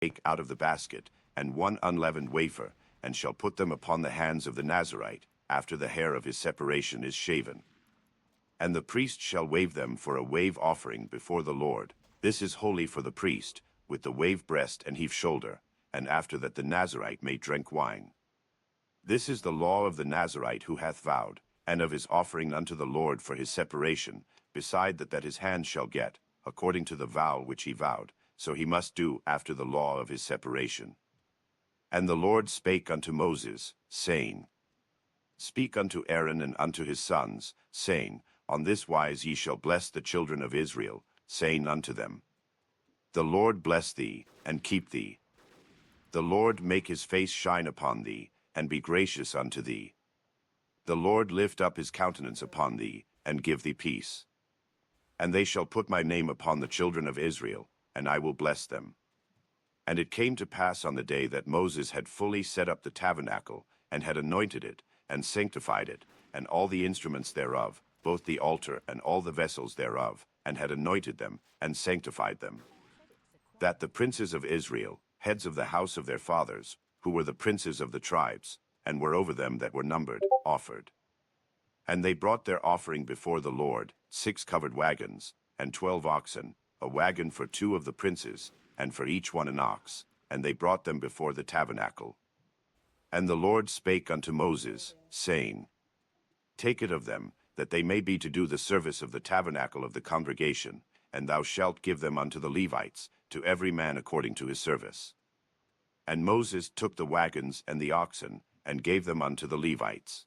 take out of the basket, and 1 unleavened wafer, and shall put them upon the hands of the Nazarite, after the hair of his separation is shaven. And the priest shall wave them for a wave offering before the Lord. This is holy for the priest, with the wave breast and heave shoulder, and after that the Nazarite may drink wine. This is the law of the Nazarite who hath vowed, and of his offering unto the Lord for his separation, beside that his hand shall get, according to the vow which he vowed, so he must do after the law of his separation. And the Lord spake unto Moses, saying, Speak unto Aaron and unto his sons, saying, On this wise ye shall bless the children of Israel, saying unto them, The Lord bless thee, and keep thee. The Lord make his face shine upon thee, and be gracious unto thee. The Lord lift up his countenance upon thee, and give thee peace. And they shall put my name upon the children of Israel, and I will bless them. And it came to pass on the day that Moses had fully set up the tabernacle, and had anointed it, and sanctified it, and all the instruments thereof, both the altar and all the vessels thereof, and had anointed them, and sanctified them, that the princes of Israel, heads of the house of their fathers, who were the princes of the tribes, and were over them that were numbered, offered. And they brought their offering before the Lord, 6 covered wagons, and 12 oxen, a wagon for 2 of the princes, and for each one an ox, and they brought them before the tabernacle. And the Lord spake unto Moses, saying, Take it of them, that they may be to do the service of the tabernacle of the congregation, and thou shalt give them unto the Levites, to every man according to his service. And Moses took the wagons and the oxen, and gave them unto the Levites.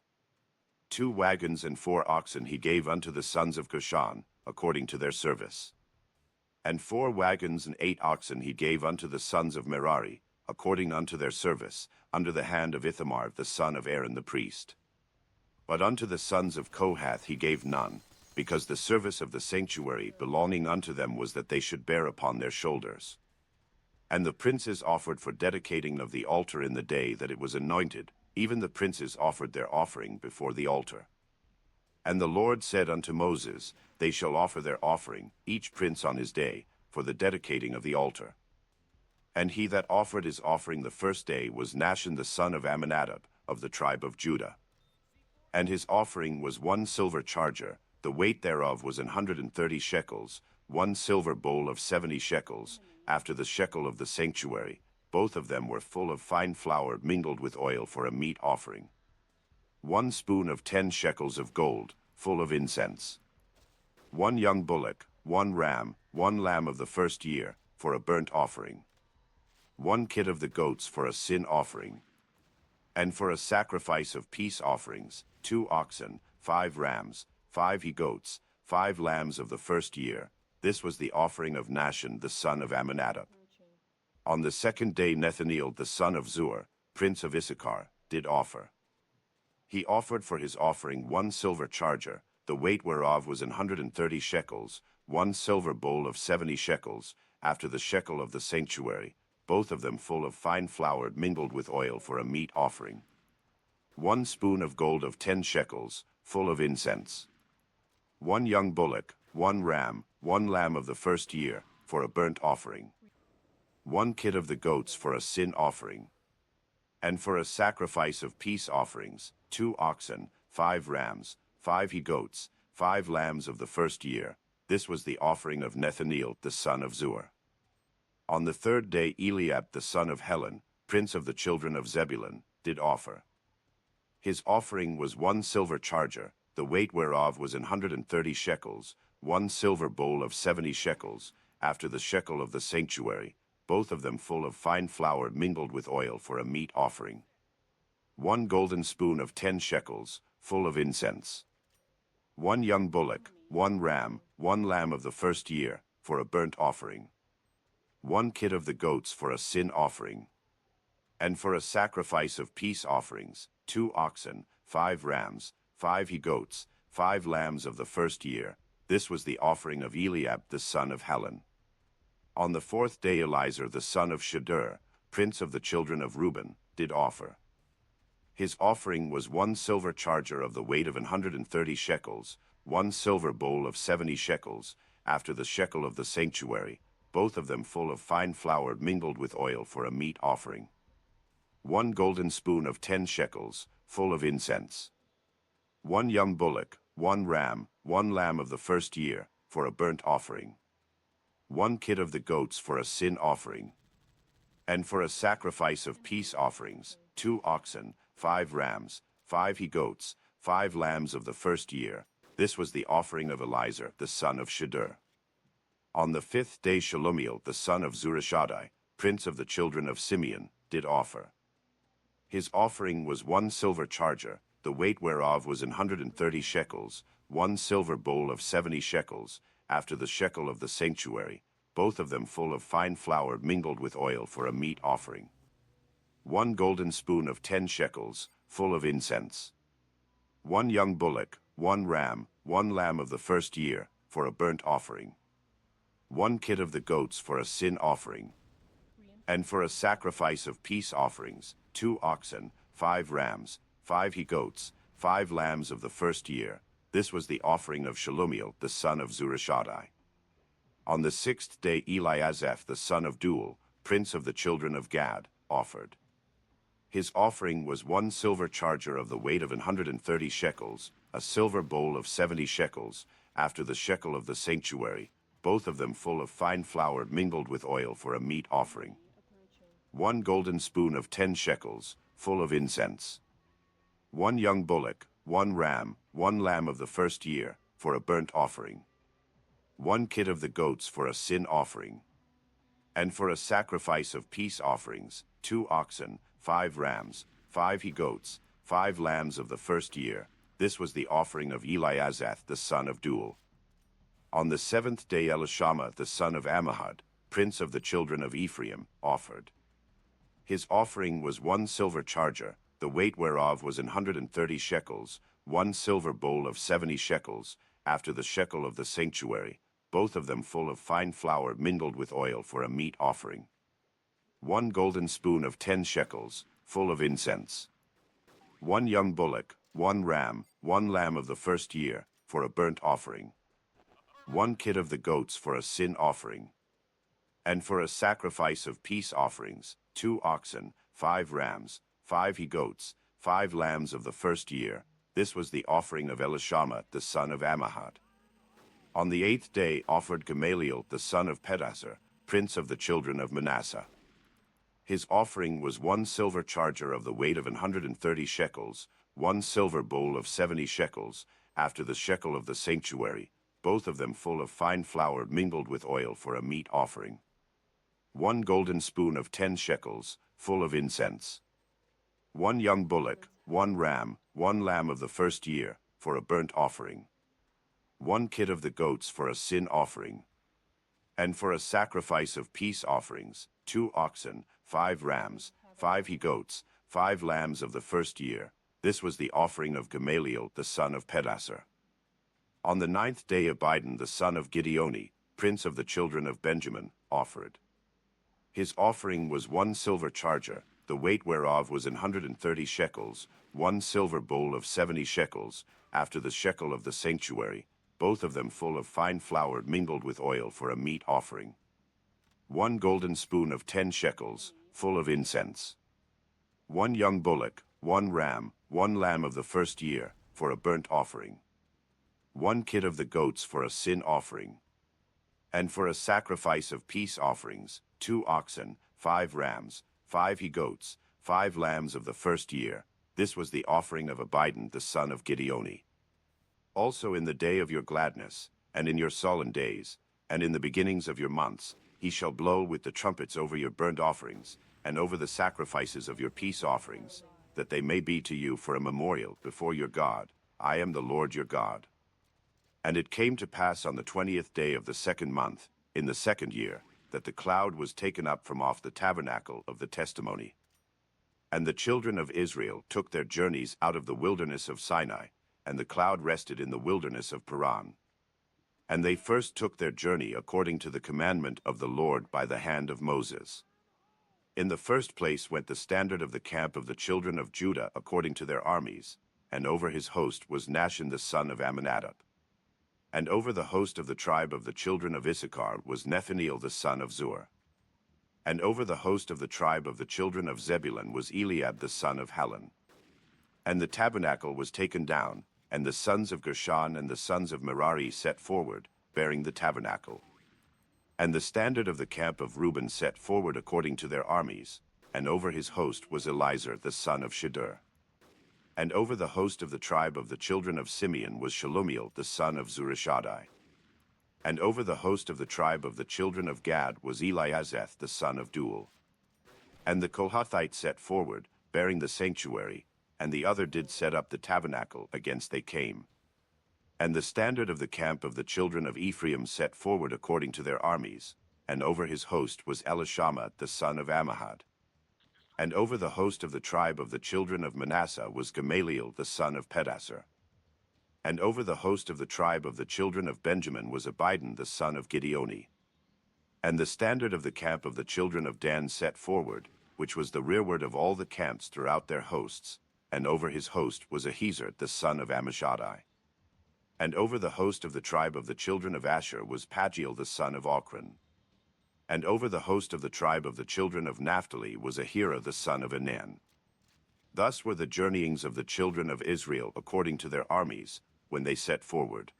2 wagons and 4 oxen he gave unto the sons of Gershon, according to their service. And 4 wagons and 8 oxen he gave unto the sons of Merari, according unto their service, under the hand of Ithamar the son of Aaron the priest. But unto the sons of Kohath he gave none, because the service of the sanctuary belonging unto them was that they should bear upon their shoulders. And the princes offered for dedicating of the altar in the day that it was anointed, even the princes offered their offering before the altar. And the Lord said unto Moses, They shall offer their offering, each prince on his day, for the dedicating of the altar. And he that offered his offering the first day was Nahshon the son of Amminadab, of the tribe of Judah. And his offering was 1 silver charger, the weight thereof was 130 shekels, 1 silver bowl of 70 shekels, after the shekel of the sanctuary. Both of them were full of fine flour mingled with oil for a meat offering. 1 spoon of 10 shekels of gold, full of incense. 1 young bullock, 1 ram, 1 lamb of the first year, for a burnt offering. 1 kid of the goats for a sin offering. And for a sacrifice of peace offerings, 2 oxen, 5 rams, 5 he-goats, 5 lambs of the first year. This was the offering of Nahshon the son of Amminadab. On the 2nd day Nethaneel the son of Zur, prince of Issachar, did offer. He offered for his offering 1 silver charger, the weight whereof was 130 shekels, 1 silver bowl of 70 shekels, after the shekel of the sanctuary, both of them full of fine flour mingled with oil for a meat offering. 1 spoon of gold of 10 shekels, full of incense. 1 young bullock, 1 ram, 1 lamb of the first year, for a burnt offering. 1 kid of the goats for a sin offering. And for a sacrifice of peace offerings, 2 oxen, 5 rams, 5 he-goats, 5 lambs of the first year. This was the offering of Nethaneel the son of Zur. On the 3rd day Eliab the son of Helon, prince of the children of Zebulun, did offer. His offering was 1 silver charger, the weight whereof was 130 shekels, 1 silver bowl of 70 shekels, after the shekel of the sanctuary, both of them full of fine flour mingled with oil for a meat offering. 1 golden spoon of 10 shekels, full of incense. 1 young bullock, 1 ram, 1 lamb of the first year, for a burnt offering. 1 kid of the goats for a sin offering. And for a sacrifice of peace offerings, 2 oxen, 5 rams, 5 he-goats, 5 lambs of the first year. This was the offering of Eliab the son of Helon. On the 4th day Elizur the son of Shedeur, prince of the children of Reuben, did offer. His offering was 1 silver charger of the weight of 130 shekels, 1 silver bowl of 70 shekels, after the shekel of the sanctuary, both of them full of fine flour mingled with oil for a meat offering. 1 golden spoon of 10 shekels, full of incense. 1 young bullock, 1 ram, 1 lamb of the first year, for a burnt offering. 1 kid of the goats for a sin offering. And for a sacrifice of peace offerings, 2 oxen, 5 rams, 5 he-goats, 5 lambs of the first year. This was the offering of Eliezer, the son of Shedeur. On the 5th day Shelumiel, the son of Zurishaddai, prince of the children of Simeon, did offer. His offering was 1 silver charger, the weight whereof was 130 shekels, 1 silver bowl of 70 shekels, after the shekel of the sanctuary, both of them full of fine flour mingled with oil for a meat offering. 1 golden spoon of 10 shekels, full of incense. 1 young bullock, 1 ram, 1 lamb of the first year, for a burnt offering. 1 kid of the goats for a sin offering. And for a sacrifice of peace offerings, 2 oxen, 5 rams, 5 he-goats, 5 lambs of the first year. This was the offering of Shelumiel, the son of Zurishaddai. On the 6th day Eliasaph, the son of Deuel, prince of the children of Gad, offered. His offering was 1 silver charger of the weight of 130 shekels, a silver bowl of 70 shekels, after the shekel of the sanctuary, both of them full of fine flour mingled with oil for a meat offering. 1 golden spoon of 10 shekels, full of incense. 1 young bullock, 1 ram, 1 lamb of the first year, for a burnt offering. 1 kid of the goats for a sin offering. And for a sacrifice of peace offerings, 2 oxen, 5 rams, 5 he-goats, 5 lambs of the first year. This was the offering of Eliasaph, the son of Deuel. On the 7th day Elishama, the son of Ammihud, prince of the children of Ephraim, offered. His offering was 1 silver charger, the weight whereof was 130 shekels, 1 silver bowl of 70 shekels, after the shekel of the sanctuary, both of them full of fine flour mingled with oil for a meat offering. 1 golden spoon of 10 shekels, full of incense. 1 young bullock, 1 ram, 1 lamb of the first year, for a burnt offering. 1 kid of the goats for a sin offering. And for a sacrifice of peace offerings, 2 oxen, 5 rams, 5 he-goats, 5 lambs of the first year. This was the offering of Elishama, the son of Ammihud. On the 8th day offered Gamaliel, the son of Pedasur, prince of the children of Manasseh. His offering was 1 silver charger of the weight of 130 shekels, 1 silver bowl of 70 shekels, after the shekel of the sanctuary, both of them full of fine flour mingled with oil for a meat offering. 1 golden spoon of 10 shekels, full of incense. 1 young bullock, 1 ram, 1 lamb of the first year, for a burnt offering. 1 kid of the goats for a sin offering. And for a sacrifice of peace offerings, 2 oxen, 5 rams, 5 he-goats, 5 lambs of the first year. This was the offering of Gamaliel, the son of Pedasur. On the 9th day Abidan, the son of Gideoni, prince of the children of Benjamin, offered. His offering was 1 silver charger, the weight whereof was 130 shekels, 1 silver bowl of 70 shekels, after the shekel of the sanctuary, both of them full of fine flour mingled with oil for a meat offering. 1 golden spoon of 10 shekels, full of incense. 1 young bullock, 1 ram, 1 lamb of the first year, for a burnt offering. 1 kid of the goats for a sin offering. And for a sacrifice of peace offerings, 2 oxen, 5 rams, 5 he-goats, 5 lambs of the first year. This was the offering of Abidan, the son of Gideoni. Also in the day of your gladness, and in your solemn days, and in the beginnings of your months, he shall blow with the trumpets over your burnt offerings, and over the sacrifices of your peace offerings, that they may be to you for a memorial before your God. I am the Lord your God. And it came to pass on the 20th day of the 2nd month, in the 2nd year, that the cloud was taken up from off the tabernacle of the testimony. And the children of Israel took their journeys out of the wilderness of Sinai, and the cloud rested in the wilderness of Paran. And they first took their journey according to the commandment of the Lord by the hand of Moses. In the first place went the standard of the camp of the children of Judah according to their armies, and over his host was Nahshon the son of Amminadab. And over the host of the tribe of the children of Issachar was Nethaneel the son of Zur. And over the host of the tribe of the children of Zebulun was Eliab the son of Helon. And the tabernacle was taken down, and the sons of Gershon and the sons of Merari set forward, bearing the tabernacle. And the standard of the camp of Reuben set forward according to their armies, and over his host was Elizur the son of Shedeur. And over the host of the tribe of the children of Simeon was Shelumiel the son of Zurishaddai. And over the host of the tribe of the children of Gad was Eliazeth the son of Duel. And the Kohathites set forward, bearing the sanctuary, and the other did set up the tabernacle against they came. And the standard of the camp of the children of Ephraim set forward according to their armies, and over his host was Elishama the son of Ammihud. And over the host of the tribe of the children of Manasseh was Gamaliel the son of Pedasur. And over the host of the tribe of the children of Benjamin was Abidan the son of Gideoni. And the standard of the camp of the children of Dan set forward, which was the rearward of all the camps throughout their hosts, and over his host was Ahiezer the son of Ammishaddai. And over the host of the tribe of the children of Asher was Pagiel the son of Ochran. And over the host of the tribe of the children of Naphtali was Ahira the son of Enan. Thus were the journeyings of the children of Israel according to their armies, when they set forward.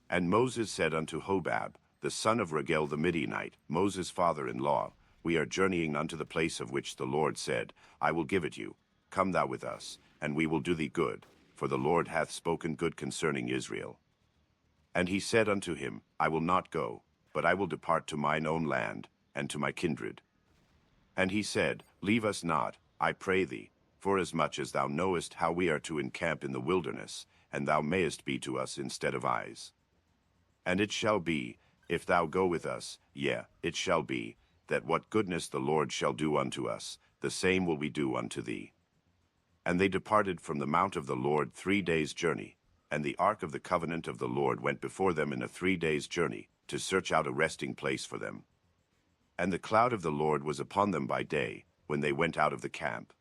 And Moses said unto Hobab, the son of Regel the Midianite, Moses' father-in-law, We are journeying unto the place of which the Lord said, I will give it you. Come thou with us, and we will do thee good, for the Lord hath spoken good concerning Israel. And he said unto him, I will not go, but I will depart to mine own land, and to my kindred. And he said, Leave us not, I pray thee, forasmuch as thou knowest how we are to encamp in the wilderness, and thou mayest be to us instead of eyes. And it shall be, if thou go with us, yea, it shall be, that what goodness the Lord shall do unto us, the same will we do unto thee. And they departed from the mount of the Lord 3 days' journey, and the ark of the covenant of the Lord went before them in a 3 days' journey, to search out a resting place for them. And the cloud of the Lord was upon them by day, when they went out of the camp.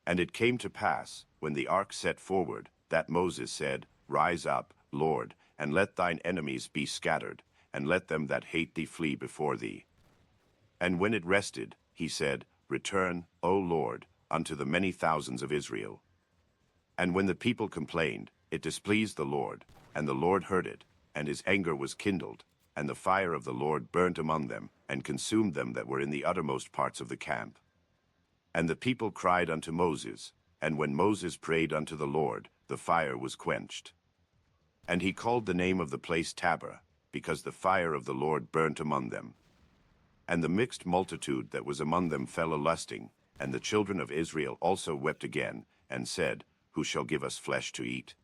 And it came to pass, when the ark set forward, that Moses said, Rise up, Lord, and let thine enemies be scattered, and let them that hate thee flee before thee. And when it rested, he said, Return, O Lord, unto the many thousands of Israel. And when the people complained, it displeased the Lord, and the Lord heard it, and his anger was kindled, and the fire of the Lord burnt among them, and consumed them that were in the uttermost parts of the camp. And the people cried unto Moses, and when Moses prayed unto the Lord, the fire was quenched. And he called the name of the place Tabor, because the fire of the Lord burnt among them. And the mixed multitude that was among them fell a-lusting, and the children of Israel also wept again, and said, Who shall give us flesh to eat?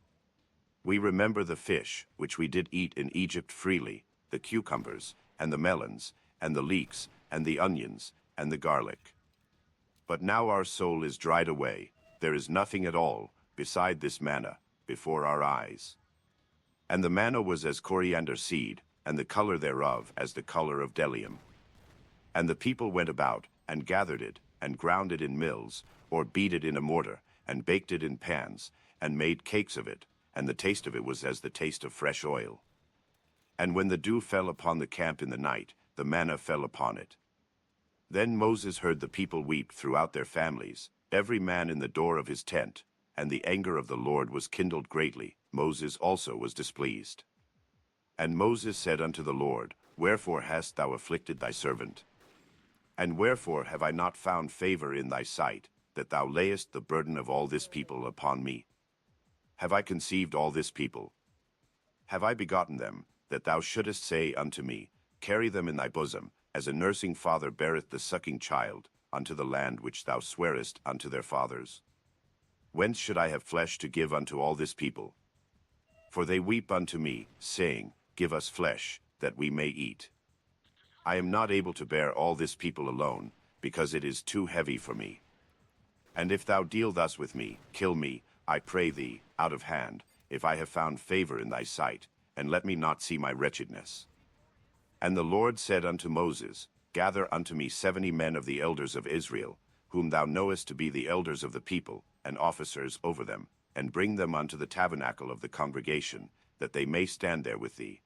We remember the fish, which we did eat in Egypt freely, the cucumbers, and the melons, and the leeks, and the onions, and the garlic. But now our soul is dried away, there is nothing at all, beside this manna, before our eyes. And the manna was as coriander seed, and the color thereof as the color of bdellium. And the people went about, and gathered it, and ground it in mills, or beat it in a mortar, and baked it in pans, and made cakes of it, and the taste of it was as the taste of fresh oil. And when the dew fell upon the camp in the night, the manna fell upon it. Then Moses heard the people weep throughout their families, every man in the door of his tent, and the anger of the Lord was kindled greatly. Moses also was displeased. And Moses said unto the Lord, Wherefore hast thou afflicted thy servant? And wherefore have I not found favor in thy sight, that thou layest the burden of all this people upon me? Have I conceived all this people? Have I begotten them, that thou shouldest say unto me, Carry them in thy bosom, as a nursing father beareth the sucking child, unto the land which thou swarest unto their fathers? Whence should I have flesh to give unto all this people? For they weep unto me, saying, Give us flesh, that we may eat. I am not able to bear all this people alone, because it is too heavy for me. And if thou deal thus with me, kill me, I pray thee, out of hand, if I have found favor in thy sight, and let me not see my wretchedness. And the Lord said unto Moses, Gather unto me 70 men of the elders of Israel, whom thou knowest to be the elders of the people, and officers over them, and bring them unto the tabernacle of the congregation, that they may stand there with thee.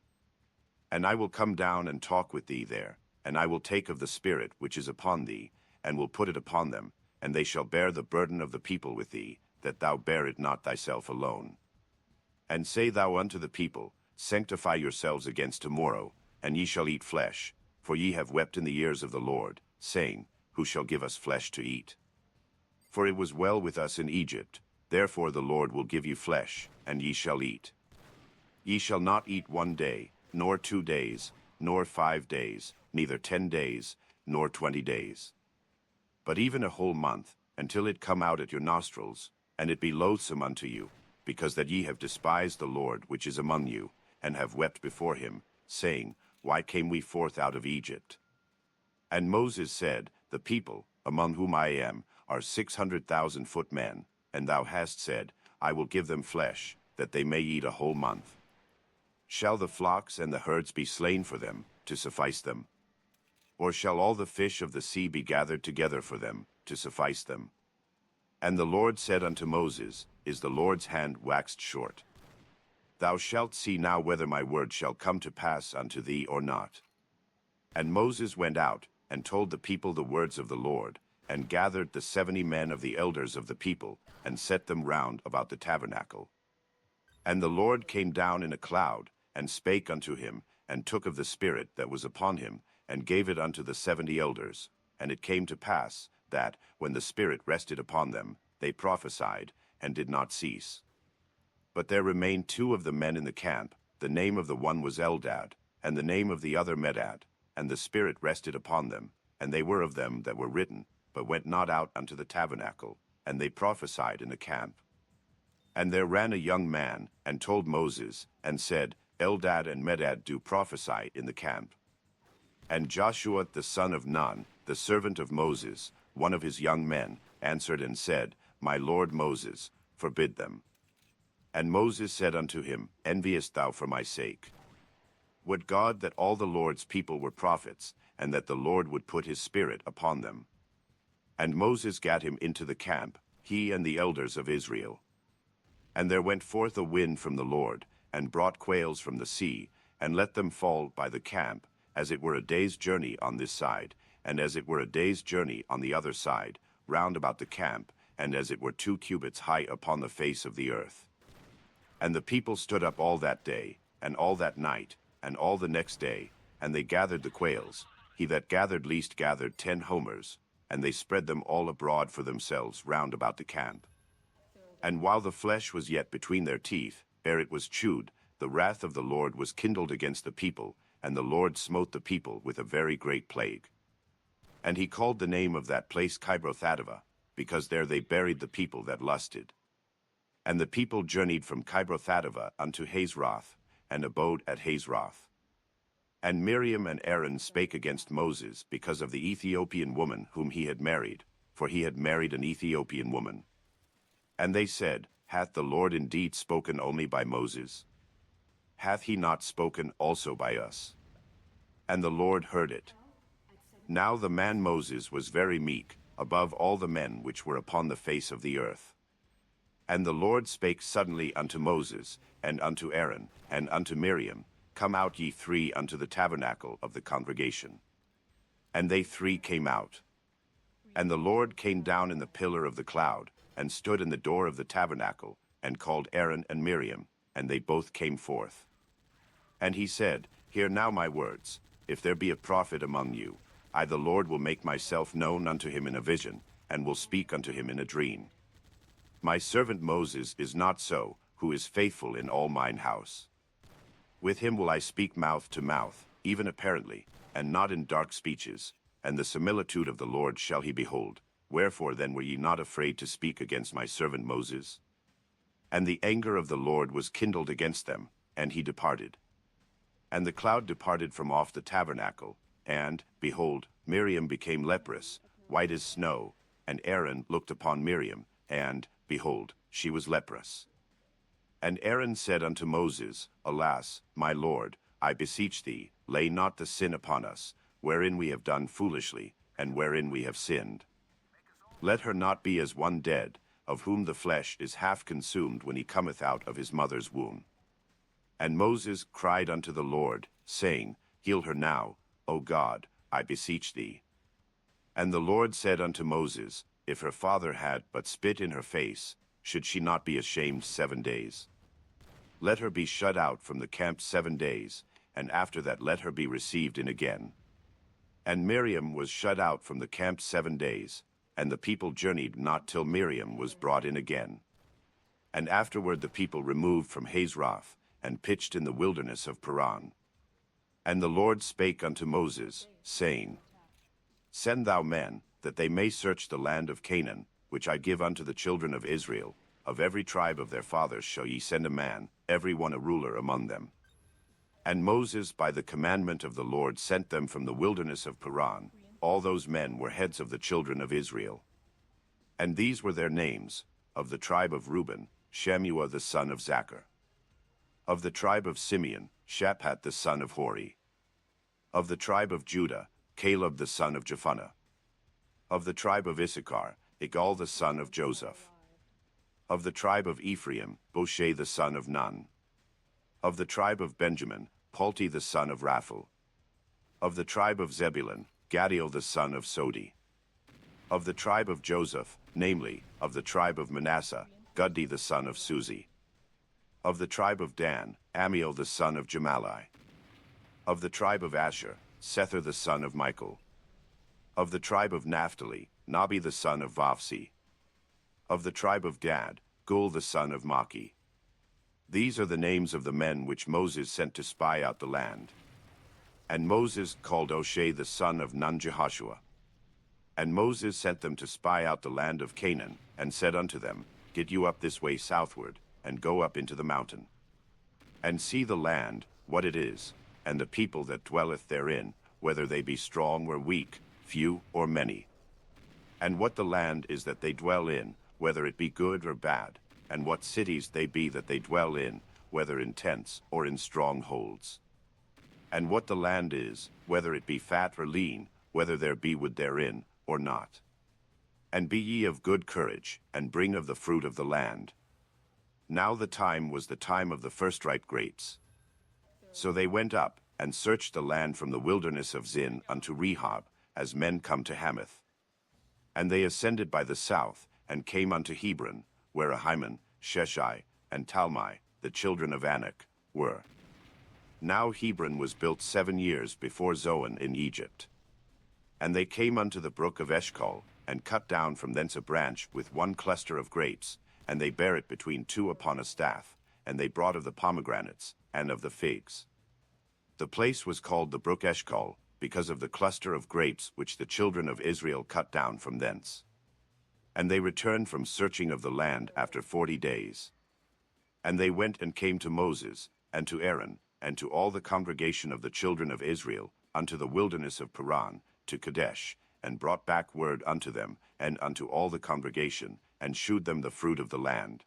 And I will come down and talk with thee there, and I will take of the Spirit which is upon thee, and will put it upon them, and they shall bear the burden of the people with thee, that thou bear it not thyself alone. And say thou unto the people, Sanctify yourselves against tomorrow, and ye shall eat flesh, for ye have wept in the ears of the Lord, saying, Who shall give us flesh to eat? For it was well with us in Egypt, therefore the Lord will give you flesh, and ye shall eat. Ye shall not eat 1 day, nor 2 days, nor 5 days, neither 10 days, nor 20 days. But even a whole month, until it come out at your nostrils, and it be loathsome unto you, because that ye have despised the Lord which is among you, and have wept before him, saying, Why came we forth out of Egypt? And Moses said, The people, among whom I am, are 600,000 footmen, and thou hast said, I will give them flesh, that they may eat a whole month. Shall the flocks and the herds be slain for them, to suffice them? Or shall all the fish of the sea be gathered together for them, to suffice them? And the Lord said unto Moses, Is the Lord's hand waxed short? Thou shalt see now whether my word shall come to pass unto thee or not. And Moses went out, and told the people the words of the Lord, and gathered the 70 men of the elders of the people, and set them round about the tabernacle. And the Lord came down in a cloud, and spake unto him, and took of the Spirit that was upon him, and gave it unto the 70 elders. And it came to pass, that, when the Spirit rested upon them, they prophesied, and did not cease. But there remained 2 of the men in the camp. The name of the one was Eldad, and the name of the other Medad. And the Spirit rested upon them, and they were of them that were written, but went not out unto the tabernacle, and they prophesied in the camp. And there ran a young man, and told Moses, and said, Eldad and Medad do prophesy in the camp. And Joshua the son of Nun, the servant of Moses, one of his young men, answered and said, My lord Moses, forbid them. And Moses said unto him, Enviest thou for my sake? Would God that all the Lord's people were prophets, and that the Lord would put his Spirit upon them. And Moses gat him into the camp, he and the elders of Israel. And there went forth a wind from the Lord, and brought quails from the sea, and let them fall by the camp, as it were a day's journey on this side, and as it were a day's journey on the other side, round about the camp, and as it were 2 cubits high upon the face of the earth. And the people stood up all that day, and all that night, and all the next day, and they gathered the quails. He that gathered least gathered 10 homers, and they spread them all abroad for themselves round about the camp. And while the flesh was yet between their teeth, ere it was chewed, the wrath of the Lord was kindled against the people, and the Lord smote the people with a very great plague. And he called the name of that place Kibroth-hattaavah, because there they buried the people that lusted. And the people journeyed from Kibroth-hattaavah unto Hazeroth, and abode at Hazeroth. And Miriam and Aaron spake against Moses because of the Ethiopian woman whom he had married, for he had married an Ethiopian woman. And they said, Hath the Lord indeed spoken only by Moses? Hath he not spoken also by us? And the Lord heard it. Now the man Moses was very meek, above all the men which were upon the face of the earth. And the Lord spake suddenly unto Moses, and unto Aaron, and unto Miriam, Come out ye 3 unto the tabernacle of the congregation. And they 3 came out. And the Lord came down in the pillar of the cloud, and stood in the door of the tabernacle, and called Aaron and Miriam, and they both came forth. And he said, Hear now my words. If there be a prophet among you, I the Lord will make myself known unto him in a vision, and will speak unto him in a dream. My servant Moses is not so, who is faithful in all mine house. With him will I speak mouth to mouth, even apparently, and not in dark speeches, and the similitude of the Lord shall he behold. Wherefore then were ye not afraid to speak against my servant Moses? And the anger of the Lord was kindled against them, and he departed. And the cloud departed from off the tabernacle, and, behold, Miriam became leprous, white as snow, and Aaron looked upon Miriam, and, behold, she was leprous. And Aaron said unto Moses, Alas, my Lord, I beseech thee, lay not the sin upon us, wherein we have done foolishly, and wherein we have sinned. Let her not be as one dead, of whom the flesh is half consumed when he cometh out of his mother's womb. And Moses cried unto the Lord, saying, Heal her now, O God, I beseech thee. And the Lord said unto Moses, If her father had but spit in her face, should she not be ashamed 7 days? Let her be shut out from the camp 7 days, and after that let her be received in again. And Miriam was shut out from the camp 7 days, and the people journeyed not till Miriam was brought in again. And afterward the people removed from Hazeroth, and pitched in the wilderness of Paran. And the Lord spake unto Moses, saying, Send thou men, that they may search the land of Canaan, which I give unto the children of Israel. Of every tribe of their fathers shall ye send a man, every one a ruler among them. And Moses by the commandment of the Lord sent them from the wilderness of Paran. All those men were heads of the children of Israel. And these were their names: of the tribe of Reuben, Shammua the son of Zachar. Of the tribe of Simeon, Shaphat the son of Hori. Of the tribe of Judah, Caleb the son of Jephunneh. Of the tribe of Issachar, Igal the son of Joseph. Of the tribe of Ephraim, Bosheh the son of Nun. Of the tribe of Benjamin, Palti the son of Raphael. Of the tribe of Zebulun, Gaddiel the son of Sodi. Of the tribe of Joseph, namely, of the tribe of Manasseh, Guddi the son of Suzi. Of the tribe of Dan, Amiel the son of Jamalai. Of the tribe of Asher, Sethur the son of Michael. Of the tribe of Naphtali, Nabi the son of Vapsi. Of the tribe of Gad, Gul the son of Maki. These are the names of the men which Moses sent to spy out the land. And Moses called Osheh the son of Nun Jehoshua. And Moses sent them to spy out the land of Canaan, and said unto them, Get you up this way southward, and go up into the mountain. And see the land, what it is, and the people that dwelleth therein, whether they be strong or weak, few or many. And what the land is that they dwell in, whether it be good or bad, and what cities they be that they dwell in, whether in tents or in strongholds. And what the land is, whether it be fat or lean, whether there be wood therein or not. And be ye of good courage, and bring of the fruit of the land. Now the time was the time of the first-ripe grapes. So they went up, and searched the land from the wilderness of Zin unto Rehob, as men come to Hamath. And they ascended by the south, and came unto Hebron, where Ahiman, Sheshai, and Talmai, the children of Anak, were. Now Hebron was built 7 years before Zoan in Egypt. And they came unto the brook of Eshcol, and cut down from thence a branch with one cluster of grapes, and they bare it between two upon a staff, and they brought of the pomegranates, and of the figs. The place was called the brook Eshcol, because of the cluster of grapes which the children of Israel cut down from thence. And they returned from searching of the land after 40 days. And they went and came to Moses, and to Aaron, and to all the congregation of the children of Israel, unto the wilderness of Paran, to Kadesh, and brought back word unto them, and unto all the congregation, and shewed them the fruit of the land.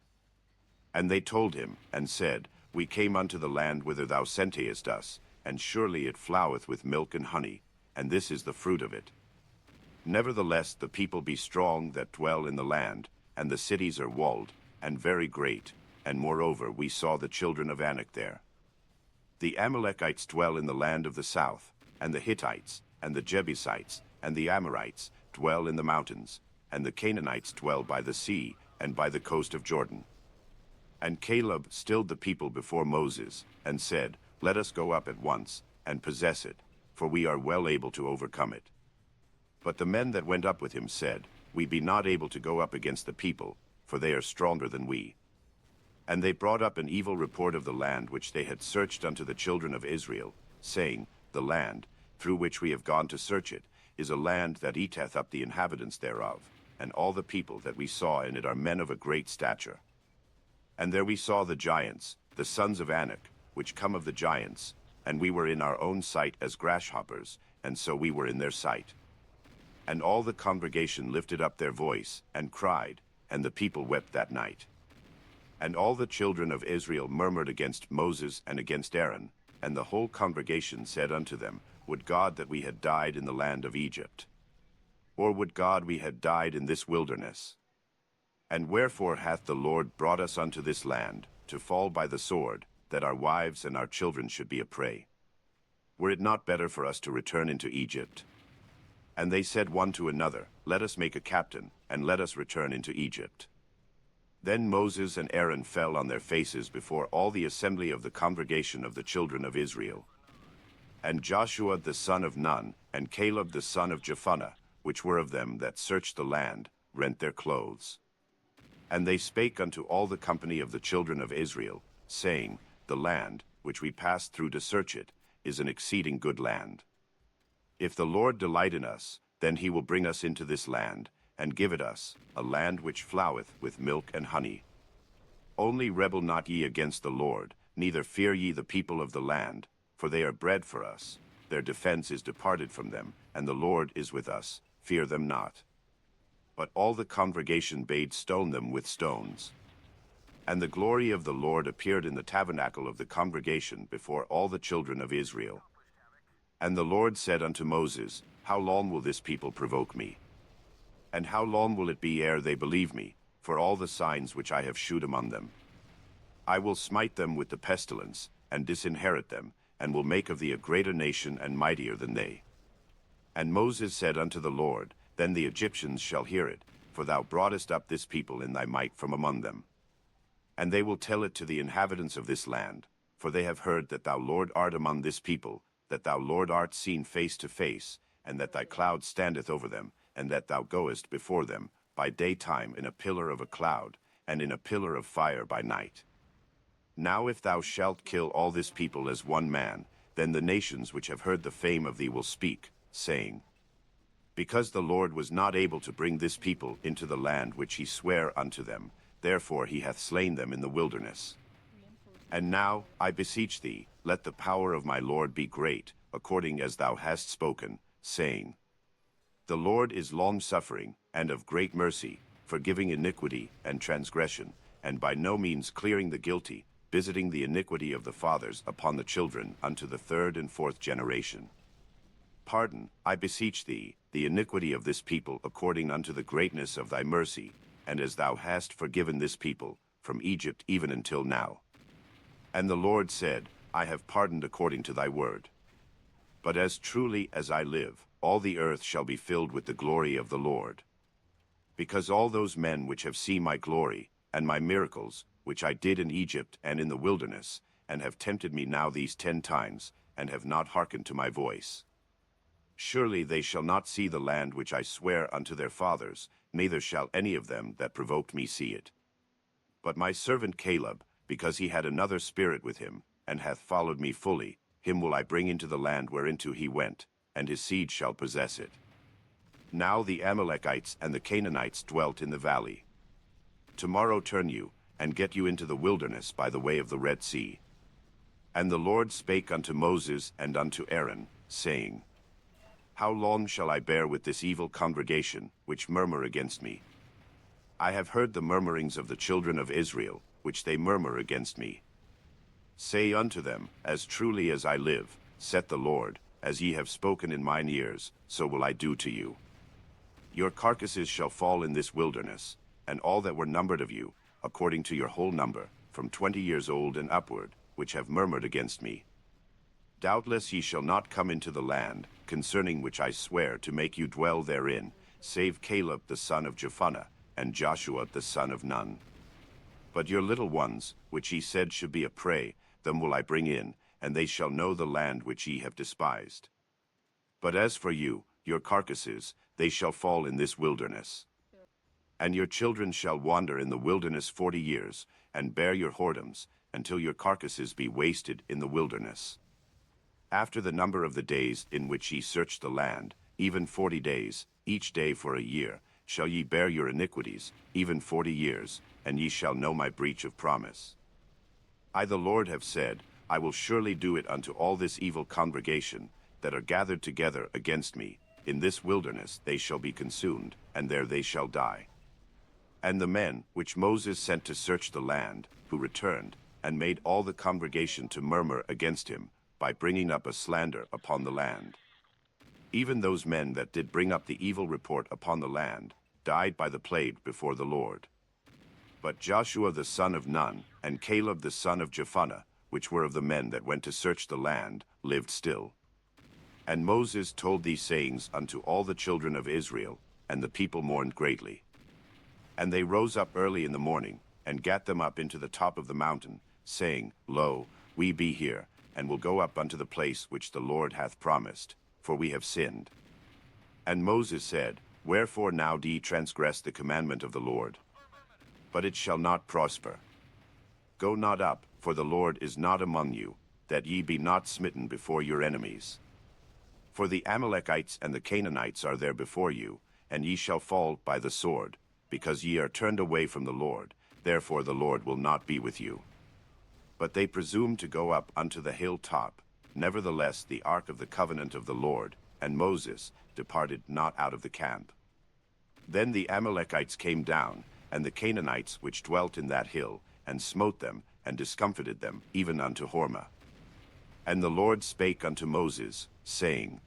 And they told him, and said, We came unto the land whither thou sentest us, and surely it floweth with milk and honey, and this is the fruit of it. Nevertheless the people be strong that dwell in the land, and the cities are walled, and very great, and moreover we saw the children of Anak there. The Amalekites dwell in the land of the south, and the Hittites, and the Jebusites, and the Amorites dwell in the mountains, and the Canaanites dwell by the sea, and by the coast of Jordan. And Caleb stilled the people before Moses, and said, Let us go up at once, and possess it, for we are well able to overcome it. But the men that went up with him said, We be not able to go up against the people, for they are stronger than we. And they brought up an evil report of the land which they had searched unto the children of Israel, saying, The land, through which we have gone to search it, is a land that eateth up the inhabitants thereof, and all the people that we saw in it are men of a great stature. And there we saw the giants, the sons of Anak, which come of the giants, and we were in our own sight as grasshoppers, and so we were in their sight. And all the congregation lifted up their voice, and cried, and the people wept that night. And all the children of Israel murmured against Moses and against Aaron, and the whole congregation said unto them, Would God that we had died in the land of Egypt! Or would God we had died in this wilderness? And wherefore hath the Lord brought us unto this land, to fall by the sword, that our wives and our children should be a prey. Were it not better for us to return into Egypt? And they said one to another, Let us make a captain, and let us return into Egypt. Then Moses and Aaron fell on their faces before all the assembly of the congregation of the children of Israel. And Joshua the son of Nun, and Caleb the son of Jephunneh, which were of them that searched the land, rent their clothes. And they spake unto all the company of the children of Israel, saying, The land, which we passed through to search it, is an exceeding good land. If the Lord delight in us, then he will bring us into this land, and give it us, a land which floweth with milk and honey. Only rebel not ye against the Lord, neither fear ye the people of the land, for they are bread for us. Their defense is departed from them, and the Lord is with us, fear them not. But all the congregation bade stone them with stones. And the glory of the Lord appeared in the tabernacle of the congregation before all the children of Israel. And the Lord said unto Moses, How long will this people provoke me? And how long will it be ere they believe me, for all the signs which I have shewed among them? I will smite them with the pestilence, and disinherit them, and will make of thee a greater nation and mightier than they. And Moses said unto the Lord, Then the Egyptians shall hear it, for thou broughtest up this people in thy might from among them. And they will tell it to the inhabitants of this land, for they have heard that thou, Lord, art among this people, that thou, Lord, art seen face to face, and that thy cloud standeth over them, and that thou goest before them by daytime in a pillar of a cloud, and in a pillar of fire by night. Now if thou shalt kill all this people as one man, then the nations which have heard the fame of thee will speak, saying, Because the Lord was not able to bring this people into the land which he sware unto them, therefore he hath slain them in the wilderness. And now, I beseech thee, let the power of my Lord be great, according as thou hast spoken, saying, The Lord is long-suffering, and of great mercy, forgiving iniquity and transgression, and by no means clearing the guilty, visiting the iniquity of the fathers upon the children unto the third and fourth generation. Pardon, I beseech thee, the iniquity of this people according unto the greatness of thy mercy, and as thou hast forgiven this people, from Egypt even until now. And the Lord said, I have pardoned according to thy word. But as truly as I live, all the earth shall be filled with the glory of the Lord. Because all those men which have seen my glory, and my miracles, which I did in Egypt and in the wilderness, and have tempted me now these 10 times, and have not hearkened to my voice. Surely they shall not see the land which I swear unto their fathers, neither shall any of them that provoked me see it. But my servant Caleb, because he had another spirit with him, and hath followed me fully, him will I bring into the land whereinto he went, and his seed shall possess it. Now the Amalekites and the Canaanites dwelt in the valley. Tomorrow turn you, and get you into the wilderness by the way of the Red Sea. And the Lord spake unto Moses and unto Aaron, saying, How long shall I bear with this evil congregation, which murmur against me? I have heard the murmurings of the children of Israel, which they murmur against me. Say unto them, As truly as I live, saith the Lord, as ye have spoken in mine ears, so will I do to you. Your carcasses shall fall in this wilderness, and all that were numbered of you, according to your whole number, from 20 years old and upward, which have murmured against me. Doubtless ye shall not come into the land, concerning which I swear to make you dwell therein, save Caleb the son of Jephunneh, and Joshua the son of Nun. But your little ones, which ye said should be a prey, them will I bring in, and they shall know the land which ye have despised. But as for you, your carcasses, they shall fall in this wilderness. And your children shall wander in the wilderness 40 years, and bear your whoredoms, until your carcasses be wasted in the wilderness. After the number of the days in which ye search the land, even 40 days, each day for a year, shall ye bear your iniquities, even 40 years, and ye shall know my breach of promise. I the Lord have said, I will surely do it unto all this evil congregation, that are gathered together against me. In this wilderness they shall be consumed, and there they shall die. And the men, which Moses sent to search the land, who returned, and made all the congregation to murmur against him, by bringing up a slander upon the land. Even those men that did bring up the evil report upon the land, died by the plague before the Lord. But Joshua the son of Nun, and Caleb the son of Jephunneh, which were of the men that went to search the land, lived still. And Moses told these sayings unto all the children of Israel, and the people mourned greatly. And they rose up early in the morning, and gat them up into the top of the mountain, saying, Lo, we be here, and will go up unto the place which the Lord hath promised, for we have sinned. And Moses said, Wherefore now do ye transgress the commandment of the Lord? But it shall not prosper. Go not up, for the Lord is not among you, that ye be not smitten before your enemies. For the Amalekites and the Canaanites are there before you, and ye shall fall by the sword, because ye are turned away from the Lord, therefore the Lord will not be with you. But they presumed to go up unto the hill top. Nevertheless the ark of the covenant of the Lord, and Moses, departed not out of the camp. Then the Amalekites came down, and the Canaanites which dwelt in that hill, and smote them, and discomfited them, even unto Hormah. And the Lord spake unto Moses, saying,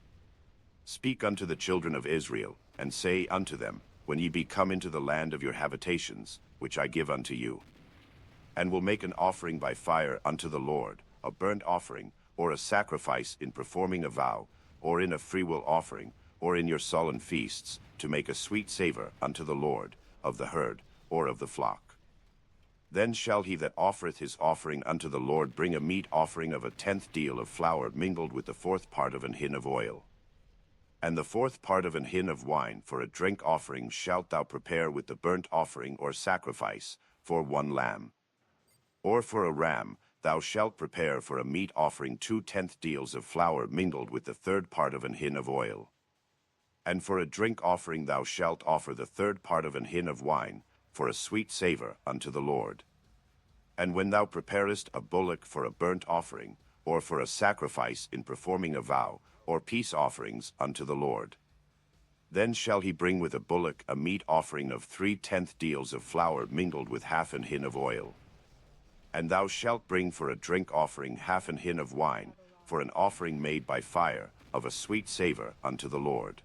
Speak unto the children of Israel, and say unto them, When ye be come into the land of your habitations, which I give unto you, and will make an offering by fire unto the Lord, a burnt offering, or a sacrifice in performing a vow, or in a freewill offering, or in your solemn feasts, to make a sweet savor unto the Lord, of the herd, or of the flock. Then shall he that offereth his offering unto the Lord bring a meat offering of a 10th deal of flour mingled with the 4th part of an hin of oil. And the 4th part of an hin of wine for a drink offering shalt thou prepare with the burnt offering or sacrifice, for 1 lamb. Or for a ram, thou shalt prepare for a meat offering 2 tenth deals of flour mingled with the 3rd part of an hin of oil. And for a drink offering thou shalt offer the 3rd part of an hin of wine, for a sweet savor unto the Lord. And when thou preparest a bullock for a burnt offering, or for a sacrifice in performing a vow, or peace offerings unto the Lord, then shall he bring with a bullock a meat offering of 3/10 deals of flour mingled with half an hin of oil. And thou shalt bring for a drink offering half an hin of wine, for an offering made by fire, of a sweet savor unto the Lord.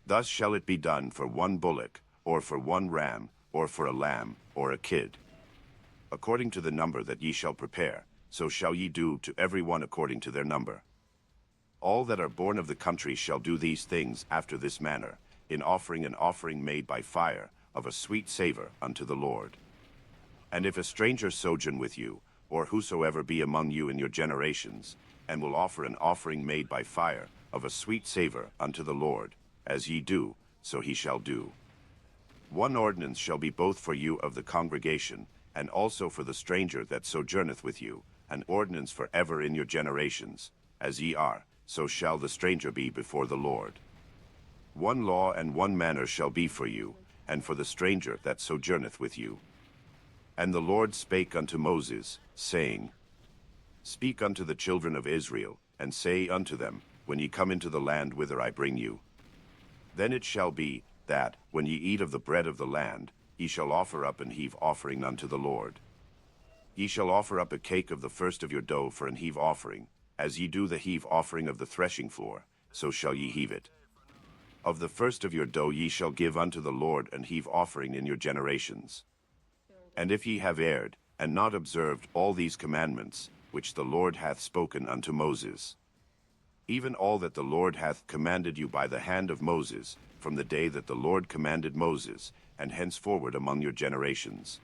Thus shall it be done for 1 bullock, or for 1 ram, or for a lamb, or a kid. According to the number that ye shall prepare, so shall ye do to every one according to their number. All that are born of the country shall do these things after this manner, in offering an offering made by fire, of a sweet savor unto the Lord. And if a stranger sojourn with you, or whosoever be among you in your generations, and will offer an offering made by fire, of a sweet savor unto the Lord, as ye do, so he shall do. 1 ordinance shall be both for you of the congregation, and also for the stranger that sojourneth with you, an ordinance for ever in your generations. As ye are, so shall the stranger be before the Lord. 1 law and 1 manner shall be for you, and for the stranger that sojourneth with you. And the Lord spake unto Moses, saying, Speak unto the children of Israel, and say unto them, When ye come into the land whither I bring you, then it shall be, that, when ye eat of the bread of the land, ye shall offer up an heave offering unto the Lord. Ye shall offer up a cake of the first of your dough for an heave offering, as ye do the heave offering of the threshing floor, so shall ye heave it. Of the first of your dough ye shall give unto the Lord an heave offering in your generations. And if ye have erred, and not observed all these commandments, which the Lord hath spoken unto Moses, even all that the Lord hath commanded you by the hand of Moses, from the day that the Lord commanded Moses, and henceforward among your generations.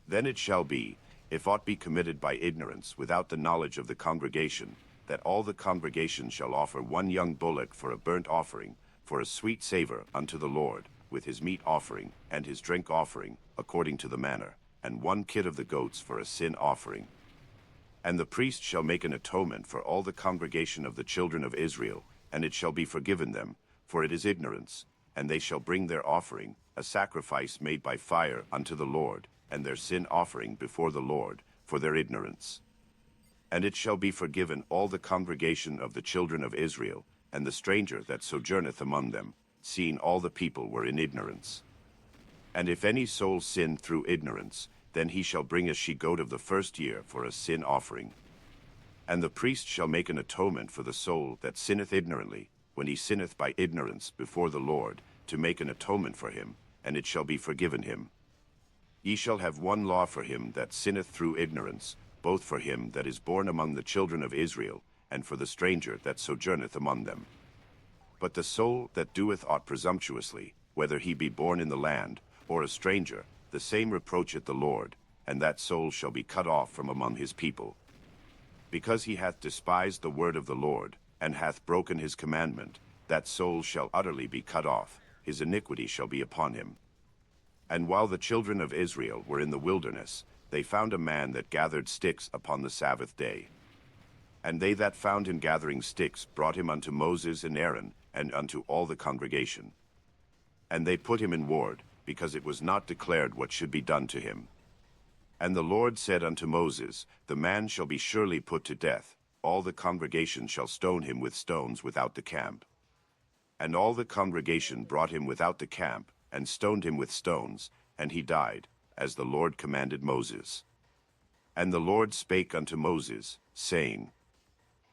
Then it shall be, if aught be committed by ignorance without the knowledge of the congregation, that all the congregation shall offer 1 young bullock for a burnt offering, for a sweet savor unto the Lord, with his meat offering, and his drink offering, according to the manner, and 1 kid of the goats for a sin offering. And the priest shall make an atonement for all the congregation of the children of Israel, and it shall be forgiven them, for it is ignorance, and they shall bring their offering, a sacrifice made by fire unto the Lord, and their sin offering before the Lord, for their ignorance. And it shall be forgiven all the congregation of the children of Israel, and the stranger that sojourneth among them, seeing all the people were in ignorance. And if any soul sin through ignorance, then he shall bring a she-goat of the first year for a sin offering. And the priest shall make an atonement for the soul that sinneth ignorantly, when he sinneth by ignorance before the Lord, to make an atonement for him, and it shall be forgiven him. Ye shall have 1 law for him that sinneth through ignorance, both for him that is born among the children of Israel, and for the stranger that sojourneth among them. But the soul that doeth aught presumptuously, whether he be born in the land, or a stranger, the same reproacheth the Lord, and that soul shall be cut off from among his people. Because he hath despised the word of the Lord, and hath broken his commandment, that soul shall utterly be cut off, his iniquity shall be upon him. And while the children of Israel were in the wilderness, they found a man that gathered sticks upon the Sabbath day. And they that found him gathering sticks brought him unto Moses and Aaron, and unto all the congregation. And they put him in ward, because it was not declared what should be done to him. And the Lord said unto Moses, The man shall be surely put to death, all the congregation shall stone him with stones without the camp. And all the congregation brought him without the camp, and stoned him with stones, and he died, as the Lord commanded Moses. And the Lord spake unto Moses, saying,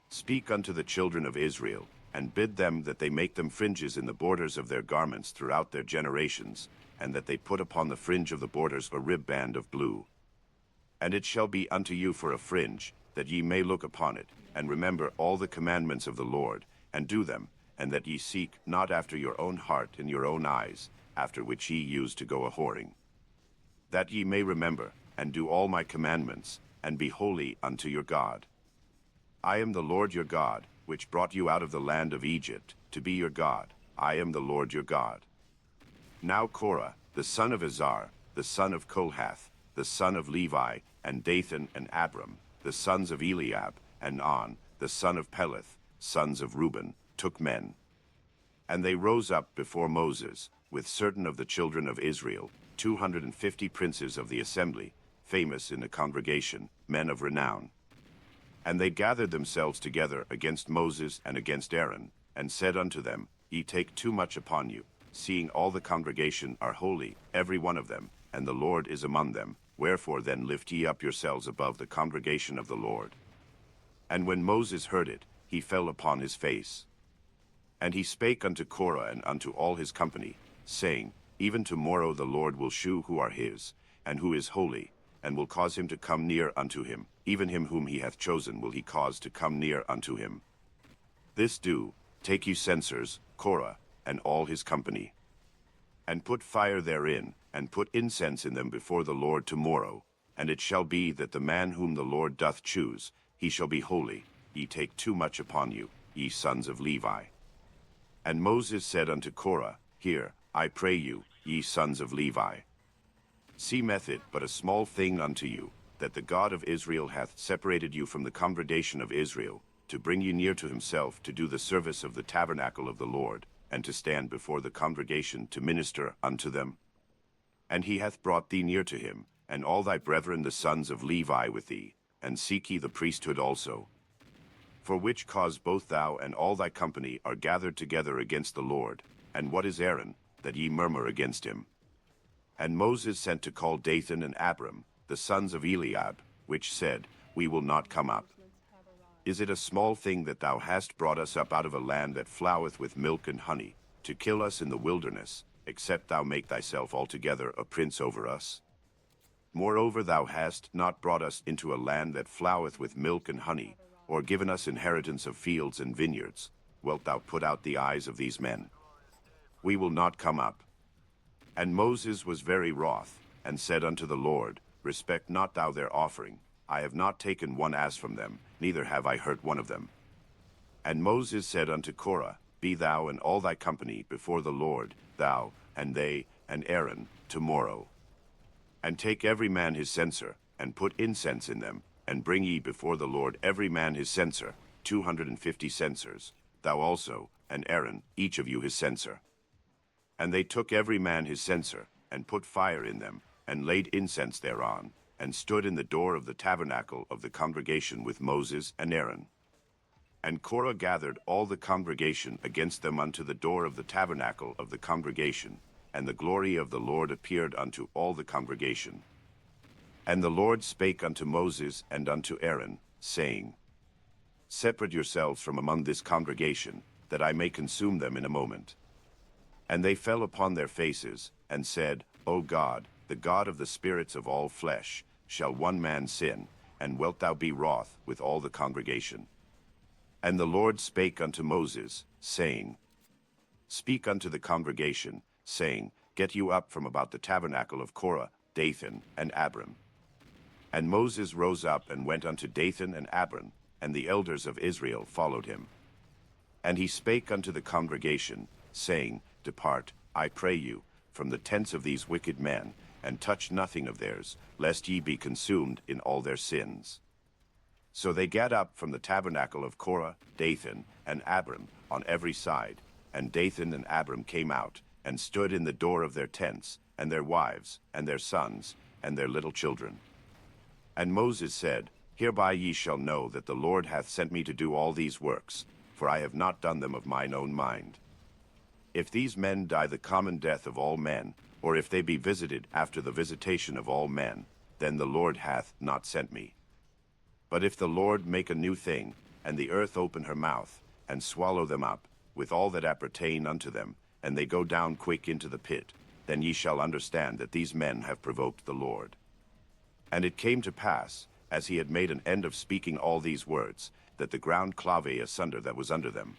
Speak unto the children of Israel, and bid them that they make them fringes in the borders of their garments throughout their generations, and that they put upon the fringe of the borders a ribband of blue. And it shall be unto you for a fringe, that ye may look upon it, and remember all the commandments of the Lord, and do them, and that ye seek not after your own heart and your own eyes, after which ye used to go a-whoring. That ye may remember, and do all my commandments, and be holy unto your God. I am the Lord your God, which brought you out of the land of Egypt, to be your God. I am the Lord your God. Now Korah, the son of Azar, the son of Kohath, the son of Levi, and Dathan and Abiram, the sons of Eliab, and On, the son of Peleth, sons of Reuben, took men. And they rose up before Moses, with certain of the children of Israel, 250 princes of the assembly, famous in the congregation, men of renown. And they gathered themselves together against Moses and against Aaron, and said unto them, Ye take too much upon you, seeing all the congregation are holy, every one of them, and the Lord is among them. Wherefore then lift ye up yourselves above the congregation of the Lord. And when Moses heard it, he fell upon his face. And he spake unto Korah and unto all his company, saying, Even tomorrow the Lord will shew who are his, and who is holy, and will cause him to come near unto him. Even him whom he hath chosen will he cause to come near unto him. This do, take ye censers, Korah, and all his company, and put fire therein, and put incense in them before the Lord tomorrow. And it shall be that the man whom the Lord doth choose, he shall be holy. Ye take too much upon you, ye sons of Levi. And Moses said unto Korah, Hear, I pray you, ye sons of Levi. Seemeth it but a small thing unto you, that the God of Israel hath separated you from the congregation of Israel, to bring you near to himself, to do the service of the tabernacle of the Lord, and to stand before the congregation to minister unto them? And he hath brought thee near to him, and all thy brethren the sons of Levi with thee, and seek ye the priesthood also. For which cause both thou and all thy company are gathered together against the Lord. And what is Aaron, that ye murmur against him? And Moses sent to call Dathan and Abiram, the sons of Eliab, which said, We will not come up. Is it a small thing that thou hast brought us up out of a land that floweth with milk and honey, to kill us in the wilderness, except thou make thyself altogether a prince over us? Moreover, thou hast not brought us into a land that floweth with milk and honey, or given us inheritance of fields and vineyards. Wilt thou put out the eyes of these men? We will not come up. And Moses was very wroth, and said unto the Lord, Respect not thou their offering. I have not taken one ass from them, neither have I hurt one of them. And Moses said unto Korah, Be thou and all thy company before the Lord, thou, and they, and Aaron, tomorrow. And take every man his censer, and put incense in them, and bring ye before the Lord every man his censer, 250 censers, thou also, and Aaron, each of you his censer. And they took every man his censer, and put fire in them, and laid incense thereon, and stood in the door of the tabernacle of the congregation with Moses and Aaron. And Korah gathered all the congregation against them unto the door of the tabernacle of the congregation, and the glory of the Lord appeared unto all the congregation. And the Lord spake unto Moses and unto Aaron, saying, Separate yourselves from among this congregation, that I may consume them in a moment. And they fell upon their faces, and said, O God, the God of the spirits of all flesh, shall one man sin, and wilt thou be wroth with all the congregation? And the Lord spake unto Moses, saying, Speak unto the congregation, saying, Get you up from about the tabernacle of Korah, Dathan, and Abiram. And Moses rose up and went unto Dathan and Abiram, and the elders of Israel followed him. And he spake unto the congregation, saying, Depart, I pray you, from the tents of these wicked men, and touch nothing of theirs, lest ye be consumed in all their sins. So they gat up from the tabernacle of Korah, Dathan, and Abiram on every side, and Dathan and Abiram came out, and stood in the door of their tents, and their wives, and their sons, and their little children. And Moses said, Hereby ye shall know that the Lord hath sent me to do all these works, for I have not done them of mine own mind. If these men die the common death of all men, or if they be visited after the visitation of all men, then the Lord hath not sent me. But if the Lord make a new thing, and the earth open her mouth, and swallow them up, with all that appertain unto them, and they go down quick into the pit, then ye shall understand that these men have provoked the Lord. And it came to pass, as he had made an end of speaking all these words, that the ground clave asunder that was under them.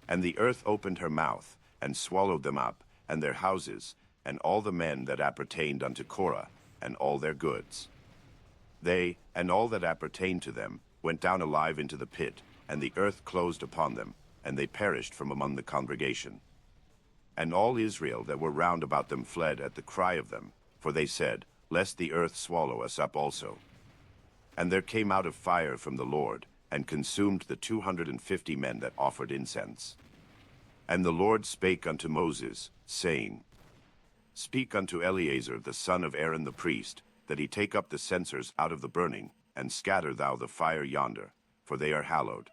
And the earth opened her mouth, and swallowed them up, and their houses, and all the men that appertained unto Korah, and all their goods. They, and all that appertained to them, went down alive into the pit, and the earth closed upon them, and they perished from among the congregation. And all Israel that were round about them fled at the cry of them, for they said, Lest the earth swallow us up also. And there came out of fire from the Lord, and consumed the 250 men that offered incense. And the Lord spake unto Moses, saying, Speak unto Eleazar the son of Aaron the priest, that he take up the censers out of the burning, and scatter thou the fire yonder, for they are hallowed.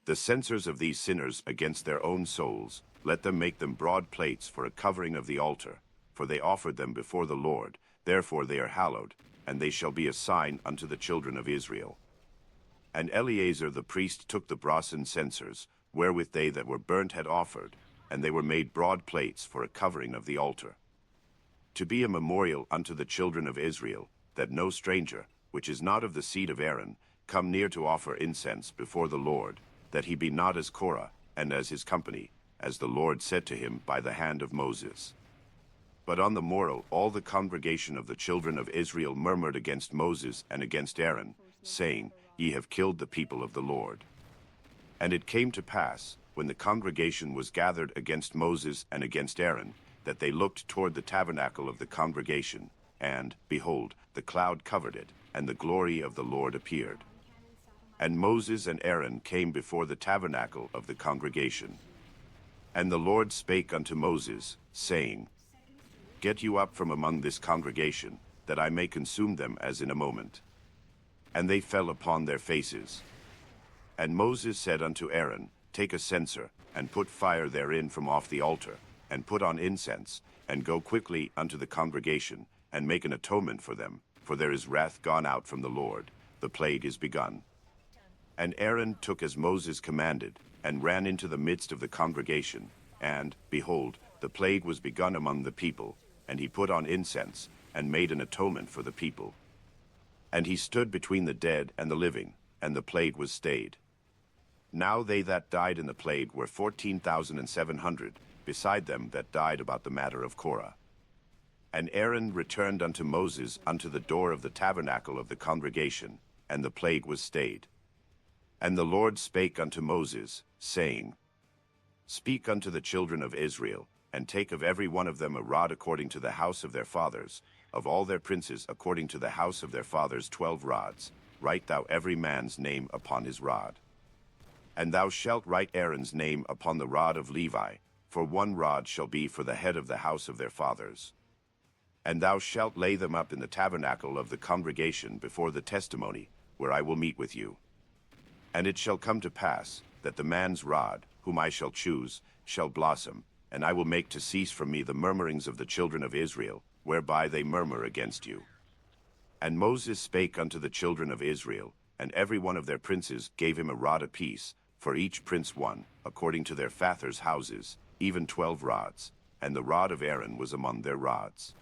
The censers of these sinners against their own souls, let them make them broad plates for a covering of the altar, for they offered them before the Lord, therefore they are hallowed, and they shall be a sign unto the children of Israel. And Eleazar the priest took the brasen censers, wherewith they that were burnt had offered, and they were made broad plates for a covering of the altar, to be a memorial unto the children of Israel, that no stranger, which is not of the seed of Aaron, come near to offer incense before the Lord, that he be not as Korah, and as his company, as the Lord said to him by the hand of Moses. But on the morrow all the congregation of the children of Israel murmured against Moses and against Aaron, saying, Ye have killed the people of the Lord. And it came to pass, when the congregation was gathered against Moses and against Aaron, that they looked toward the tabernacle of the congregation, and, behold, the cloud covered it, and the glory of the Lord appeared. And Moses and Aaron came before the tabernacle of the congregation. And the Lord spake unto Moses, saying, Get you up from among this congregation, that I may consume them as in a moment. And they fell upon their faces. And Moses said unto Aaron, Take a censer, and put fire therein from off the altar, and put on incense, and go quickly unto the congregation, and make an atonement for them, for there is wrath gone out from the Lord, the plague is begun. And Aaron took as Moses commanded, and ran into the midst of the congregation, and, behold, the plague was begun among the people, and he put on incense, and made an atonement for the people. And he stood between the dead and the living, and the plague was stayed. Now they that died in the plague were 14,700, beside them that died about the matter of Korah. And Aaron returned unto Moses unto the door of the tabernacle of the congregation, and the plague was stayed. And the Lord spake unto Moses, saying, Speak unto the children of Israel, and take of every one of them a rod according to the house of their fathers, of all their princes according to the house of their fathers 12 rods. Write thou every man's name upon his rod. And thou shalt write Aaron's name upon the rod of Levi, for 1 rod shall be for the head of the house of their fathers. And thou shalt lay them up in the tabernacle of the congregation before the testimony, where I will meet with you. And it shall come to pass, that the man's rod, whom I shall choose, shall blossom, and I will make to cease from me the murmurings of the children of Israel, whereby they murmur against you. And Moses spake unto the children of Israel, and every one of their princes gave him a rod apiece, for each prince 1, according to their fathers' houses, even 12 rods, and the rod of Aaron was among their rods.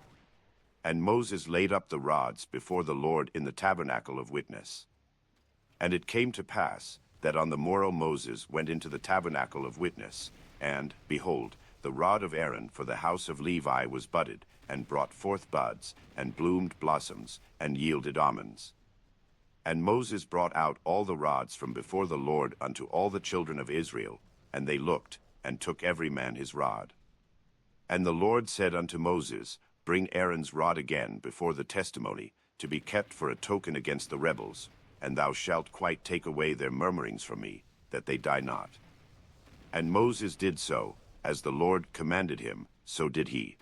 And Moses laid up the rods before the Lord in the tabernacle of witness. And it came to pass, that on the morrow Moses went into the tabernacle of witness, and, behold, the rod of Aaron for the house of Levi was budded, and brought forth buds, and bloomed blossoms, and yielded almonds. And Moses brought out all the rods from before the Lord unto all the children of Israel, and they looked, and took every man his rod. And the Lord said unto Moses, Bring Aaron's rod again before the testimony, to be kept for a token against the rebels, and thou shalt quite take away their murmurings from me, that they die not. And Moses did so, as the Lord commanded him, so did he.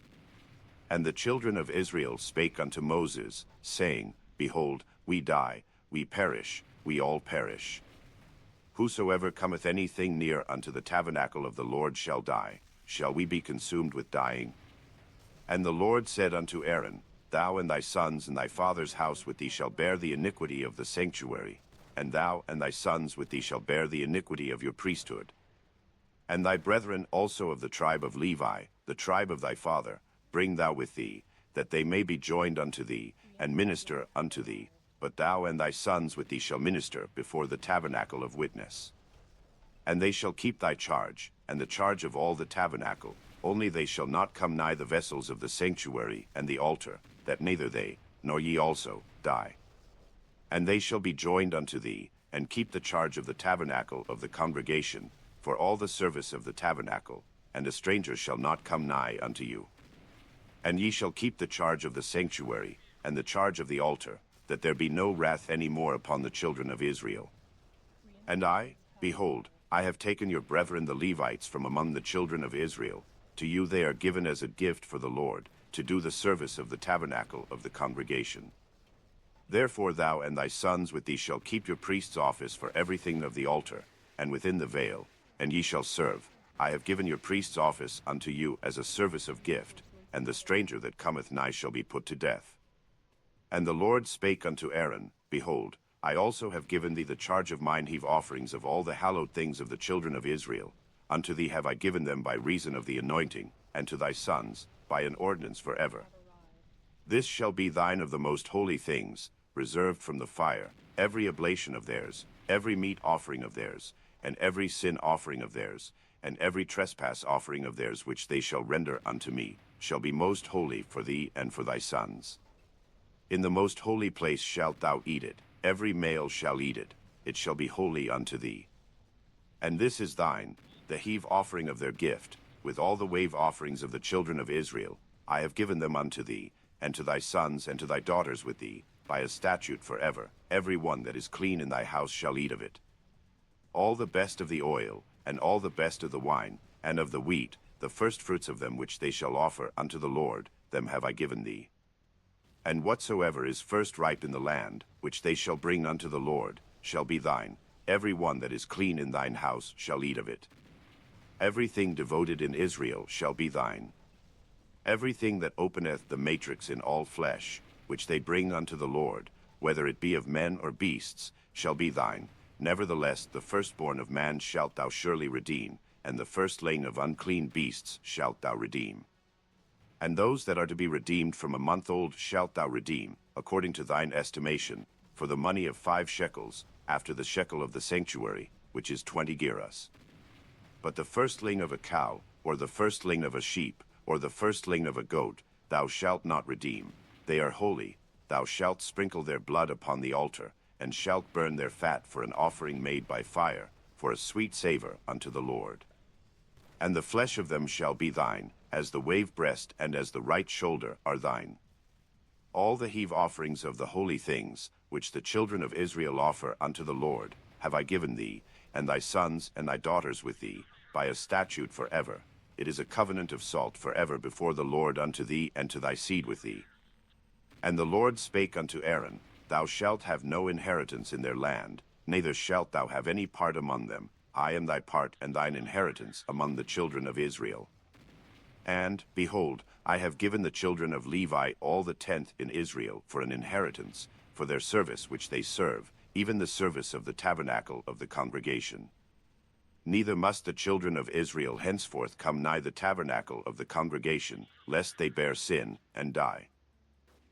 And the children of Israel spake unto Moses, saying, Behold, we die, we perish, we all perish. Whosoever cometh anything near unto the tabernacle of the Lord shall die. Shall we be consumed with dying? And the Lord said unto Aaron, Thou and thy sons and thy father's house with thee shall bear the iniquity of the sanctuary, and thou and thy sons with thee shall bear the iniquity of your priesthood. And thy brethren also of the tribe of Levi, the tribe of thy father, bring thou with thee, that they may be joined unto thee, and minister unto thee. But thou and thy sons with thee shall minister before the tabernacle of witness. And they shall keep thy charge, and the charge of all the tabernacle, only they shall not come nigh the vessels of the sanctuary and the altar, that neither they, nor ye also, die. And they shall be joined unto thee, and keep the charge of the tabernacle of the congregation, for all the service of the tabernacle, and a stranger shall not come nigh unto you. And ye shall keep the charge of the sanctuary, and the charge of the altar, that there be no wrath any more upon the children of Israel. And I, behold, I have taken your brethren the Levites from among the children of Israel. To you they are given as a gift for the Lord, to do the service of the tabernacle of the congregation. Therefore thou and thy sons with thee shall keep your priest's office for everything of the altar, and within the veil, and ye shall serve. I have given your priest's office unto you as a service of gift, and the stranger that cometh nigh shall be put to death. And the Lord spake unto Aaron, Behold, I also have given thee the charge of mine heave offerings of all the hallowed things of the children of Israel. Unto thee have I given them by reason of the anointing, and to thy sons, by an ordinance forever. This shall be thine of the most holy things, reserved from the fire, every oblation of theirs, every meat offering of theirs, and every sin offering of theirs, and every trespass offering of theirs which they shall render unto me, shall be most holy for thee and for thy sons. In the most holy place shalt thou eat it, every male shall eat it, it shall be holy unto thee. And this is thine, the heave offering of their gift, with all the wave offerings of the children of Israel. I have given them unto thee, and to thy sons and to thy daughters with thee, by a statute forever. Every one that is clean in thy house shall eat of it. All the best of the oil, and all the best of the wine, and of the wheat, the firstfruits of them which they shall offer unto the Lord, them have I given thee. And whatsoever is first ripe in the land, which they shall bring unto the Lord, shall be thine. Every one that is clean in thine house shall eat of it. Everything devoted in Israel shall be thine. Everything that openeth the matrix in all flesh, which they bring unto the Lord, whether it be of men or beasts, shall be thine. Nevertheless the firstborn of man shalt thou surely redeem, and the firstling of unclean beasts shalt thou redeem. And those that are to be redeemed from a month old shalt thou redeem, according to thine estimation, for the money of 5 shekels, after the shekel of the sanctuary, which is 20 gerahs. But the firstling of a cow, or the firstling of a sheep, or the firstling of a goat, thou shalt not redeem. They are holy. Thou shalt sprinkle their blood upon the altar, and shalt burn their fat for an offering made by fire, for a sweet savor unto the Lord. And the flesh of them shall be thine, as the wave breast and as the right shoulder are thine. All the heave offerings of the holy things, which the children of Israel offer unto the Lord, have I given thee, and thy sons and thy daughters with thee, by a statute forever. It is a covenant of salt forever before the Lord unto thee and to thy seed with thee. And the Lord spake unto Aaron, Thou shalt have no inheritance in their land, neither shalt thou have any part among them. I am thy part and thine inheritance among the children of Israel. And, behold, I have given the children of Levi all the tenth in Israel for an inheritance, for their service which they serve, even the service of the tabernacle of the congregation. Neither must the children of Israel henceforth come nigh the tabernacle of the congregation, lest they bear sin and die.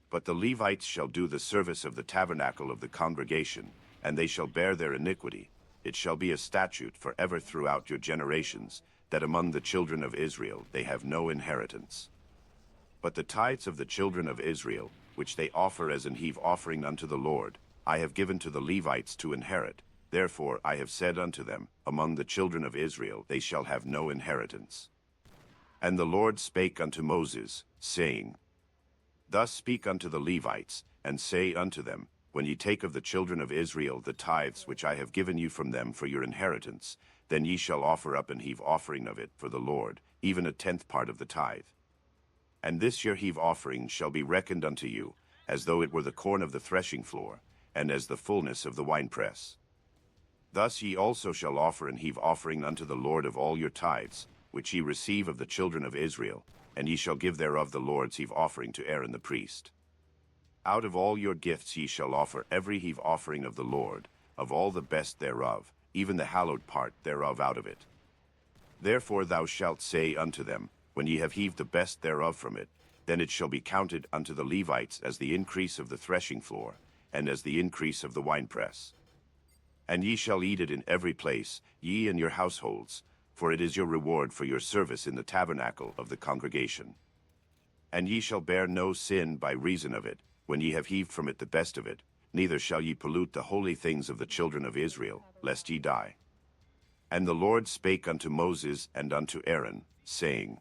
But the Levites shall do the service of the tabernacle of the congregation, and they shall bear their iniquity. It shall be a statute forever throughout your generations, that among the children of Israel they have no inheritance. But the tithes of the children of Israel, which they offer as an heave offering unto the Lord, I have given to the Levites to inherit. Therefore I have said unto them, among the children of Israel they shall have no inheritance. And the Lord spake unto Moses, saying, Thus speak unto the Levites, and say unto them, When ye take of the children of Israel the tithes which I have given you from them for your inheritance, then ye shall offer up an heave offering of it for the Lord, even a tenth part of the tithe. And this your heave offering shall be reckoned unto you, as though it were the corn of the threshing floor, and as the fullness of the winepress. Thus ye also shall offer an heave offering unto the Lord of all your tithes, which ye receive of the children of Israel, and ye shall give thereof the Lord's heave offering to Aaron the priest. Out of all your gifts ye shall offer every heave offering of the Lord, of all the best thereof, even the hallowed part thereof out of it. Therefore thou shalt say unto them, When ye have heaved the best thereof from it, then it shall be counted unto the Levites as the increase of the threshing floor, and as the increase of the winepress. And ye shall eat it in every place, ye and your households, for it is your reward for your service in the tabernacle of the congregation. And ye shall bear no sin by reason of it, when ye have heaved from it the best of it, neither shall ye pollute the holy things of the children of Israel, lest ye die. And the Lord spake unto Moses and unto Aaron, saying,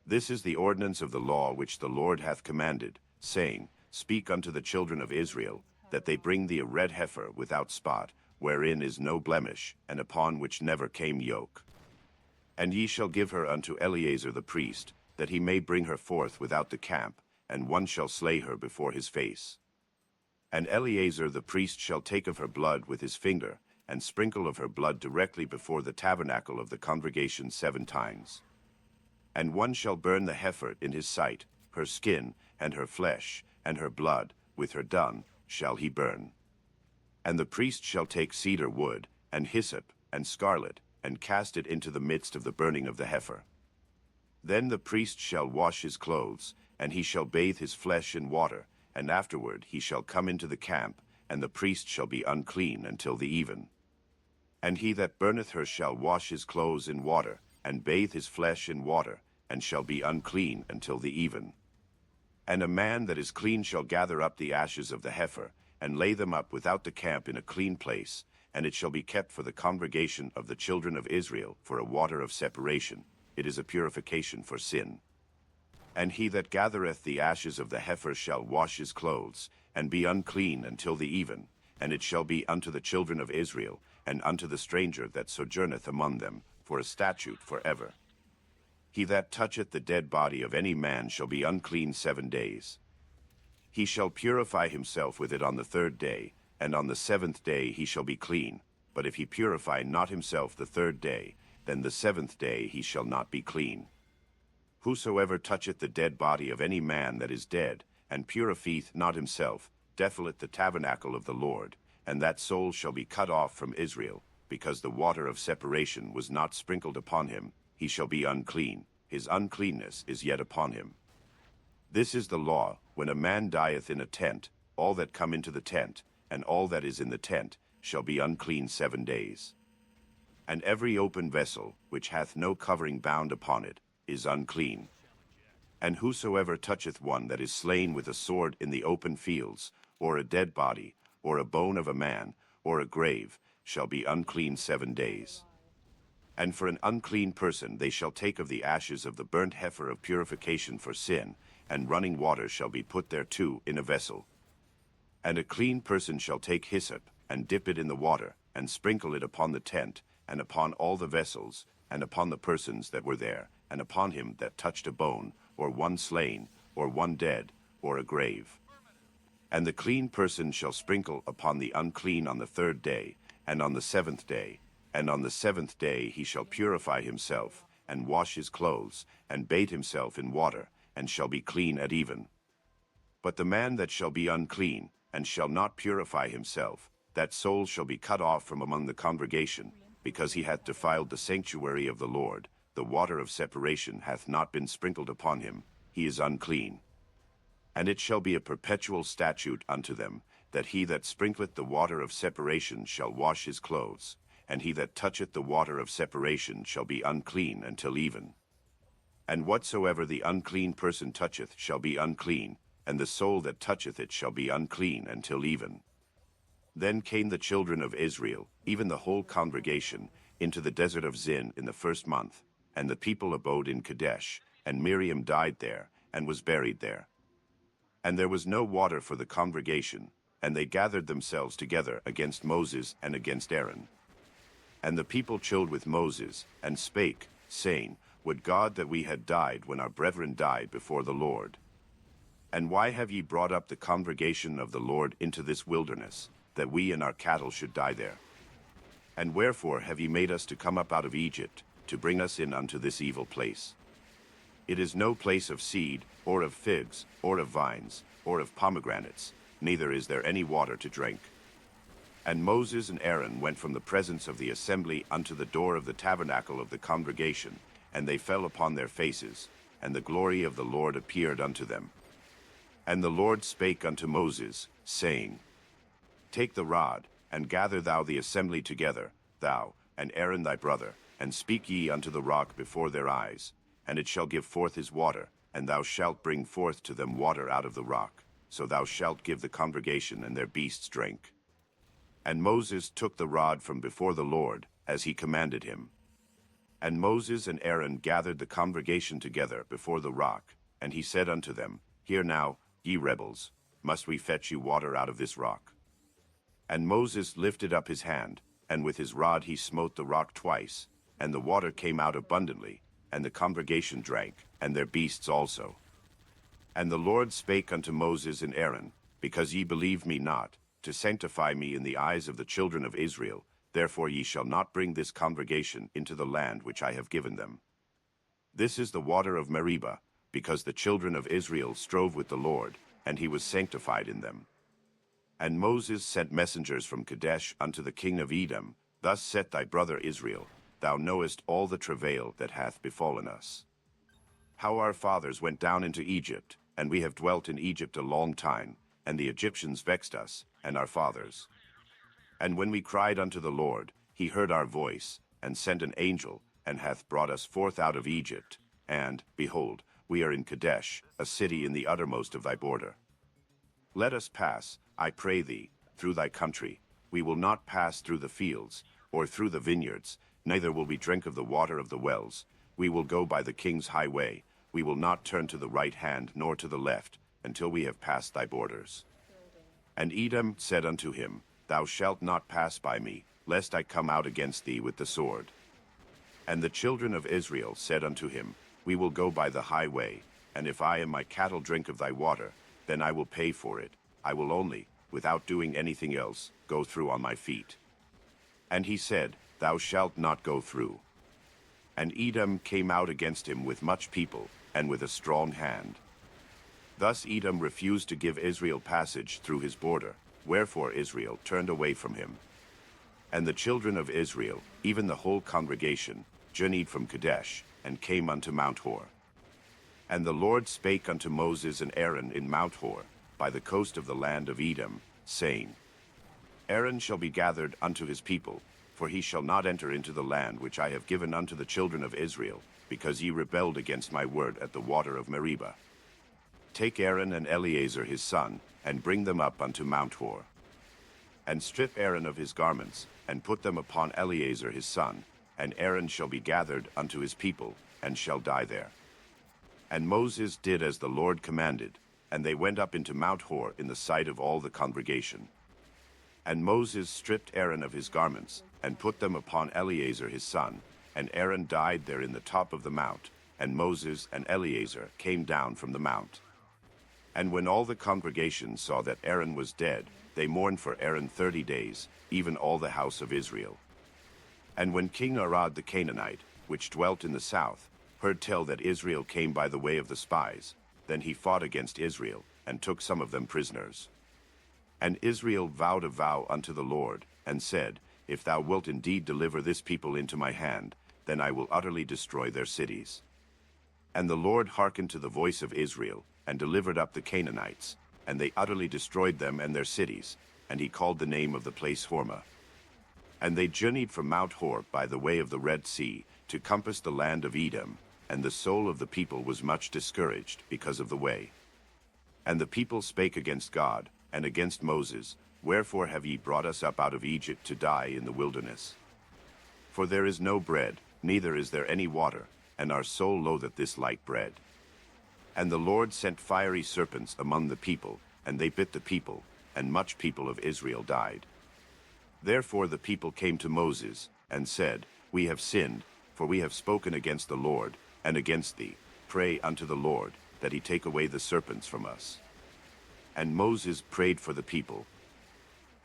This is the ordinance of the law which the Lord hath commanded, saying, Speak unto the children of Israel, that they bring thee a red heifer without spot, wherein is no blemish, and upon which never came yoke. And ye shall give her unto Eleazar the priest, that he may bring her forth without the camp, and one shall slay her before his face. And Eleazar the priest shall take of her blood with his finger, and sprinkle of her blood directly before the tabernacle of the congregation 7 times. And one shall burn the heifer in his sight, her skin, and her flesh, and her blood, with her dung, shall he burn. And the priest shall take cedar wood, and hyssop, and scarlet, and cast it into the midst of the burning of the heifer. Then the priest shall wash his clothes, and he shall bathe his flesh in water, and afterward he shall come into the camp, and the priest shall be unclean until the even. And he that burneth her shall wash his clothes in water, and bathe his flesh in water, and shall be unclean until the even. And a man that is clean shall gather up the ashes of the heifer, and lay them up without the camp in a clean place, and it shall be kept for the congregation of the children of Israel for a water of separation. It is a purification for sin. And he that gathereth the ashes of the heifer shall wash his clothes, and be unclean until the even, and it shall be unto the children of Israel, and unto the stranger that sojourneth among them, for a statute forever. He that toucheth the dead body of any man shall be unclean 7 days. He shall purify himself with it on the 3rd day, and on the 7th day he shall be clean. But if he purify not himself the 3rd day, then the 7th day he shall not be clean. Whosoever toucheth the dead body of any man that is dead, and purifieth not himself, defileth the tabernacle of the Lord, and that soul shall be cut off from Israel, because the water of separation was not sprinkled upon him. He shall be unclean, his uncleanness is yet upon him. This is the law, when a man dieth in a tent, all that come into the tent, and all that is in the tent, shall be unclean 7 days. And every open vessel, which hath no covering bound upon it, is unclean. And whosoever toucheth one that is slain with a sword in the open fields, or a dead body, or a bone of a man, or a grave, shall be unclean 7 days. And for an unclean person they shall take of the ashes of the burnt heifer of purification for sin, and running water shall be put thereto in a vessel. And a clean person shall take hyssop, and dip it in the water, and sprinkle it upon the tent, and upon all the vessels, and upon the persons that were there, and upon him that touched a bone, or one slain, or one dead, or a grave. And the clean person shall sprinkle upon the unclean on the 3rd day, and on the 7th day, and on the 7th day he shall purify himself, and wash his clothes, and bathe himself in water, and shall be clean at even. But the man that shall be unclean, and shall not purify himself, that soul shall be cut off from among the congregation, because he hath defiled the sanctuary of the Lord. The water of separation hath not been sprinkled upon him, he is unclean. And it shall be a perpetual statute unto them, that he that sprinkleth the water of separation shall wash his clothes, and he that toucheth the water of separation shall be unclean until even. And whatsoever the unclean person toucheth shall be unclean, and the soul that toucheth it shall be unclean until even. Then came the children of Israel, even the whole congregation, into the desert of Zin in the 1st month, and the people abode in Kadesh, and Miriam died there, and was buried there. And there was no water for the congregation, and they gathered themselves together against Moses and against Aaron. And the people chilled with Moses, and spake, saying, Would God that we had died when our brethren died before the Lord. And why have ye brought up the congregation of the Lord into this wilderness, that we and our cattle should die there? And wherefore have ye made us to come up out of Egypt, to bring us in unto this evil place? It is no place of seed, or of figs, or of vines, or of pomegranates, neither is there any water to drink. And Moses and Aaron went from the presence of the assembly unto the door of the tabernacle of the congregation, and they fell upon their faces, and the glory of the Lord appeared unto them. And the Lord spake unto Moses, saying, Take the rod, and gather thou the assembly together, thou, and Aaron thy brother, and speak ye unto the rock before their eyes, and it shall give forth his water, and thou shalt bring forth to them water out of the rock, so thou shalt give the congregation and their beasts drink. And Moses took the rod from before the Lord, as he commanded him. And Moses and Aaron gathered the congregation together before the rock, and he said unto them, Hear now, ye rebels, must we fetch you water out of this rock? And Moses lifted up his hand, and with his rod he smote the rock twice, and the water came out abundantly, and the congregation drank, and their beasts also. And the Lord spake unto Moses and Aaron, Because ye believe me not, to sanctify me in the eyes of the children of Israel, therefore ye shall not bring this congregation into the land which I have given them. This is the water of Meribah, because the children of Israel strove with the Lord, and he was sanctified in them. And Moses sent messengers from Kadesh unto the king of Edom, Thus saith thy brother Israel, Thou knowest all the travail that hath befallen us. How our fathers went down into Egypt, and we have dwelt in Egypt a long time, and the Egyptians vexed us, and our fathers. And when we cried unto the Lord, he heard our voice, and sent an angel, and hath brought us forth out of Egypt. And, behold, we are in Kadesh, a city in the uttermost of thy border. Let us pass, I pray thee, through thy country. We will not pass through the fields, or through the vineyards, neither will we drink of the water of the wells. We will go by the king's highway. We will not turn to the right hand nor to the left, until we have passed thy borders. And Edom said unto him, Thou shalt not pass by me, lest I come out against thee with the sword. And the children of Israel said unto him, We will go by the highway, and if I and my cattle drink of thy water, then I will pay for it. I will only, without doing anything else, go through on my feet. And he said, Thou shalt not go through. And Edom came out against him with much people, and with a strong hand. Thus Edom refused to give Israel passage through his border, wherefore Israel turned away from him. And the children of Israel, even the whole congregation, journeyed from Kadesh, and came unto Mount Hor. And the Lord spake unto Moses and Aaron in Mount Hor, by the coast of the land of Edom, saying, Aaron shall be gathered unto his people, for he shall not enter into the land which I have given unto the children of Israel, because ye rebelled against my word at the water of Meribah. Take Aaron and Eleazar his son, and bring them up unto Mount Hor. And strip Aaron of his garments, and put them upon Eleazar his son, and Aaron shall be gathered unto his people, and shall die there. And Moses did as the Lord commanded, and they went up into Mount Hor in the sight of all the congregation. And Moses stripped Aaron of his garments, and put them upon Eleazar his son, and Aaron died there in the top of the mount, and Moses and Eleazar came down from the mount. And when all the congregation saw that Aaron was dead, they mourned for Aaron 30 days, even all the house of Israel. And when King Arad the Canaanite, which dwelt in the south, heard tell that Israel came by the way of the spies, then he fought against Israel, and took some of them prisoners. And Israel vowed a vow unto the Lord, and said, If thou wilt indeed deliver this people into my hand, then I will utterly destroy their cities. And the Lord hearkened to the voice of Israel, and delivered up the Canaanites, and they utterly destroyed them and their cities, and he called the name of the place Hormah. And they journeyed from Mount Hor by the way of the Red Sea, to compass the land of Edom, and the soul of the people was much discouraged because of the way. And the people spake against God, and against Moses, Wherefore have ye brought us up out of Egypt to die in the wilderness? For there is no bread, neither is there any water, and our soul loatheth this light bread. And the Lord sent fiery serpents among the people, and they bit the people, and much people of Israel died. Therefore the people came to Moses, and said, We have sinned, for we have spoken against the Lord, and against thee. Pray unto the Lord, that he take away the serpents from us. And Moses prayed for the people.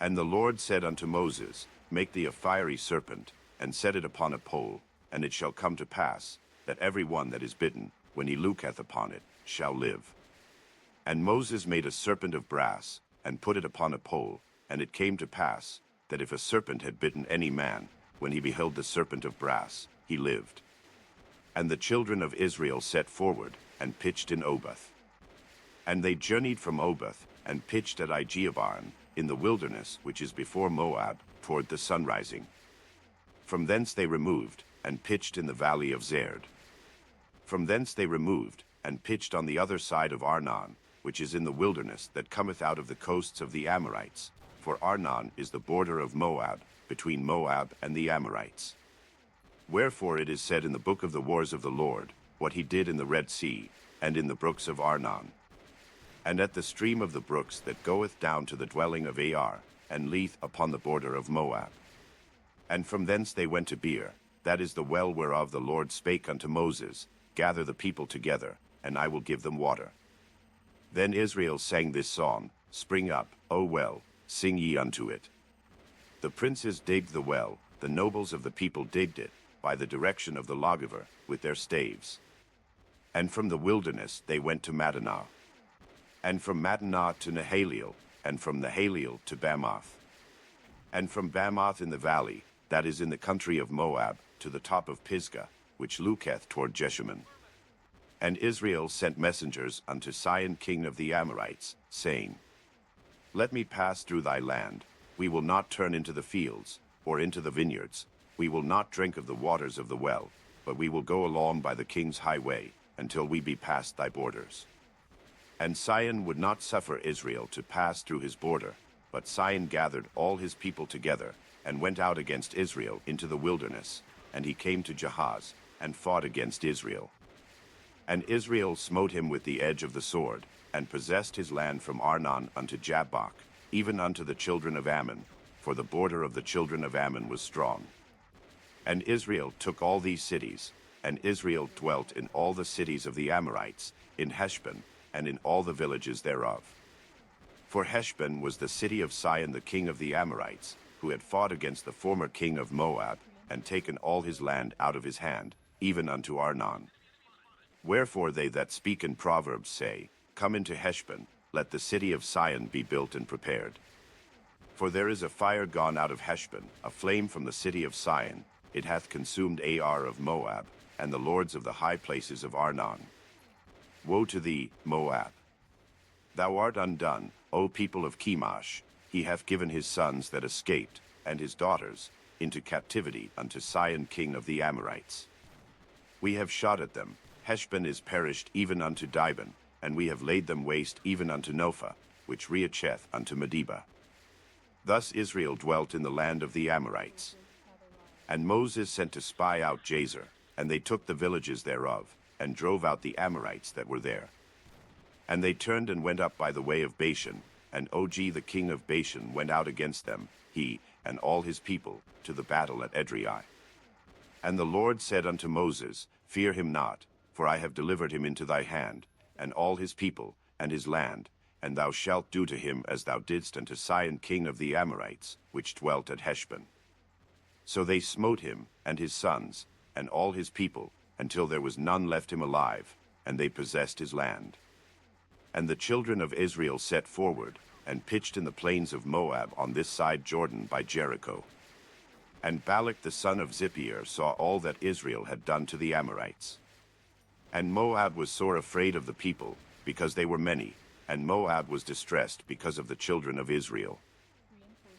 And the Lord said unto Moses, Make thee a fiery serpent, and set it upon a pole, and it shall come to pass, that every one that is bitten, when he looketh upon it, shall live. And Moses made a serpent of brass, and put it upon a pole, and it came to pass, that if a serpent had bitten any man, when he beheld the serpent of brass, he lived. And the children of Israel set forward, and pitched in Oboth. And they journeyed from Oboth, and pitched at Ijeabarn, in the wilderness which is before Moab, toward the sunrising. From thence they removed, and pitched in the valley of Zerd. From thence they removed, and pitched on the other side of Arnon, which is in the wilderness that cometh out of the coasts of the Amorites, for Arnon is the border of Moab, between Moab and the Amorites. Wherefore it is said in the book of the wars of the Lord, what he did in the Red Sea, and in the brooks of Arnon, and at the stream of the brooks that goeth down to the dwelling of Ar, and Leith upon the border of Moab. And from thence they went to Beer, that is the well whereof the Lord spake unto Moses, Gather the people together, and I will give them water. Then Israel sang this song, Spring up, O well, sing ye unto it. The princes digged the well, the nobles of the people digged it, by the direction of the lawgiver, with their staves. And from the wilderness they went to Madonah. And from Madonah to Nahaliel, and from Nahaliel to Bamoth. And from Bamoth in the valley, that is in the country of Moab, to the top of Pisgah, which looketh toward Jeshimon. And Israel sent messengers unto Sihon king of the Amorites, saying, Let me pass through thy land. We will not turn into the fields, or into the vineyards. We will not drink of the waters of the well, but we will go along by the king's highway, until we be past thy borders. And Sihon would not suffer Israel to pass through his border, but Sihon gathered all his people together, and went out against Israel into the wilderness, and he came to Jahaz, and fought against Israel. And Israel smote him with the edge of the sword, and possessed his land from Arnon unto Jabbok, even unto the children of Ammon, for the border of the children of Ammon was strong. And Israel took all these cities, and Israel dwelt in all the cities of the Amorites, in Heshbon, and in all the villages thereof. For Heshbon was the city of Sihon the king of the Amorites, who had fought against the former king of Moab, and taken all his land out of his hand, even unto Arnon. Wherefore they that speak in Proverbs say, Come into Heshbon, let the city of Sihon be built and prepared. For there is a fire gone out of Heshbon, a flame from the city of Sihon, it hath consumed Ar of Moab, and the lords of the high places of Arnon. Woe to thee, Moab! Thou art undone, O people of Chemosh. He hath given his sons that escaped, and his daughters, into captivity unto Sihon king of the Amorites. We have shot at them, Heshbon is perished even unto Dibon, and we have laid them waste even unto Nophah, which reacheth unto Medeba. Thus Israel dwelt in the land of the Amorites. And Moses sent to spy out Jazer, and they took the villages thereof, and drove out the Amorites that were there. And they turned and went up by the way of Bashan, and Og the king of Bashan went out against them, he and all his people, to the battle at Edrei. And the Lord said unto Moses, Fear him not, for I have delivered him into thy hand, and all his people, and his land, and thou shalt do to him as thou didst unto Sihon king of the Amorites, which dwelt at Heshbon. So they smote him, and his sons, and all his people, until there was none left him alive, and they possessed his land. And the children of Israel set forward, and pitched in the plains of Moab on this side Jordan by Jericho. And Balak the son of Zippeir saw all that Israel had done to the Amorites. And Moab was sore afraid of the people, because they were many, and Moab was distressed because of the children of Israel.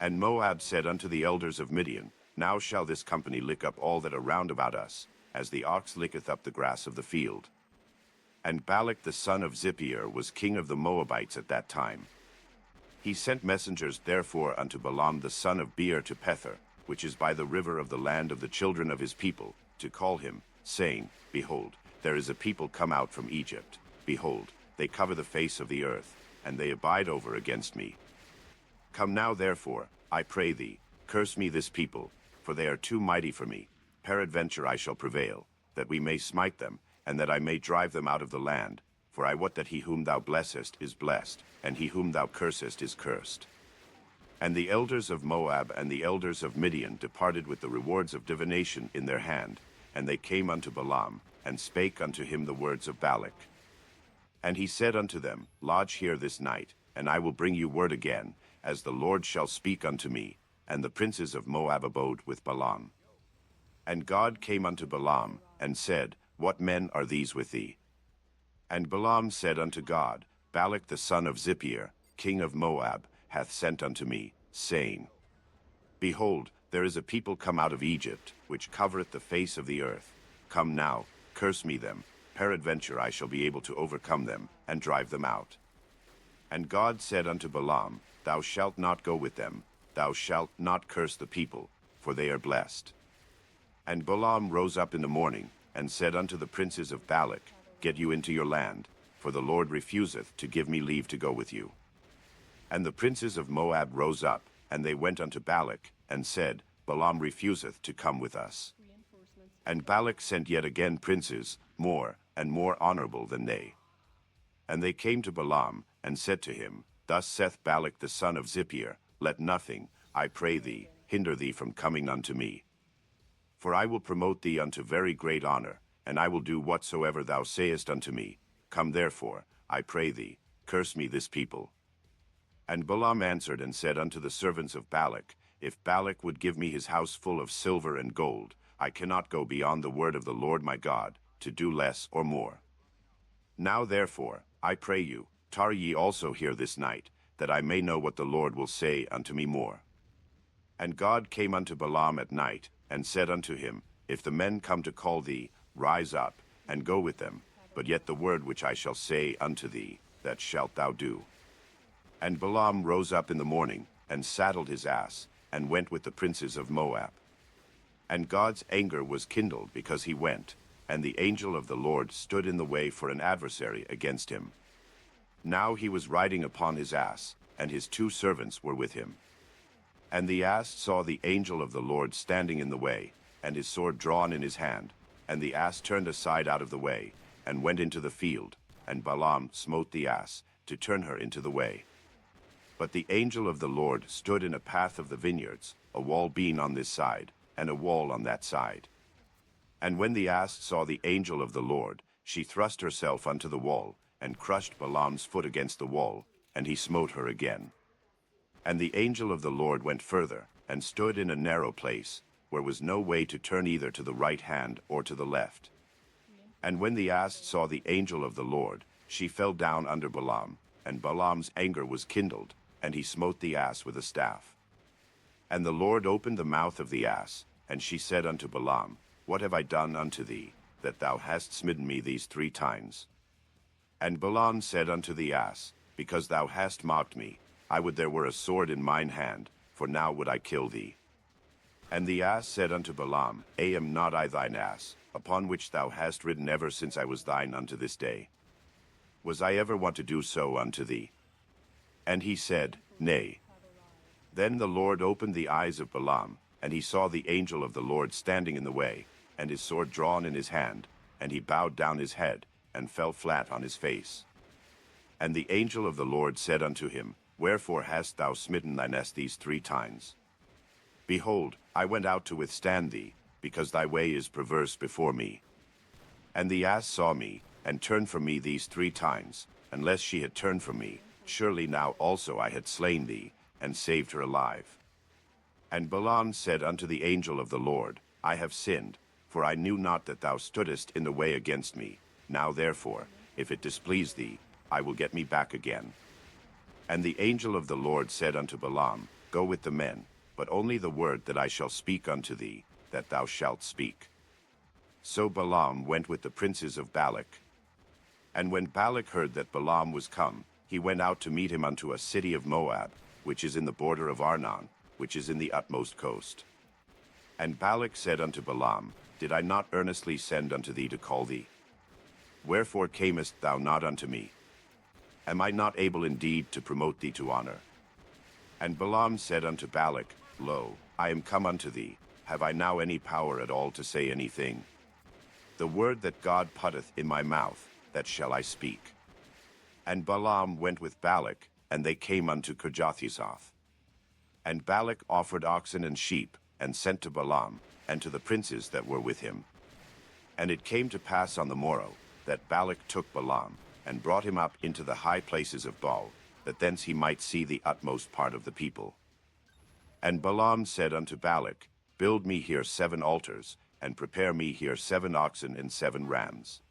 And Moab said unto the elders of Midian, Now shall this company lick up all that are round about us, as the ox licketh up the grass of the field. And Balak the son of Zippeir was king of the Moabites at that time. He sent messengers therefore unto Balaam the son of Beor to Pethor, which is by the river of the land of the children of his people, to call him, saying, Behold, there is a people come out from Egypt. Behold, they cover the face of the earth, and they abide over against me. Come now therefore, I pray thee, curse me this people, for they are too mighty for me. Peradventure I shall prevail, that we may smite them, and that I may drive them out of the land. For I wot that he whom thou blessest is blessed, and he whom thou cursest is cursed. And the elders of Moab and the elders of Midian departed with the rewards of divination in their hand, and they came unto Balaam, and spake unto him the words of Balak. And he said unto them, Lodge here this night, and I will bring you word again, as the Lord shall speak unto me. And the princes of Moab abode with Balaam. And God came unto Balaam, and said, What men are these with thee? And Balaam said unto God, Balak the son of Zippeir, king of Moab, hath sent unto me, saying, Behold, there is a people come out of Egypt, which covereth the face of the earth. Come now, curse me them, peradventure I shall be able to overcome them, and drive them out. And God said unto Balaam, Thou shalt not go with them, thou shalt not curse the people, for they are blessed. And Balaam rose up in the morning, and said unto the princes of Balak, Get you into your land, for the Lord refuseth to give me leave to go with you. And the princes of Moab rose up, and they went unto Balak, and said, Balaam refuseth to come with us. And Balak sent yet again princes, more and more honorable than they. And they came to Balaam, and said to him, Thus saith Balak the son of Zippeir, Let nothing, I pray thee, hinder thee from coming unto me. For I will promote thee unto very great honor, and I will do whatsoever thou sayest unto me. Come therefore, I pray thee, curse me this people. And Balaam answered and said unto the servants of Balak, If Balak would give me his house full of silver and gold, I cannot go beyond the word of the Lord my God, to do less or more. Now therefore, I pray you, tarry ye also here this night, that I may know what the Lord will say unto me more. And God came unto Balaam at night, and said unto him, If the men come to call thee, rise up, and go with them, but yet the word which I shall say unto thee, that shalt thou do. And Balaam rose up in the morning, and saddled his ass, and went with the princes of Moab. And God's anger was kindled because he went, and the angel of the Lord stood in the way for an adversary against him. Now he was riding upon his ass, and his 2 servants were with him. And the ass saw the angel of the Lord standing in the way, and his sword drawn in his hand. And the ass turned aside out of the way, and went into the field, and Balaam smote the ass, to turn her into the way. But the angel of the Lord stood in a path of the vineyards, a wall being on this side, and a wall on that side. And when the ass saw the angel of the Lord, she thrust herself unto the wall, and crushed Balaam's foot against the wall, and he smote her again. And the angel of the Lord went further, and stood in a narrow place, where was no way to turn either to the right hand or to the left. And when the ass saw the angel of the Lord, she fell down under Balaam, and Balaam's anger was kindled, and he smote the ass with a staff. And the Lord opened the mouth of the ass, and she said unto Balaam, What have I done unto thee, that thou hast smitten me these 3 times? And Balaam said unto the ass, Because thou hast mocked me, I would there were a sword in mine hand, for now would I kill thee. And the ass said unto Balaam, Am not I thine ass, upon which thou hast ridden ever since I was thine unto this day? Was I ever wont to do so unto thee? And he said, Nay. Then the Lord opened the eyes of Balaam, and he saw the angel of the Lord standing in the way, and his sword drawn in his hand, and he bowed down his head, and fell flat on his face. And the angel of the Lord said unto him, Wherefore hast thou smitten thine ass these 3 times? Behold, I went out to withstand thee, because thy way is perverse before me. And the ass saw me, and turned from me these 3 times. Unless she had turned from me, surely now also I had slain thee, and saved her alive. And Balaam said unto the angel of the Lord, I have sinned, for I knew not that thou stoodest in the way against me. Now therefore, if it displease thee, I will get me back again. And the angel of the Lord said unto Balaam, Go with the men, but only the word that I shall speak unto thee, that thou shalt speak. So Balaam went with the princes of Balak. And when Balak heard that Balaam was come, he went out to meet him unto a city of Moab, which is in the border of Arnon, which is in the utmost coast. And Balak said unto Balaam, Did I not earnestly send unto thee to call thee? Wherefore camest thou not unto me? Am I not able indeed to promote thee to honor? And Balaam said unto Balak, Lo, I am come unto thee. Have I now any power at all to say anything? The word that God putteth in my mouth, that shall I speak. And Balaam went with Balak, and they came unto Kirjathusoth. And Balak offered oxen and sheep, and sent to Balaam, and to the princes that were with him. And it came to pass on the morrow, that Balak took Balaam, and brought him up into the high places of Baal, that thence he might see the utmost part of the people. And Balaam said unto Balak, Build me here 7 altars, and prepare me here 7 oxen and 7 rams.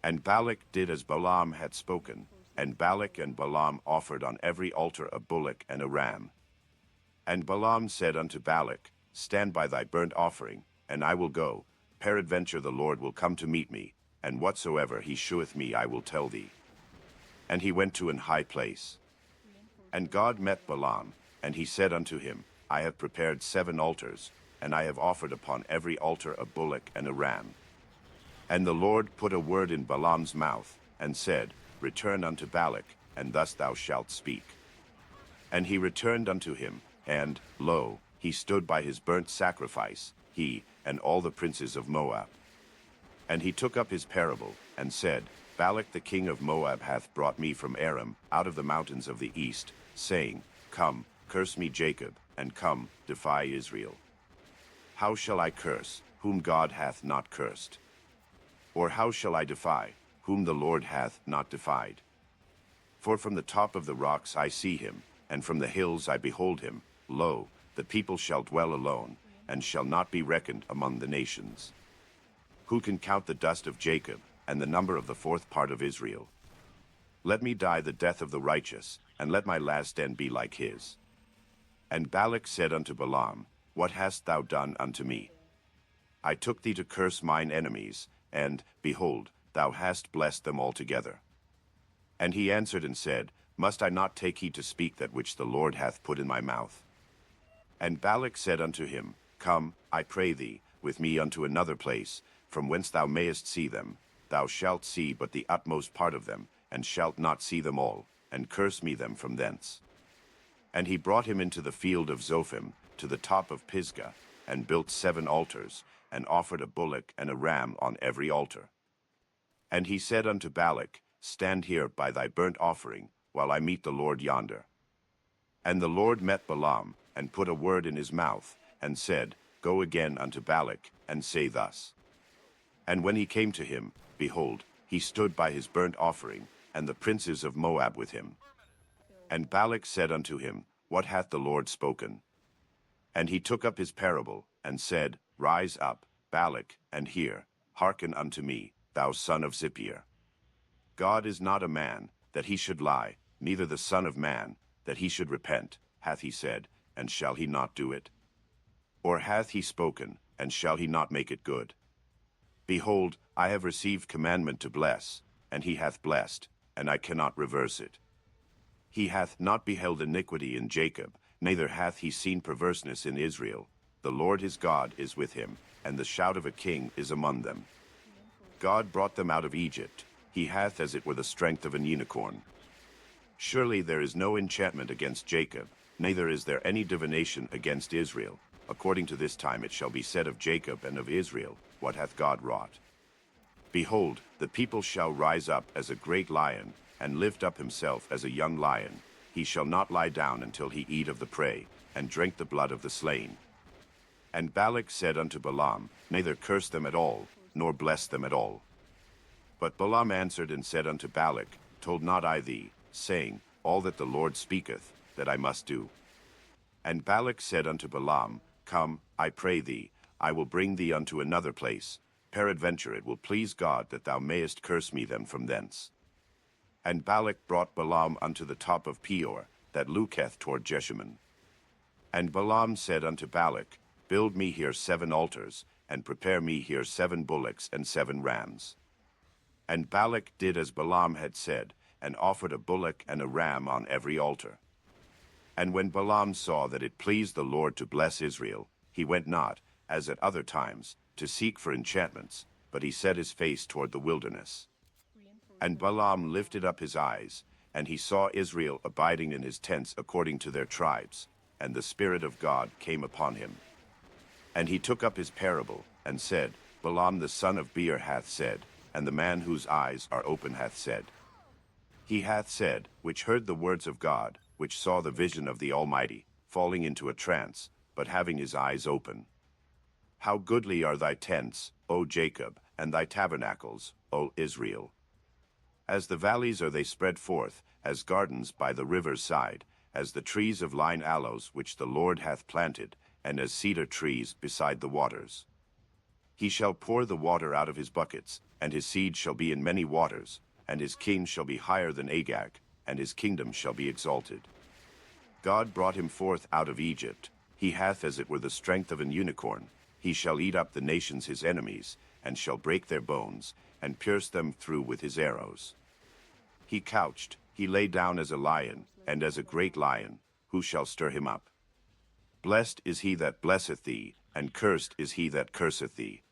And Balak did as Balaam had spoken, and Balak and Balaam offered on every altar a bullock and a ram. And Balaam said unto Balak, Stand by thy burnt offering, and I will go. Peradventure the Lord will come to meet me, and whatsoever he sheweth me I will tell thee. And he went to an high place. And God met Balaam, and he said unto him, I have prepared 7 altars, and I have offered upon every altar a bullock and a ram. And the Lord put a word in Balaam's mouth, and said, Return unto Balak, and thus thou shalt speak. And he returned unto him, and, lo, he stood by his burnt sacrifice, he, and all the princes of Moab. And he took up his parable, and said, Balak the king of Moab hath brought me from Aram, out of the mountains of the east, saying, Come, curse me Jacob, and come, defy Israel. How shall I curse, whom God hath not cursed? Or how shall I defy, whom the Lord hath not defied? For from the top of the rocks I see him, and from the hills I behold him. Lo, the people shall dwell alone, and shall not be reckoned among the nations. Who can count the dust of Jacob, and the number of the 4th part of Israel? Let me die the death of the righteous, and let my last end be like his. And Balak said unto Balaam, What hast thou done unto me? I took thee to curse mine enemies, and, behold, thou hast blessed them altogether. And he answered and said, Must I not take heed to speak that which the Lord hath put in my mouth? And Balak said unto him, Come, I pray thee, with me unto another place, from whence thou mayest see them. Thou shalt see but the utmost part of them, and shalt not see them all, and curse me them from thence. And he brought him into the field of Zophim, to the top of Pisgah, and built 7 altars, and offered a bullock and a ram on every altar. And he said unto Balak, Stand here by thy burnt offering, while I meet the Lord yonder. And the Lord met Balaam, and put a word in his mouth, and said, Go again unto Balak, and say thus. And when he came to him, behold, he stood by his burnt offering, and the princes of Moab with him. And Balak said unto him, What hath the Lord spoken? And he took up his parable, and said, Rise up, Balak, and hear, hearken unto me, thou son of Zippor. God is not a man, that he should lie, neither the son of man, that he should repent, hath he said, and shall he not do it? Or hath he spoken, and shall he not make it good? Behold, I have received commandment to bless, and he hath blessed, and I cannot reverse it. He hath not beheld iniquity in Jacob, neither hath he seen perverseness in Israel. The Lord his God is with him, and the shout of a king is among them. God brought them out of Egypt. He hath as it were the strength of an unicorn. Surely there is no enchantment against Jacob, neither is there any divination against Israel. According to this time it shall be said of Jacob and of Israel, What hath God wrought? Behold, the people shall rise up as a great lion, and lift up himself as a young lion. He shall not lie down until he eat of the prey, and drink the blood of the slain. And Balak said unto Balaam, Neither curse them at all, nor bless them at all. But Balaam answered and said unto Balak, Told not I thee, saying, All that the Lord speaketh, that I must do? And Balak said unto Balaam, Come, I pray thee, I will bring thee unto another place. Peradventure it will please God that thou mayest curse me them from thence. And Balak brought Balaam unto the top of Peor, that looketh toward Jeshimon. And Balaam said unto Balak, Build me here 7 altars, and prepare me here 7 bullocks and 7 rams. And Balak did as Balaam had said, and offered a bullock and a ram on every altar. And when Balaam saw that it pleased the Lord to bless Israel, he went not, as at other times, to seek for enchantments, but he set his face toward the wilderness. And Balaam lifted up his eyes, and he saw Israel abiding in his tents according to their tribes, and the Spirit of God came upon him. And he took up his parable, and said, Balaam the son of Beor hath said, and the man whose eyes are open hath said. He hath said, which heard the words of God, which saw the vision of the Almighty, falling into a trance, but having his eyes open. How goodly are thy tents, O Jacob, and thy tabernacles, O Israel! As the valleys are they spread forth, as gardens by the river's side, as the trees of lign aloes which the Lord hath planted, and as cedar trees beside the waters. He shall pour the water out of his buckets, and his seed shall be in many waters, and his king shall be higher than Agag, and his kingdom shall be exalted. God brought him forth out of Egypt. He hath as it were the strength of an unicorn. He shall eat up the nations his enemies, and shall break their bones, and pierce them through with his arrows. He couched, he lay down as a lion, and as a great lion. Who shall stir him up? Blessed is he that blesseth thee, and cursed is he that curseth thee.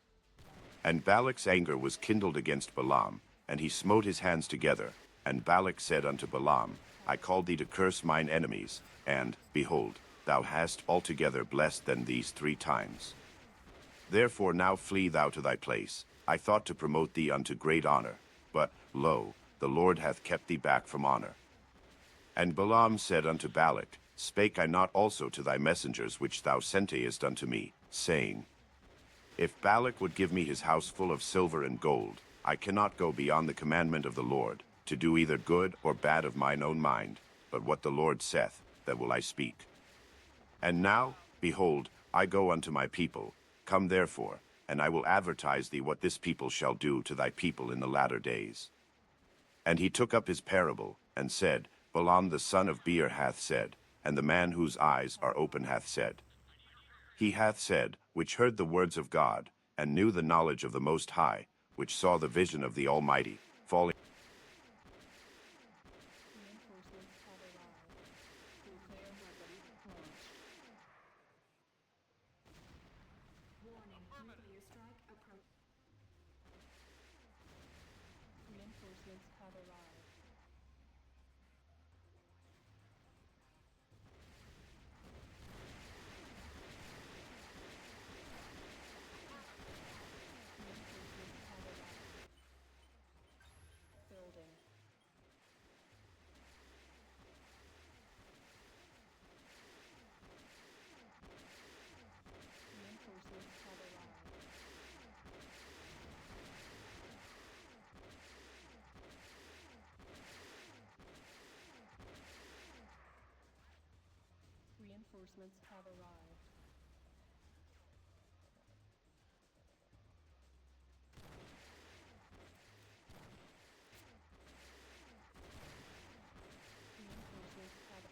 And Balak's anger was kindled against Balaam, and he smote his hands together. And Balak said unto Balaam, I called thee to curse mine enemies, and, behold, thou hast altogether blessed them these 3 times. Therefore now flee thou to thy place. I thought to promote thee unto great honor, but, lo, the Lord hath kept thee back from honor. And Balaam said unto Balak, Spake I not also to thy messengers which thou sentest unto me, saying, If Balak would give me his house full of silver and gold, I cannot go beyond the commandment of the Lord, to do either good or bad of mine own mind, but what the Lord saith, that will I speak. And now, behold, I go unto my people. Come therefore, and I will advertise thee what this people shall do to thy people in the latter days. And he took up his parable, and said, Balaam the son of Beor hath said, and the man whose eyes are open hath said. He hath said, which heard the words of God, and knew the knowledge of the Most High, which saw the vision of the Almighty, falling. Reinforcements have arrived. Reinforcements have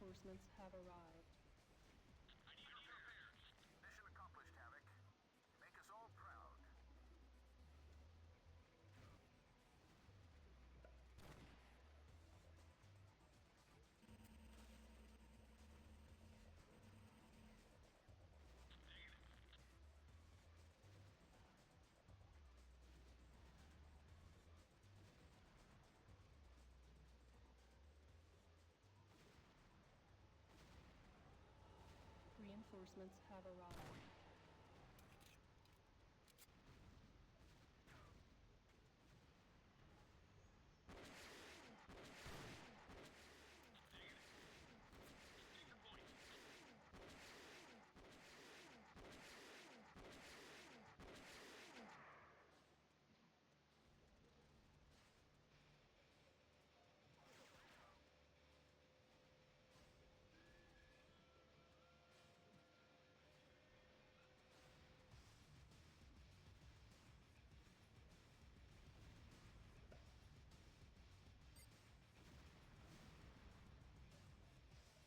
Reinforcements have arrived. Mission accomplished, Havoc. You make us all proud. Reinforcements have arrived.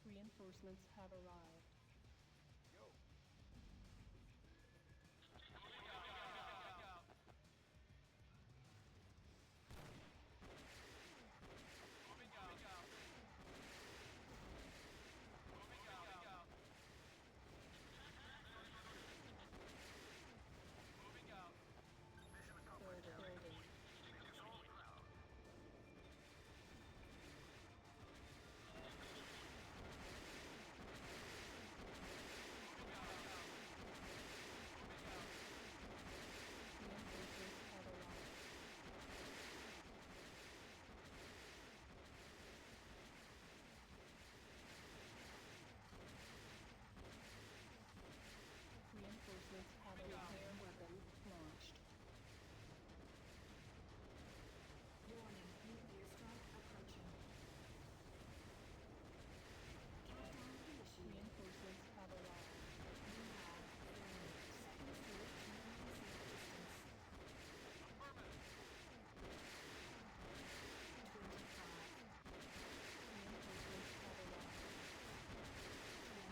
Reinforcements have arrived. Building. Make us all proud. Reinforcements have arrived. Reinforcements have arrived. Air weapon launched. Warning, nuclear strike approaching. Countdown initiated. Reinforcements have arrived. You have 30 seconds to reach minimum safe distance. 25. Reinforcements have arrived. 20.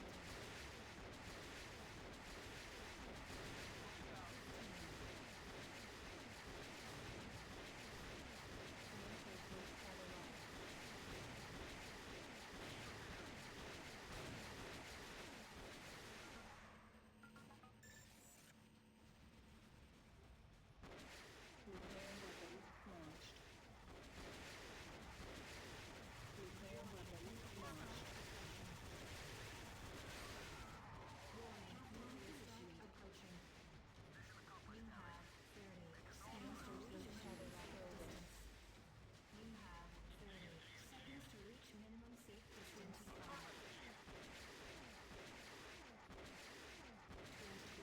Reinforcements have arrived. Repair weapon launched. Repair weapon launched. Warning, nuclear strike approaching. You have 30 seconds to reach minimum safe distance. You have 30 seconds to reach minimum safe distance. 25.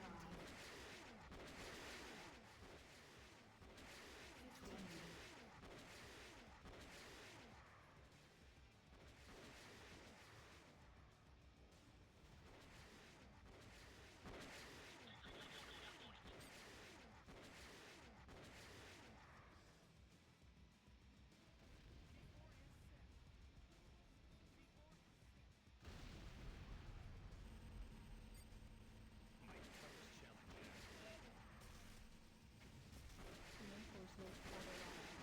20. 15. Reinforcements have arrived.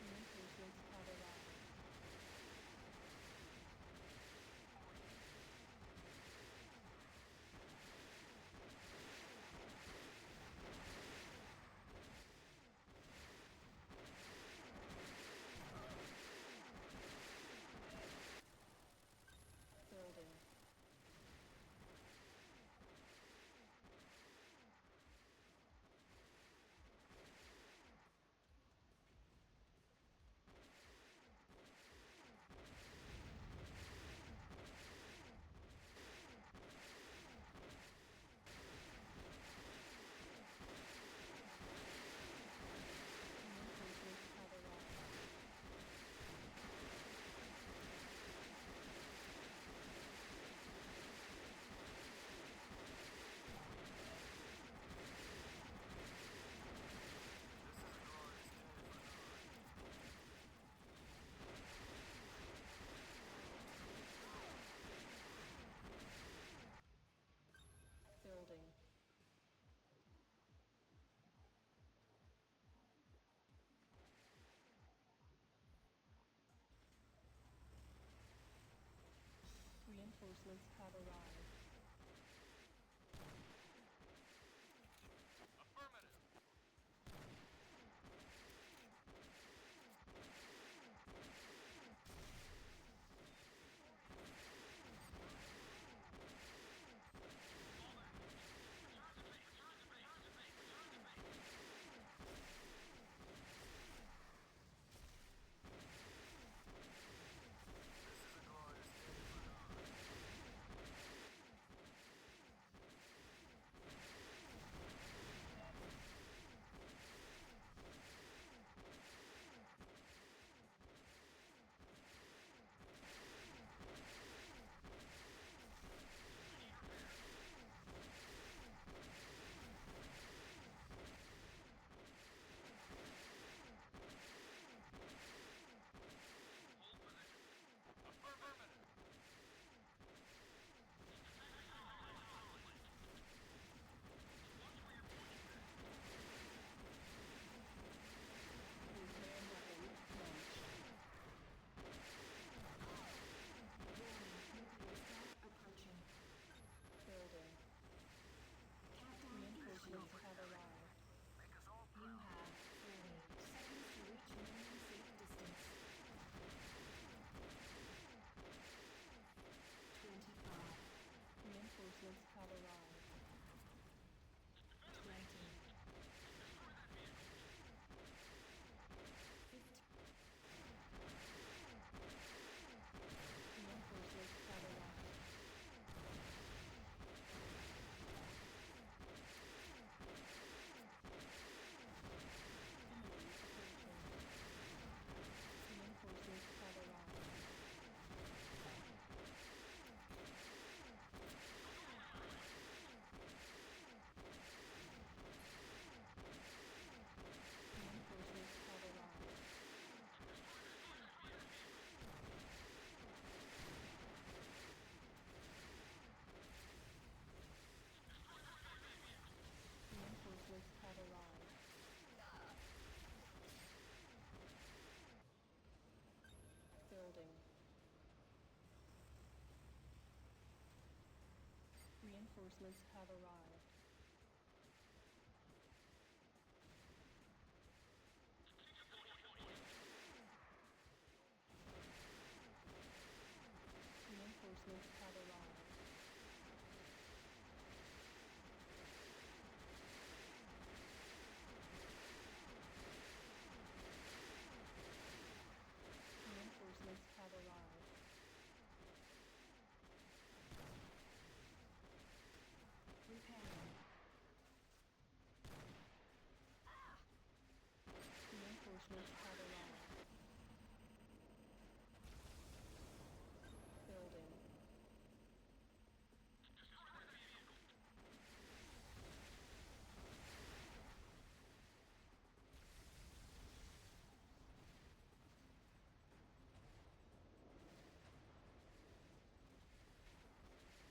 Reinforcements have arrived. Reinforcements have arrived. Affirmative. This is a glorious day for Nod. Affirmative. Repair weapon launched. Warning, nuclear threat approaching. Building. Countdown Reinforcements initiated. have arrived. Make us all You proud. have 30 seconds to reach minimum safe distance. 25, Reinforcements have arrived. 20, 15, Reinforcements have arrived. Enemy approaching. Reinforcements have arrived. Reinforcements have arrived. Reinforcements have arrived. Building. Reinforcements have arrived. Reinforcements have arrived. Reinforcements have arrived. repairing. Reinforcements have arrived. Building.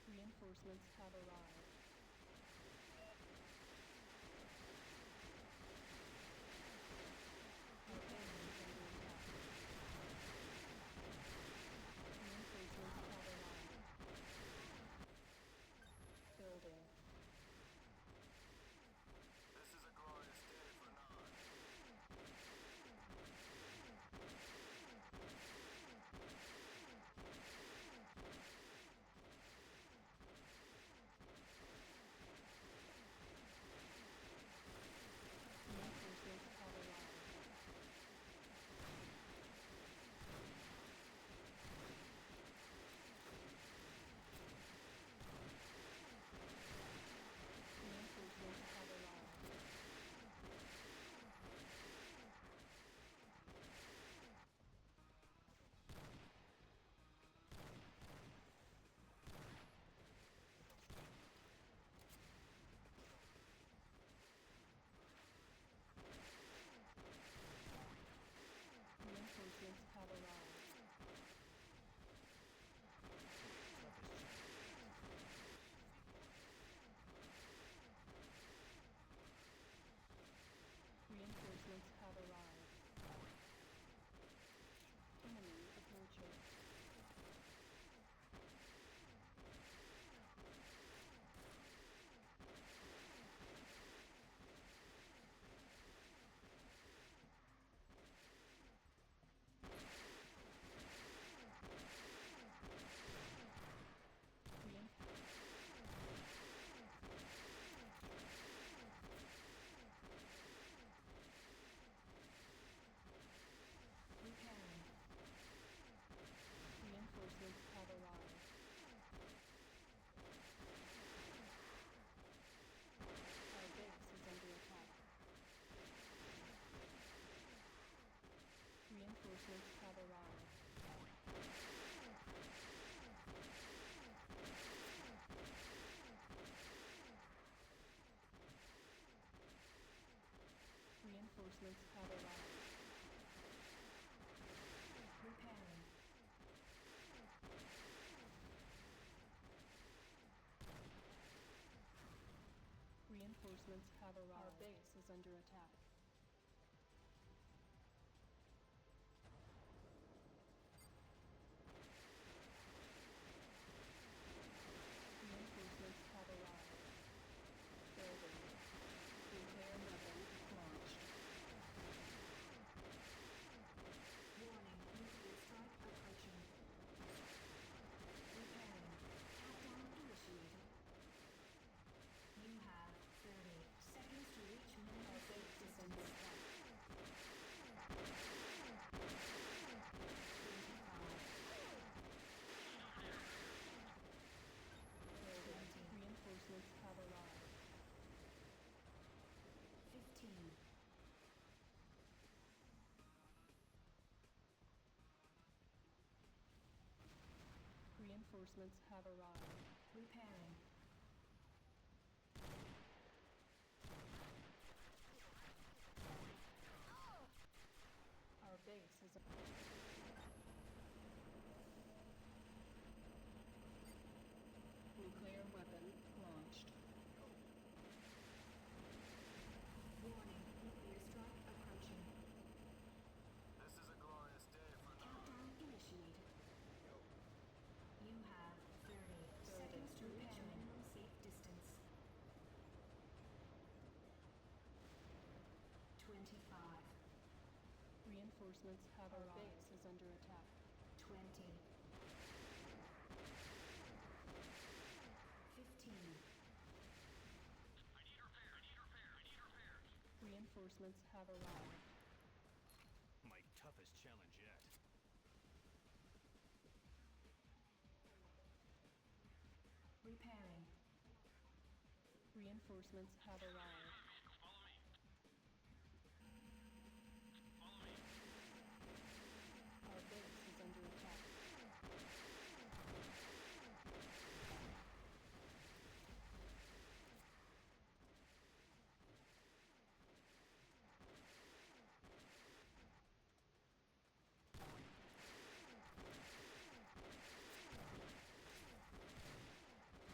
Reinforcements have arrived. Our base is under attack. Reinforcements have arrived. Building. This is a glorious day for Nod. Reinforcements have arrived. Our base is under attack. Reinforcements have arrived. Building. Repair weapon launched. Warning, nuclear strike approaching. Repairing. Countdown initiated. You have 30 seconds to reach minimum Our safe base is under distance. attack. 25. Building. 20. Reinforcements have arrived. 15. Reinforcements have arrived. Repairing. Our base is nuclear weapon launched. Warning, nuclear strike approaching. This is a glorious day for Countdown initiated. You have 30 seconds to reach minimum safe distance. 25. Reinforcements have arrived. Our base is under attack. 20. 15. I need repair. Reinforcements have arrived. My toughest challenge yet. Repairing. Reinforcements have arrived. Follow me. Our base is under attack.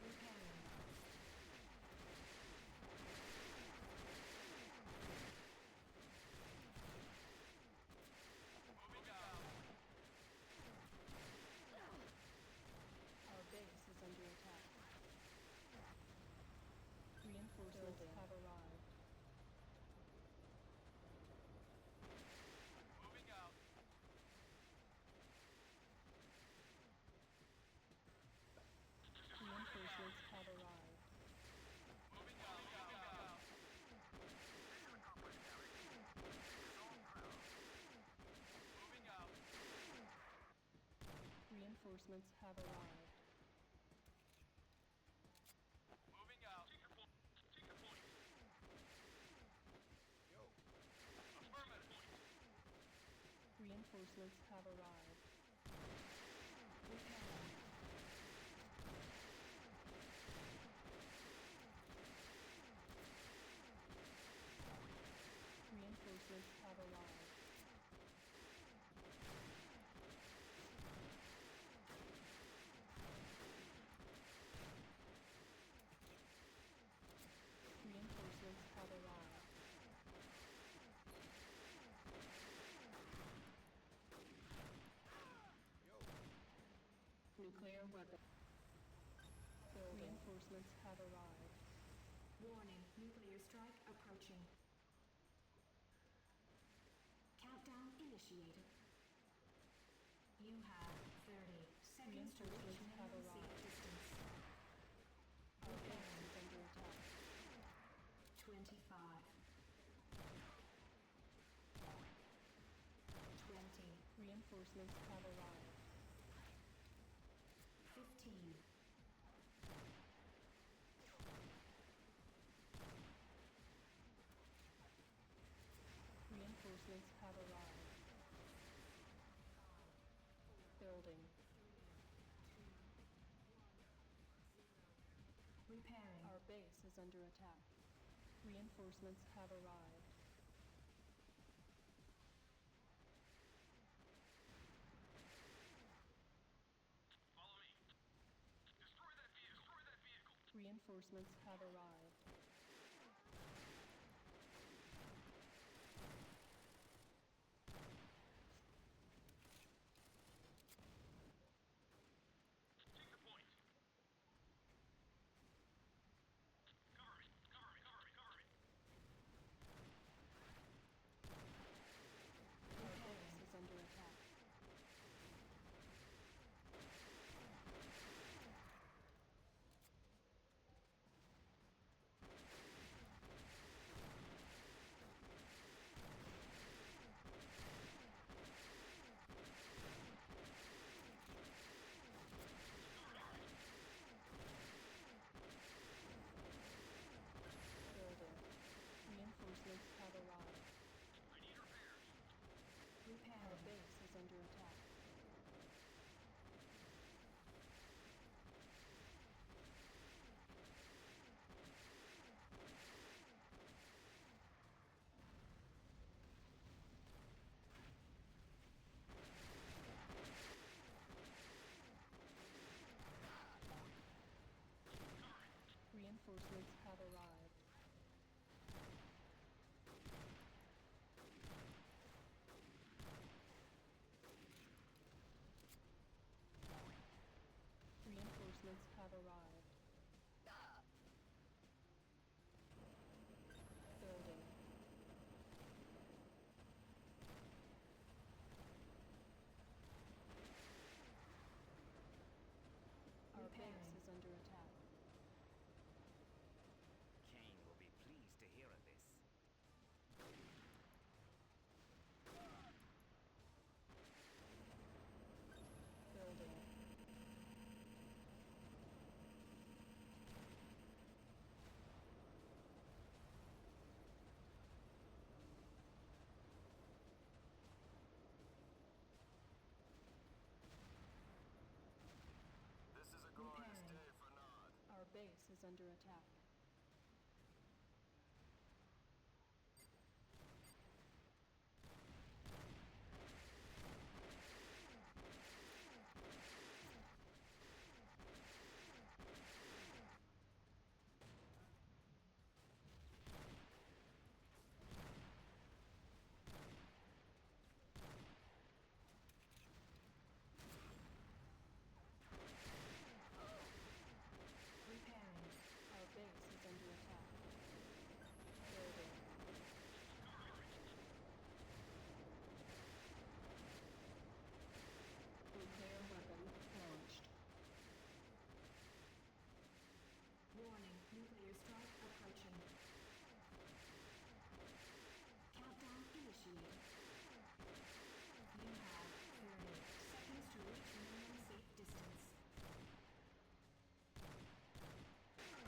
Repairing. Moving out. Our base is under attack. Reinforcements have arrived. Moving out. Reinforcements have arrived. Moving out. Mission accomplished, Eric. Make us all proud. Moving out. Reinforcements have arrived. Moving out. Take your point. Affirmative. Reinforcements have arrived. Repairing. Reinforcements have arrived. Reinforcements have arrived. Nuclear weapon. Building. Reinforcements have arrived. Warning, nuclear strike approaching. Countdown initiated. You have 30 seconds to reach Reinforcements have minimum safe arrived. distance. Our base is under attack. 25. 20. Reinforcements have arrived. 15. 15. Reinforcements have arrived. Building. Repairing. Our base is under attack. Reinforcements have arrived. Follow me. Destroy that vehicle. Reinforcements have arrived. Reinforcements have arrived. Building. Our base is under attack. Kane will be pleased to hear of this. Building. This is a glorious day for Nod. Our base is under attack. Repairing. Our base is under attack. Building. Nuclear weapon launched. Warning, nuclear strike approaching. Countdown initiated. You have 30 seconds to reach minimum safe distance.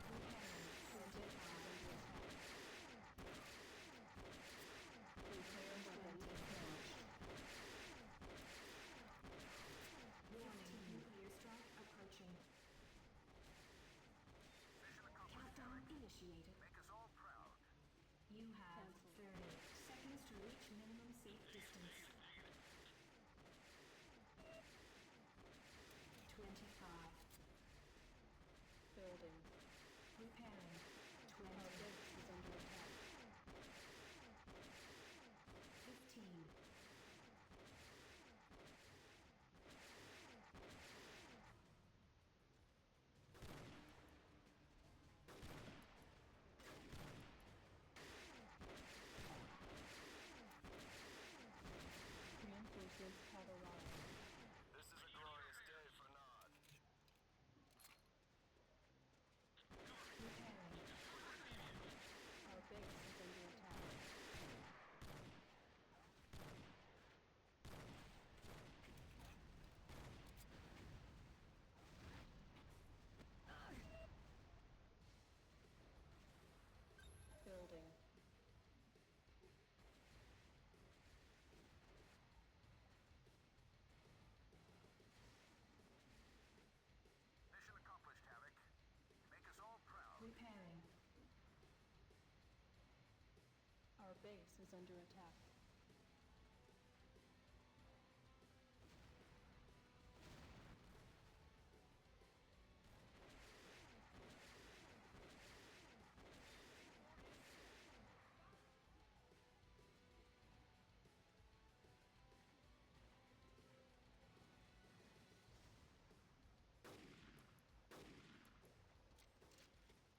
Repairing. Our base is under attack. Nuclear weapon launched. Warning, nuclear strike approaching. Countdown initiated. Make us all proud. You have Cancel. 30 seconds to reach minimum safe distance. 25. Building. Repairing. Our 20. base is under attack. 15. Reinforcements have arrived. This is a glorious day for Nod. Repairing. Our base is under attack. Building. Mission accomplished, Havoc. Make us all proud. Repairing. Our base is under attack.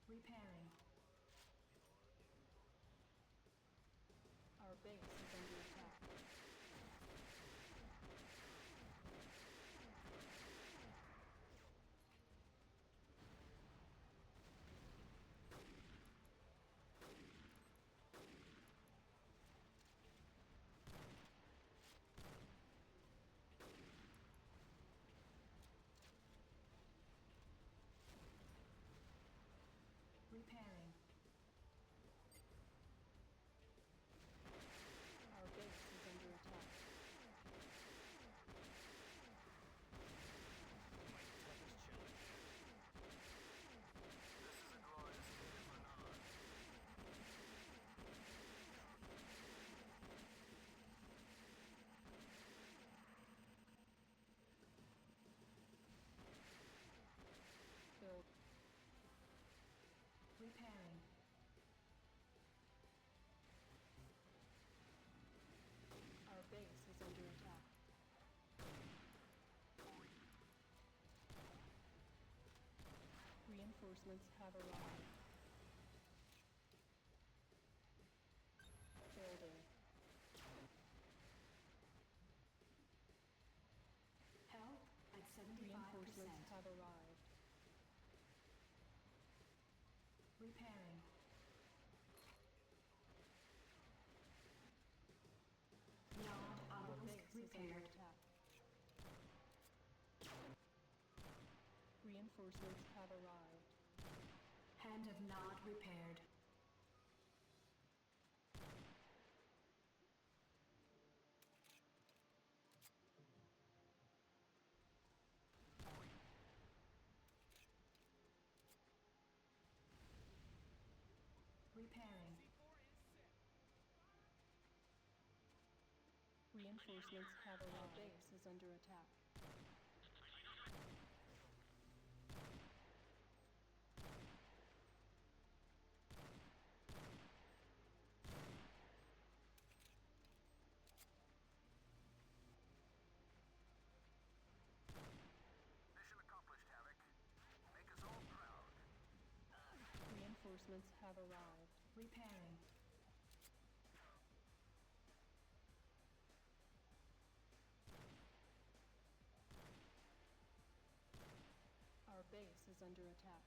Repairing. Our base is under attack. Repairing. Our base is under attack. My toughest challenge yet. This is a glorious day for Nod. Build. Repairing. Reinforcements have arrived. Building. Health at 75%. Reinforcements have arrived. Repairing. Node Our obelisk base is under repaired. attack. Reinforcements have arrived. Hand of Nod repaired. Repairing. Reinforcements have arrived. Our base is under attack. Mission accomplished, Havoc. Make us all proud. Reinforcements have arrived. Repairing. Our base is under attack.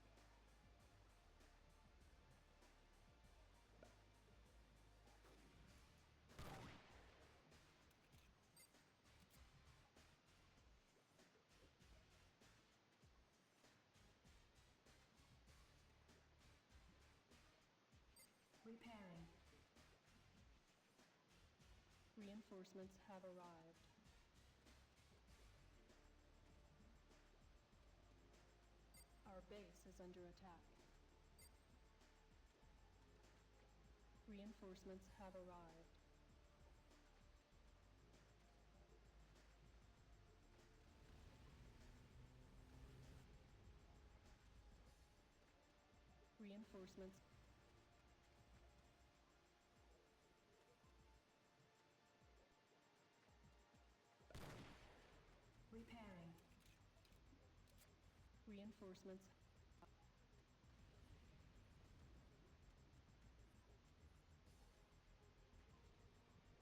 Repairing. Reinforcements have arrived. Our base is under attack. Reinforcements have arrived. Reinforcements. Repairing. Reinforcements.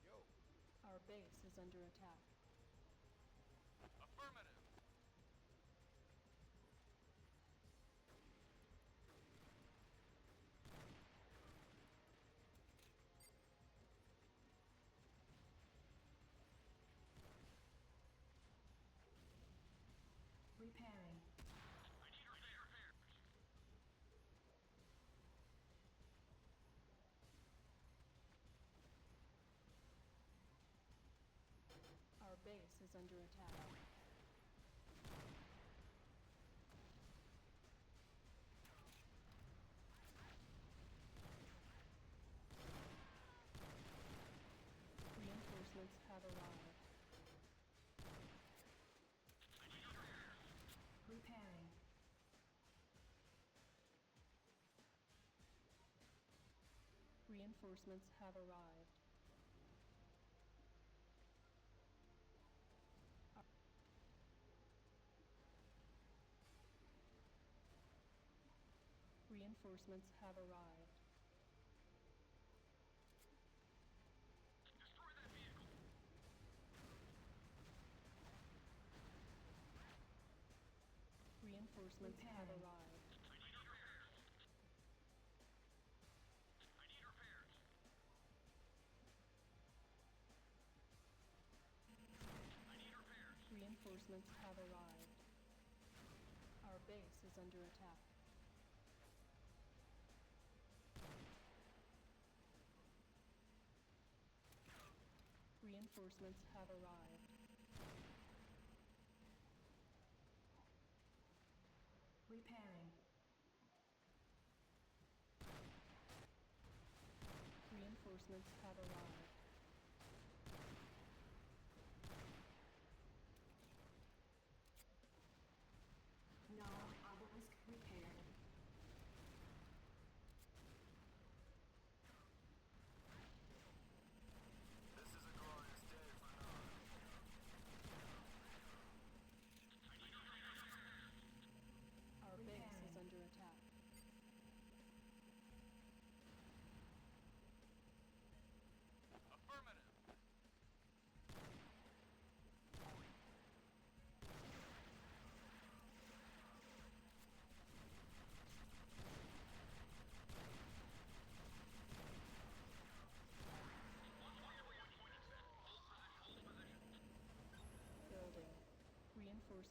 Yo, Our base is under attack. affirmative. Repairing. I need repairs. Our base is under attack. Reinforcements have arrived. Repairing. Reinforcements have arrived. Reinforcements have arrived. Destroy that vehicle. Reinforcements have Repairing. arrived. I need repairs. I need repairs. I need repairs. Reinforcements have arrived. Our base is under attack. Reinforcements have arrived. Repairing. Reinforcements have arrived. Node obelisk repaired. This is a glorious day for Nod. Our base is under attack.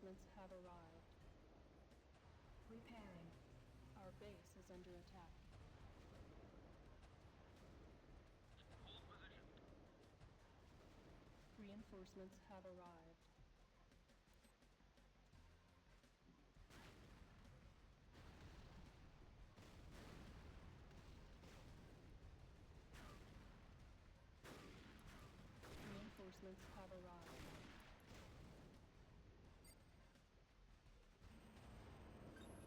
Reinforcements have arrived. Repairing. Our base is under attack. Hold position. Reinforcements have arrived. Reinforcements have arrived.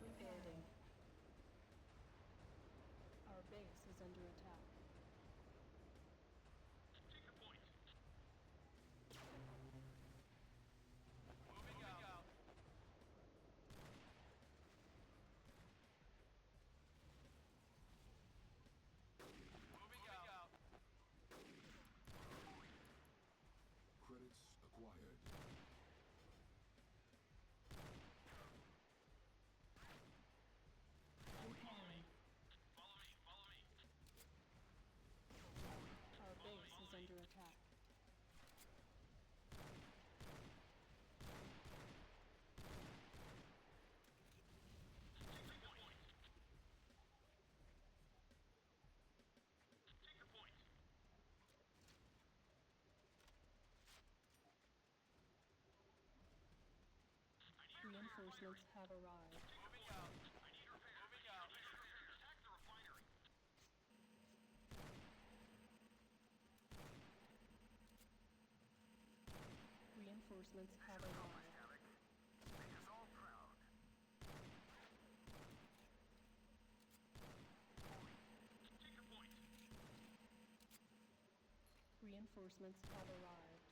Rebuilding. Our base is under attack. Take the point. Moving out. Moving out. Credits acquired. Repairing. Follow me. Follow me. Our base is under attack. Take the point. Take the point. I need Reinforcements have arrived. moving out. I need repair. Moving out. I need repair. Attack the refinery. Reinforcements have arrived. Alec. Make us all proud. Take the point. Reinforcements have arrived.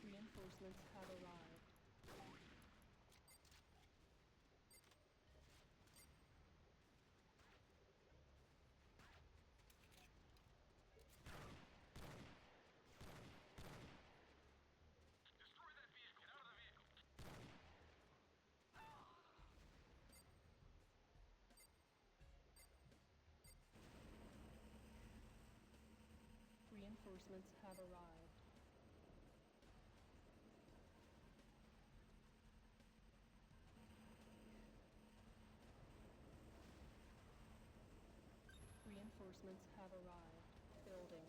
Reinforcements have arrived. Destroy that vehicle. Get out of the vehicle. Reinforcements have arrived. Reinforcements have arrived. Building.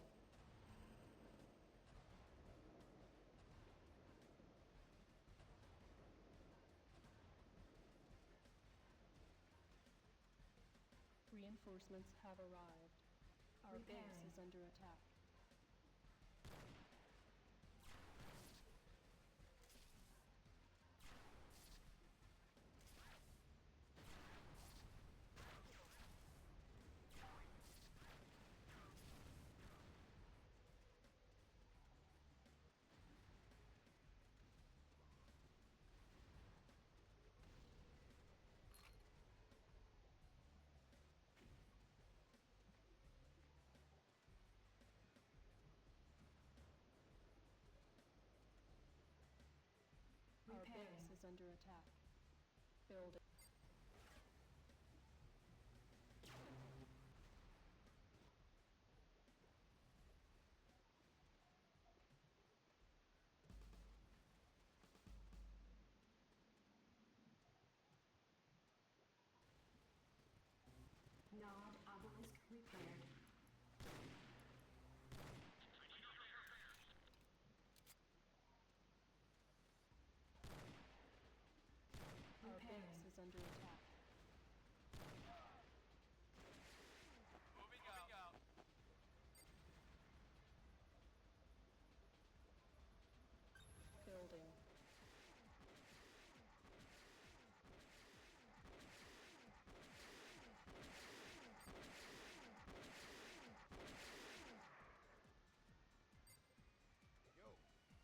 Reinforcements have arrived. Our base Repairing. is under attack. Our Repairing. base is under attack. Building. Nod obelisk repaired. I need repairs. Our Repairing. base is under attack. Moving out. Building.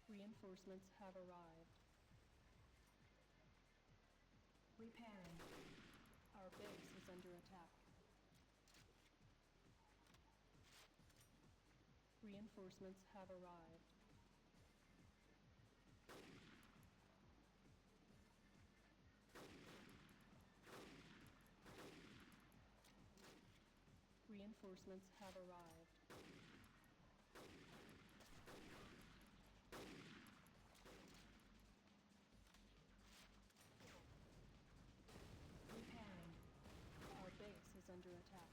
Reinforcements have arrived. Repairing. Our base is under attack. Reinforcements have arrived. Reinforcements have arrived. Repairing. Our base is under attack.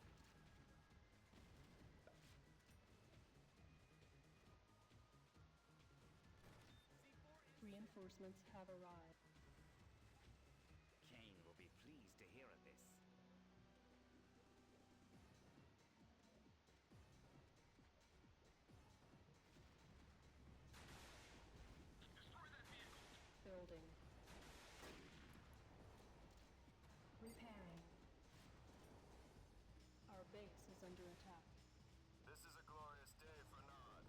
Reinforcements have arrived. Kane will be pleased to hear of this. Destroy that vehicle. Building. Repairing. Our base is under attack. This is a glorious day for Nod.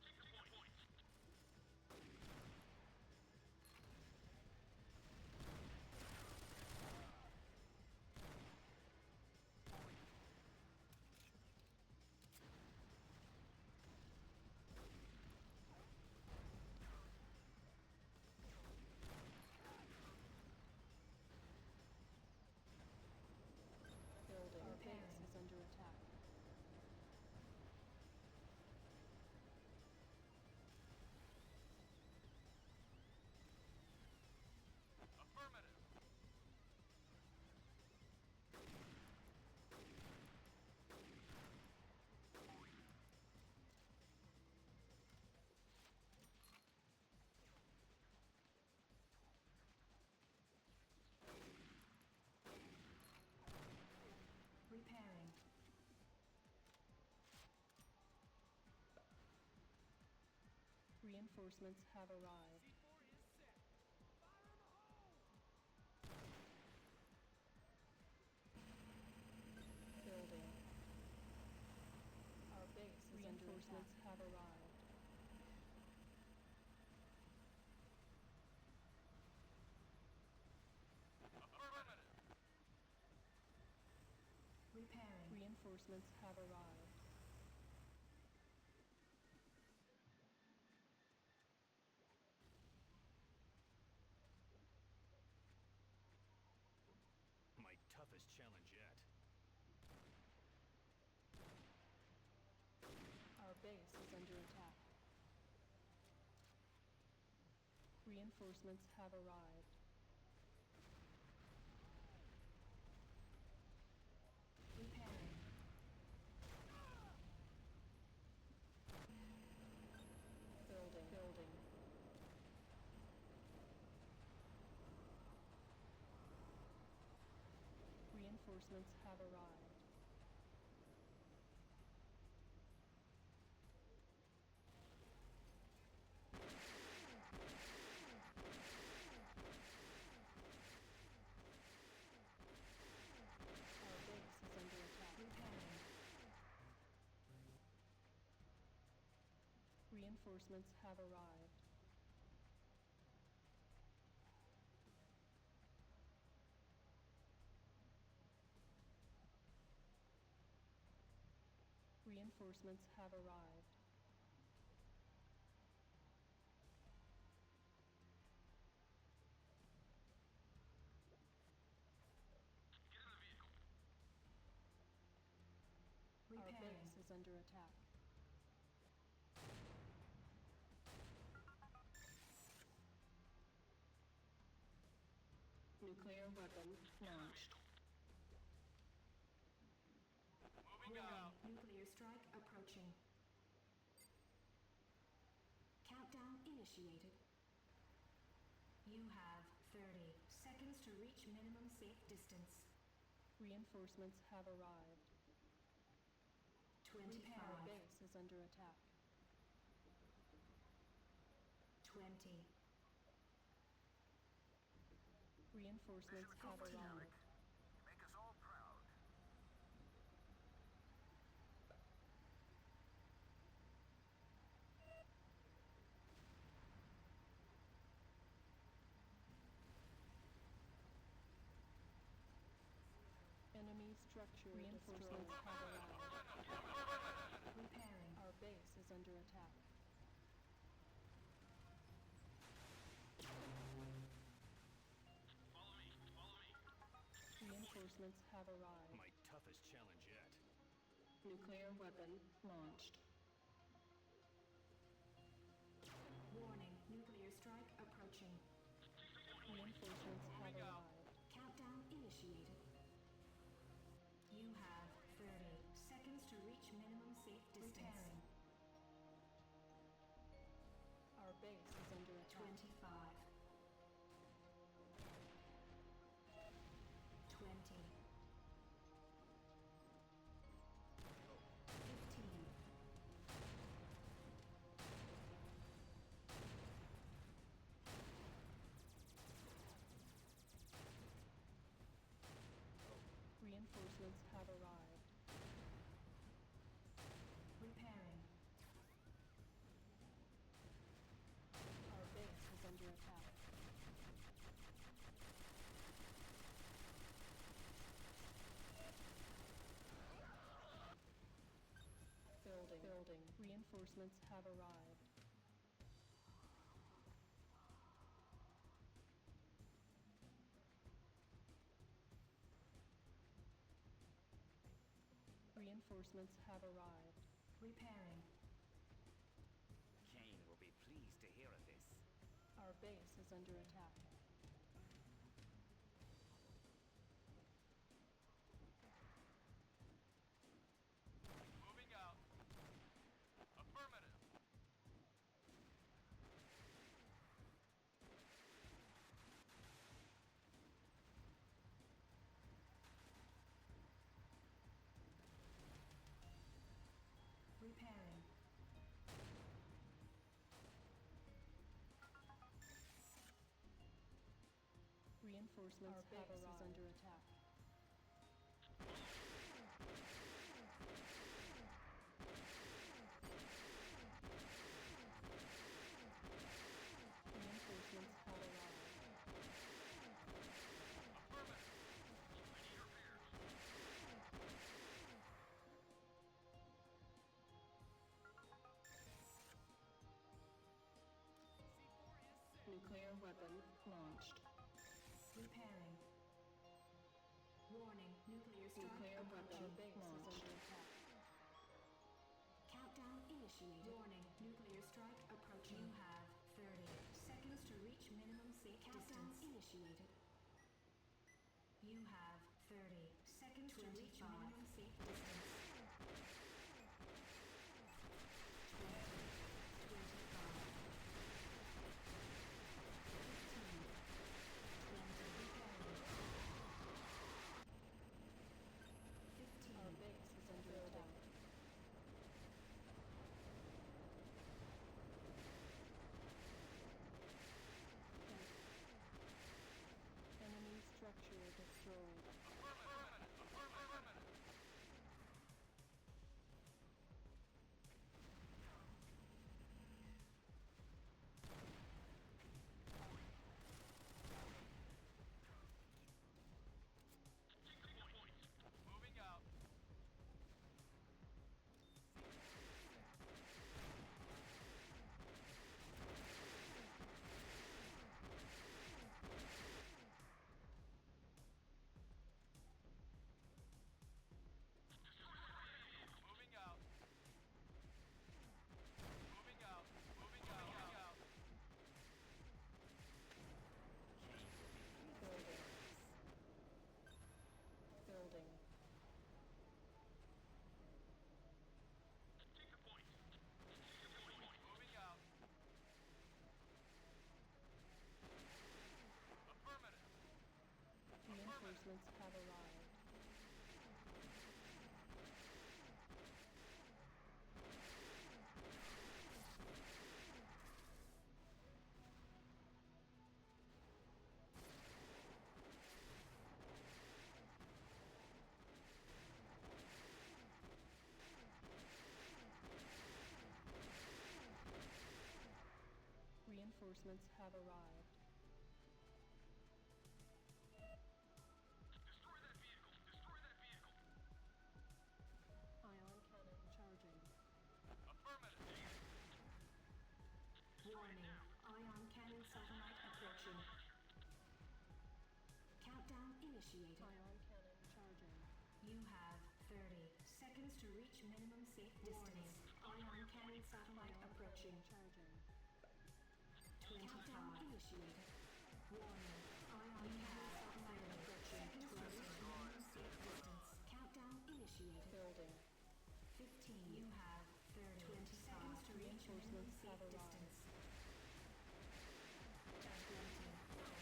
Take the point. Building. Our base Repairing. is under attack. Affirmative. Repairing. Reinforcements have arrived. Building. Our base is under attack. Reinforcements have arrived. Affirmative. Repairing. Reinforcements have arrived. My toughest challenge yet. Our base is under attack. Reinforcements have arrived. Repairing. Building. Reinforcements have arrived. Our base is under attack. Repairing. Reinforcements have arrived. Reinforcements have arrived. Get in the vehicle. Our Repairing. base is under attack. Nuclear weapon launched. Moving out. Nuclear strike approaching. Countdown initiated. You have 30 seconds to reach minimum safe distance. Reinforcements have arrived. 25. Our base is under attack. 20. Reinforcements Mission have accomplished, arrived. Alec. You make us all proud. Enemy structure reinforcements have arrived. Repairing. Our base is under attack. Reinforcements have arrived. My toughest challenge yet. Nuclear weapon launched. Warning, nuclear strike approaching. Reinforcements have Moving out. arrived. Countdown initiated. You have 30 seconds to reach minimum safe distance. Repairing. Our base is under attack. 25. 20. 15. Reinforcements have arrived. Repairing. Our base is under attack. Building. Reinforcements have arrived. Reinforcements have arrived. Repairing. Kane will be pleased to hear of this. Our base is under attack. Moving out. Affirmative. Repairing. Reinforcements Our have base is arrived. under attack. Reinforcements have arrived. Affirmative. Ready repairs. Nuclear weapon launched. Repairing. Warning, nuclear strike Nuclear weapon approaching. base is Launched. under attack. Countdown initiated. Warning, nuclear strike approaching. You have 30 seconds to reach minimum safe distance. Initiated. You have 30 seconds to reach minimum safe distance. 20, 25, 15, 20, repairing. 15. Our base is under attack. Enemy structure destroyed. Affirmative. Affirmative. Moving out. Moving out. Moving out. Moving out. Building. Moving out. Affirmative. Reinforcements have arrived. Reinforcements have arrived. Destroy that vehicle. Destroy that vehicle. Ion cannon charging. Affirmative. Warning, ion cannon satellite approaching. Countdown initiated. Ion cannon You have 30 seconds to reach minimum safe distance. Ion cannon satellite approaching. Charging. 25. Countdown initiated. Warning. Ion cannon satellite approaching. Seconds to reach minimum safe distance. Countdown initiated. Building. 15. You have 30 seconds to reach minimum Reinforcements safe have arrived. distance. 20. 20.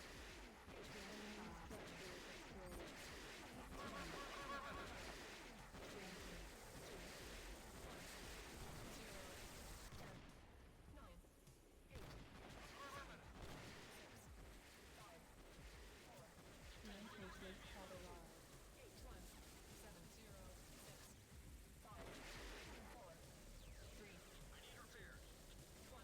Reinforcements have arrived. 8, 1, 7, 0, 6, 5, 4, 3. I need repairs. 1,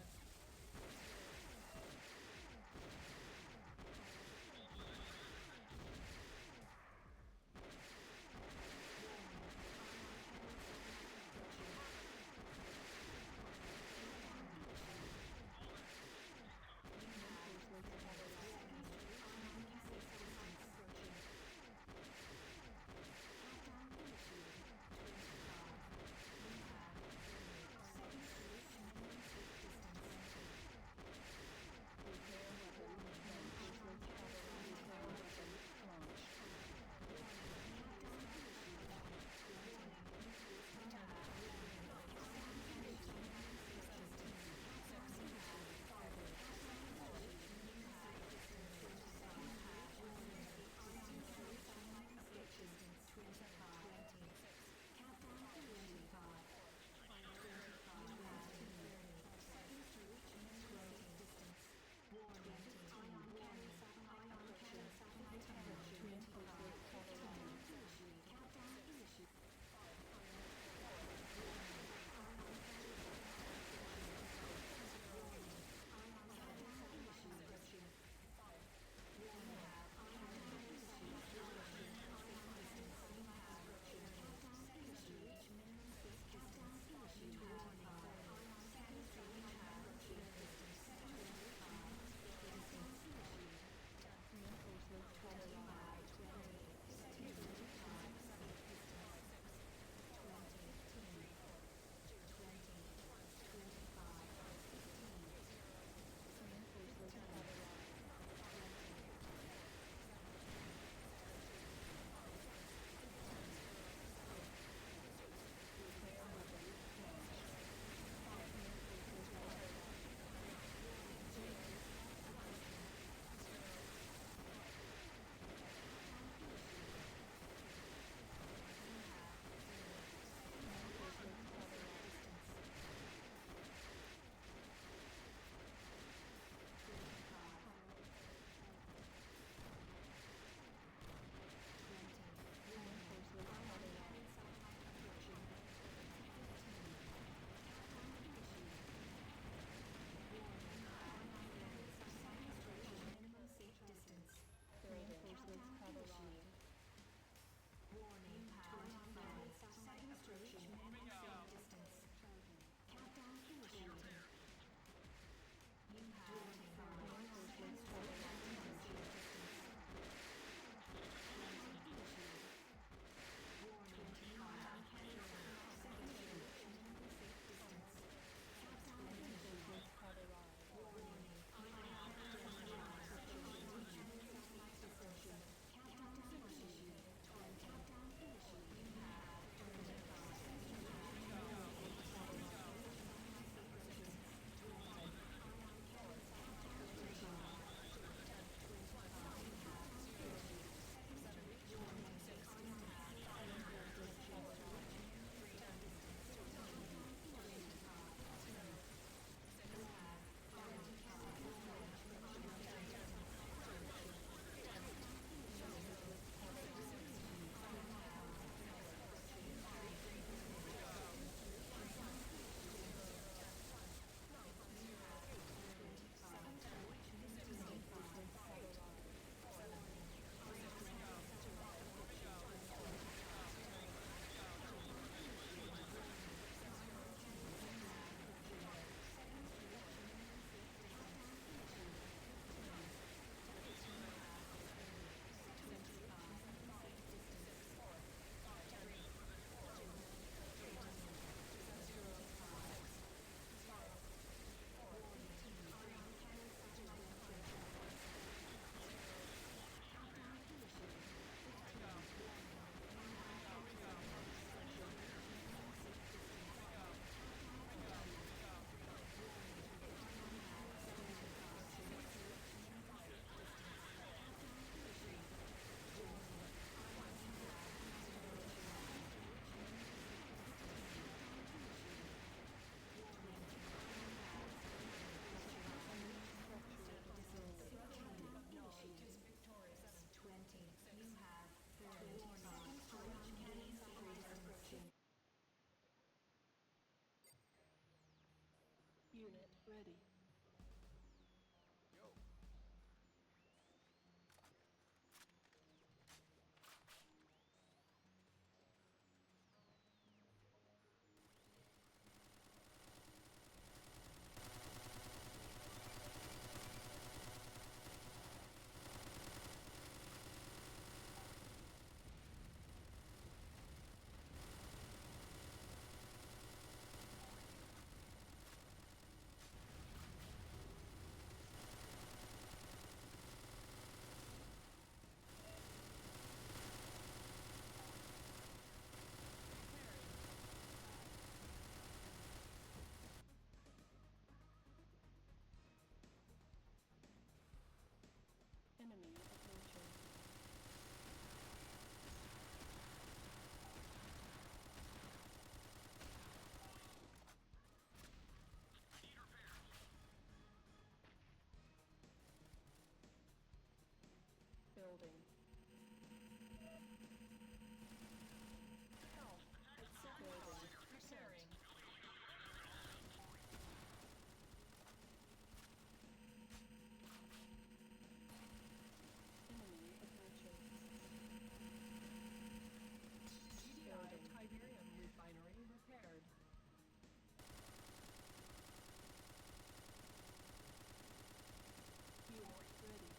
ready. Yo. Enemy approaching. Building. Help. It's so Building. Repairing. Enemy approaching. GDI Building. Tiberium refinery repaired. Unit ready.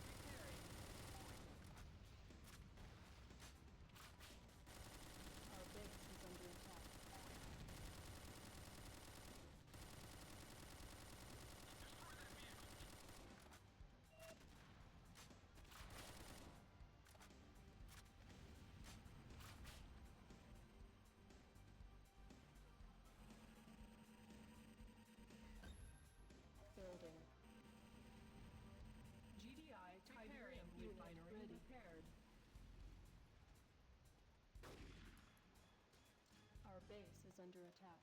Repairing. Our base is under attack. Building. GDI Tiberium Unit refinery ready. repaired. Our base is under attack.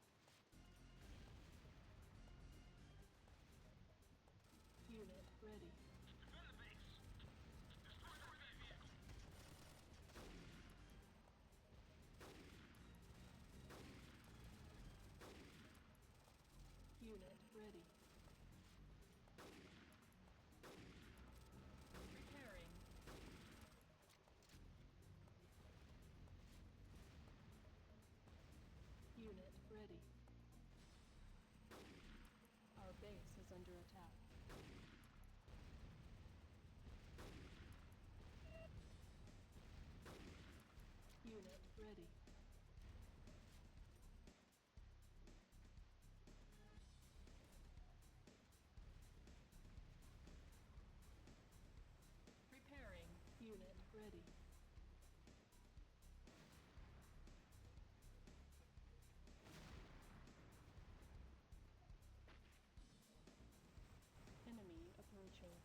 Unit ready. Defend the base. Destroy their vehicle. Unit ready. Repairing. Unit ready. Our base is under attack. Unit ready. Repairing. Unit ready. Enemy approaching.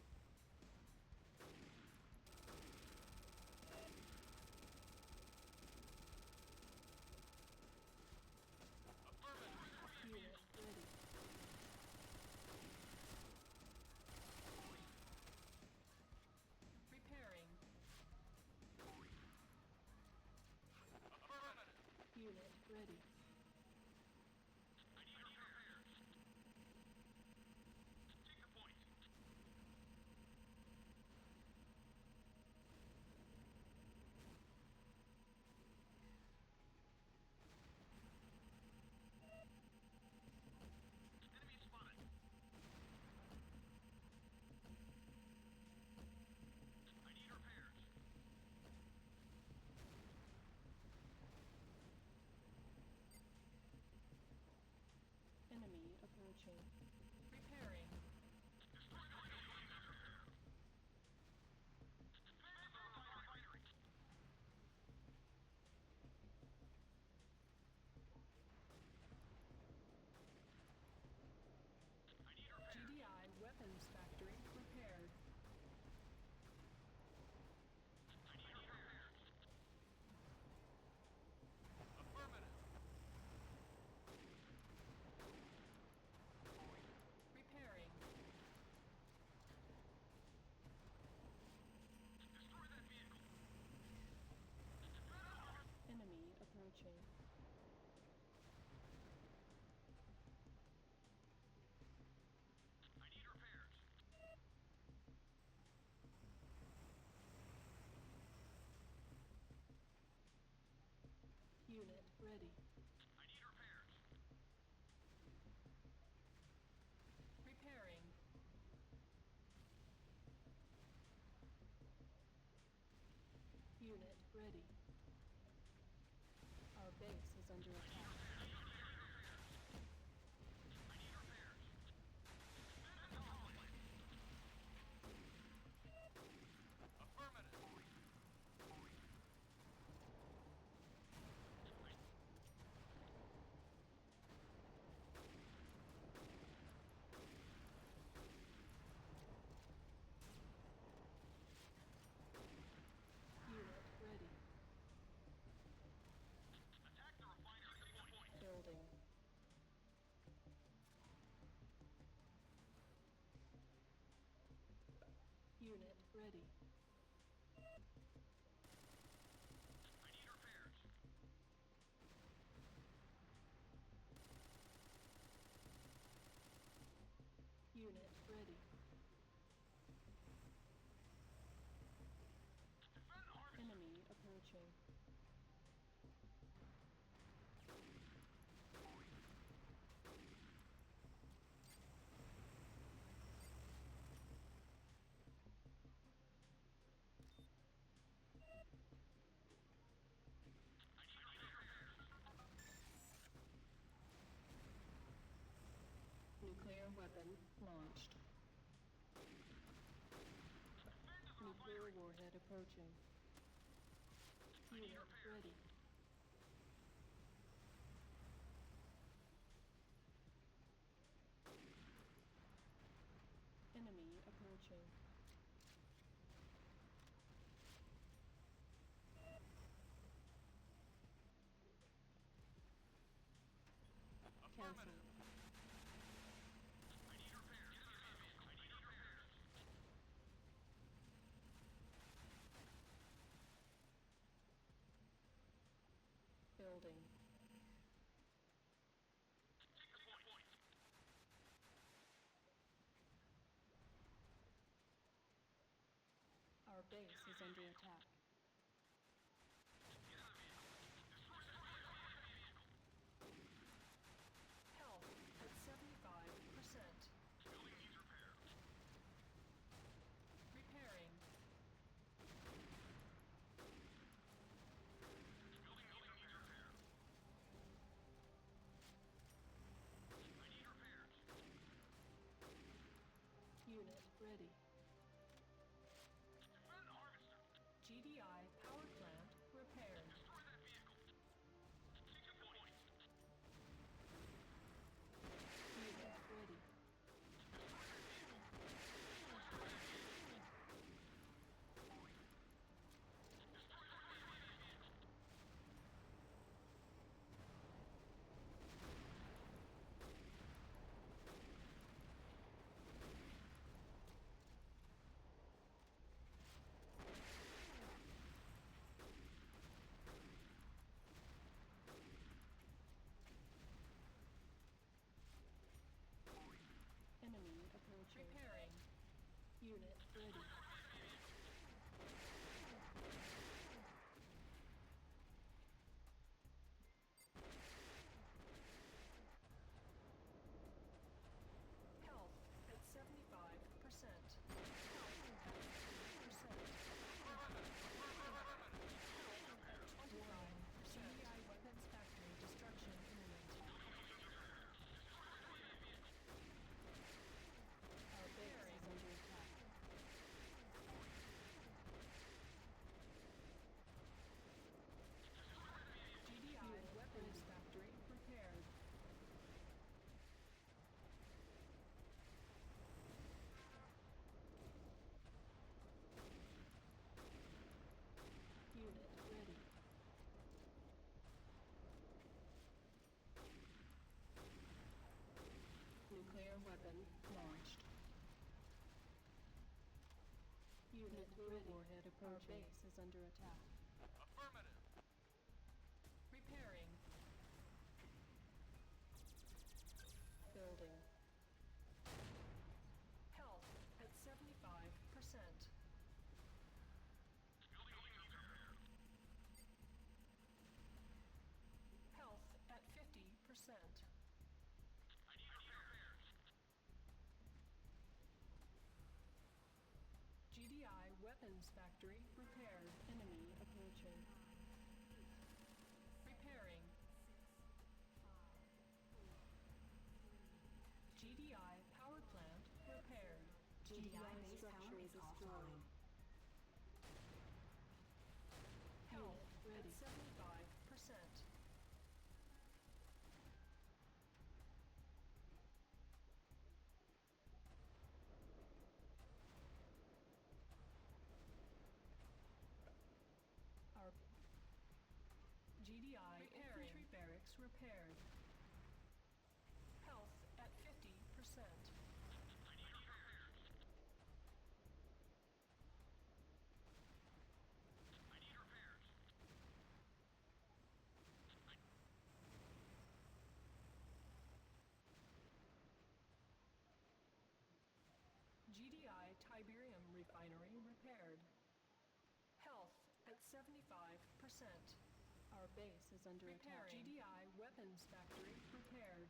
Unit ready. Repairing. Unit ready. I need repairs. Take the point. Enemy spotted. I need repairs. Enemy approaching. Repairing. Destroy the refinery. Defend the refinery. I need repairs. GDI weapons factory repaired. I need repairs. Affirmative. ready. Our base is under attack. Unit ready. Attack the refinery at this point. Building. Unit ready. I need repairs. Unit ready. Defend the harvest. Enemy approaching. Nuclear weapon launched. Nuclear warhead approaching. Unit ready. Enemy approaching. Cancel. I need repairs. I need repairs. Building. Take the point. Our base is under attack. Health at 75%. Building needs repair. Repairing. Building needs repair. I need repairs. Unit ready. Defend the harvester. GDI power plant repaired. Destroy that vehicle. Take the point. Unit ready. Enemy approaching. Repairing. Unit ready. Health at 75%. Health at 50%. Health at 25%. GDI weapons factory destruction imminent. Our base is under attack. GDI weapons factory repaired. Unit ready. Nuclear weapon launched. Unit ready. Warhead approaching. Our base is under attack. Affirmative. Repairing. Building. Health at 75%. Building needs repair. Health at 50%. I need repairs. GDI weapons factory repaired. Enemy approaching. approaching. Repairing. GDI power plant repaired. GDI base power is offline. Health ready. at 75%. Our GDI infantry barracks repaired. Health at 50%. GDI Tiberium refinery repaired. Health at 75%. our base is under attack. Repairing. GDI weapons factory repaired.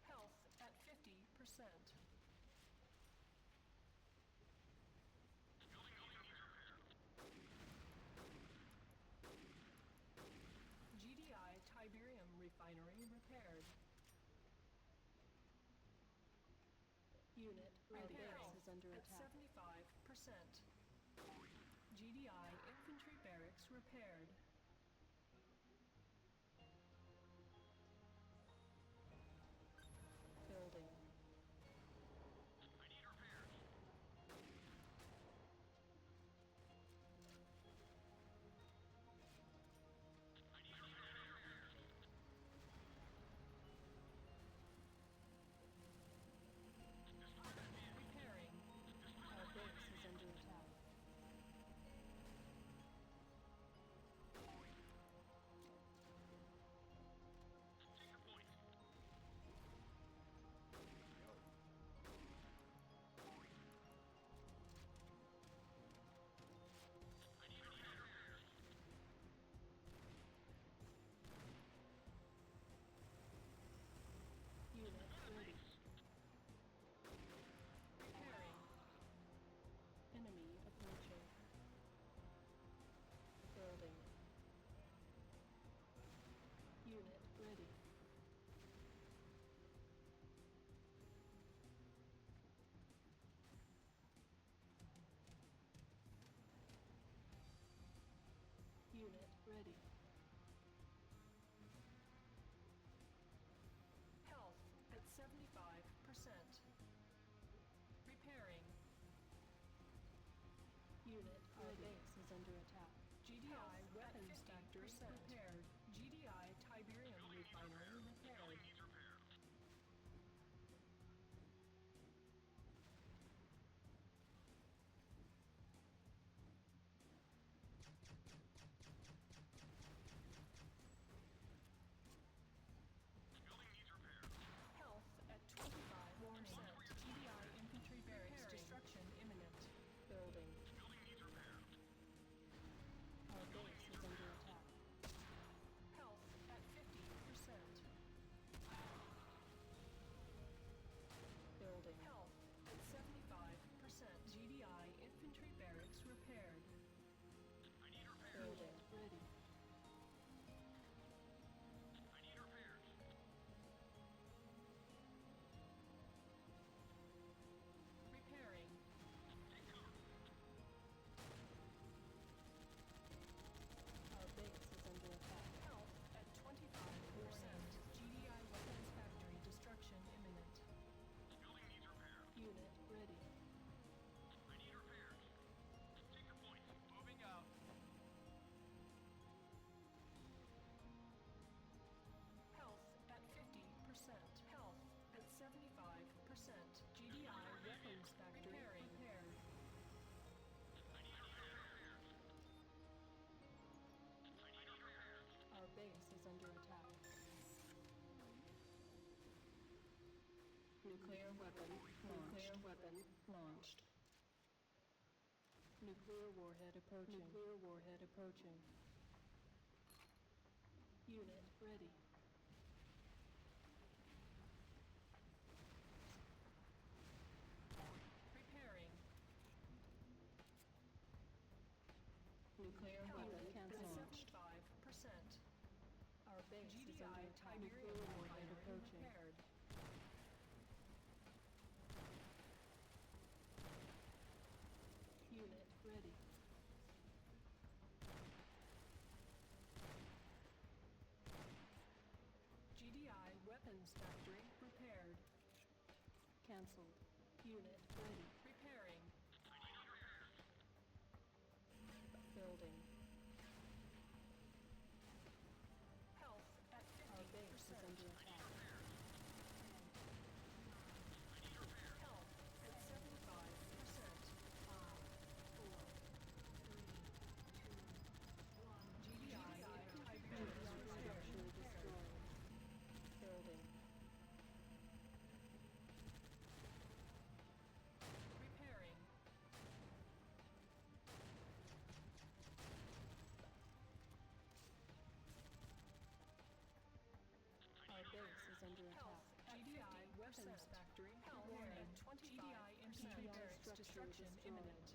Health at 50%. GDI Tiberium refinery repaired. Unit, our Repair. base Health is under at attack. 75%. GDI infantry barracks repaired. Building. Repairing. Our base is under attack. Unit ready. Repairing. Enemy approaching. Building. Unit ready. Unit ready. Health at 75%. Repairing. Unit, our base is under attack. GDI weapons factory repaired. GDI Tiberium refinery repaired. Health at 25%. GDI infantry barracks destruction imminent. Building. Our base is under attack. Health at 50%. Building. Health at 75%. GDI infantry barracks repaired. Building. Ready. Repairing. Our base is under attack. Health at 25%. GDI weapons factory destruction imminent. Unit ready. Moving out. Health at 50%. Health at 75%. GDI weapons factory repaired. Our base is under attack. Nuclear weapon launched. Nuclear weapon launched. Nuclear warhead approaching. Nuclear warhead approaching. Unit ready. Iberian warhead approaching. Repaired. Unit ready. GDI weapons factory repaired. Cancelled. Unit ready. Repairing. Building. Health at 50%. Our base is under attack. Health at 75%. 5, 4, 3, 2, 1. GDI structure destroyed. Building. Repairing. Our base is under attack. GDI weapons factory. Warning. 25. GDI infantry barracks destruction imminent.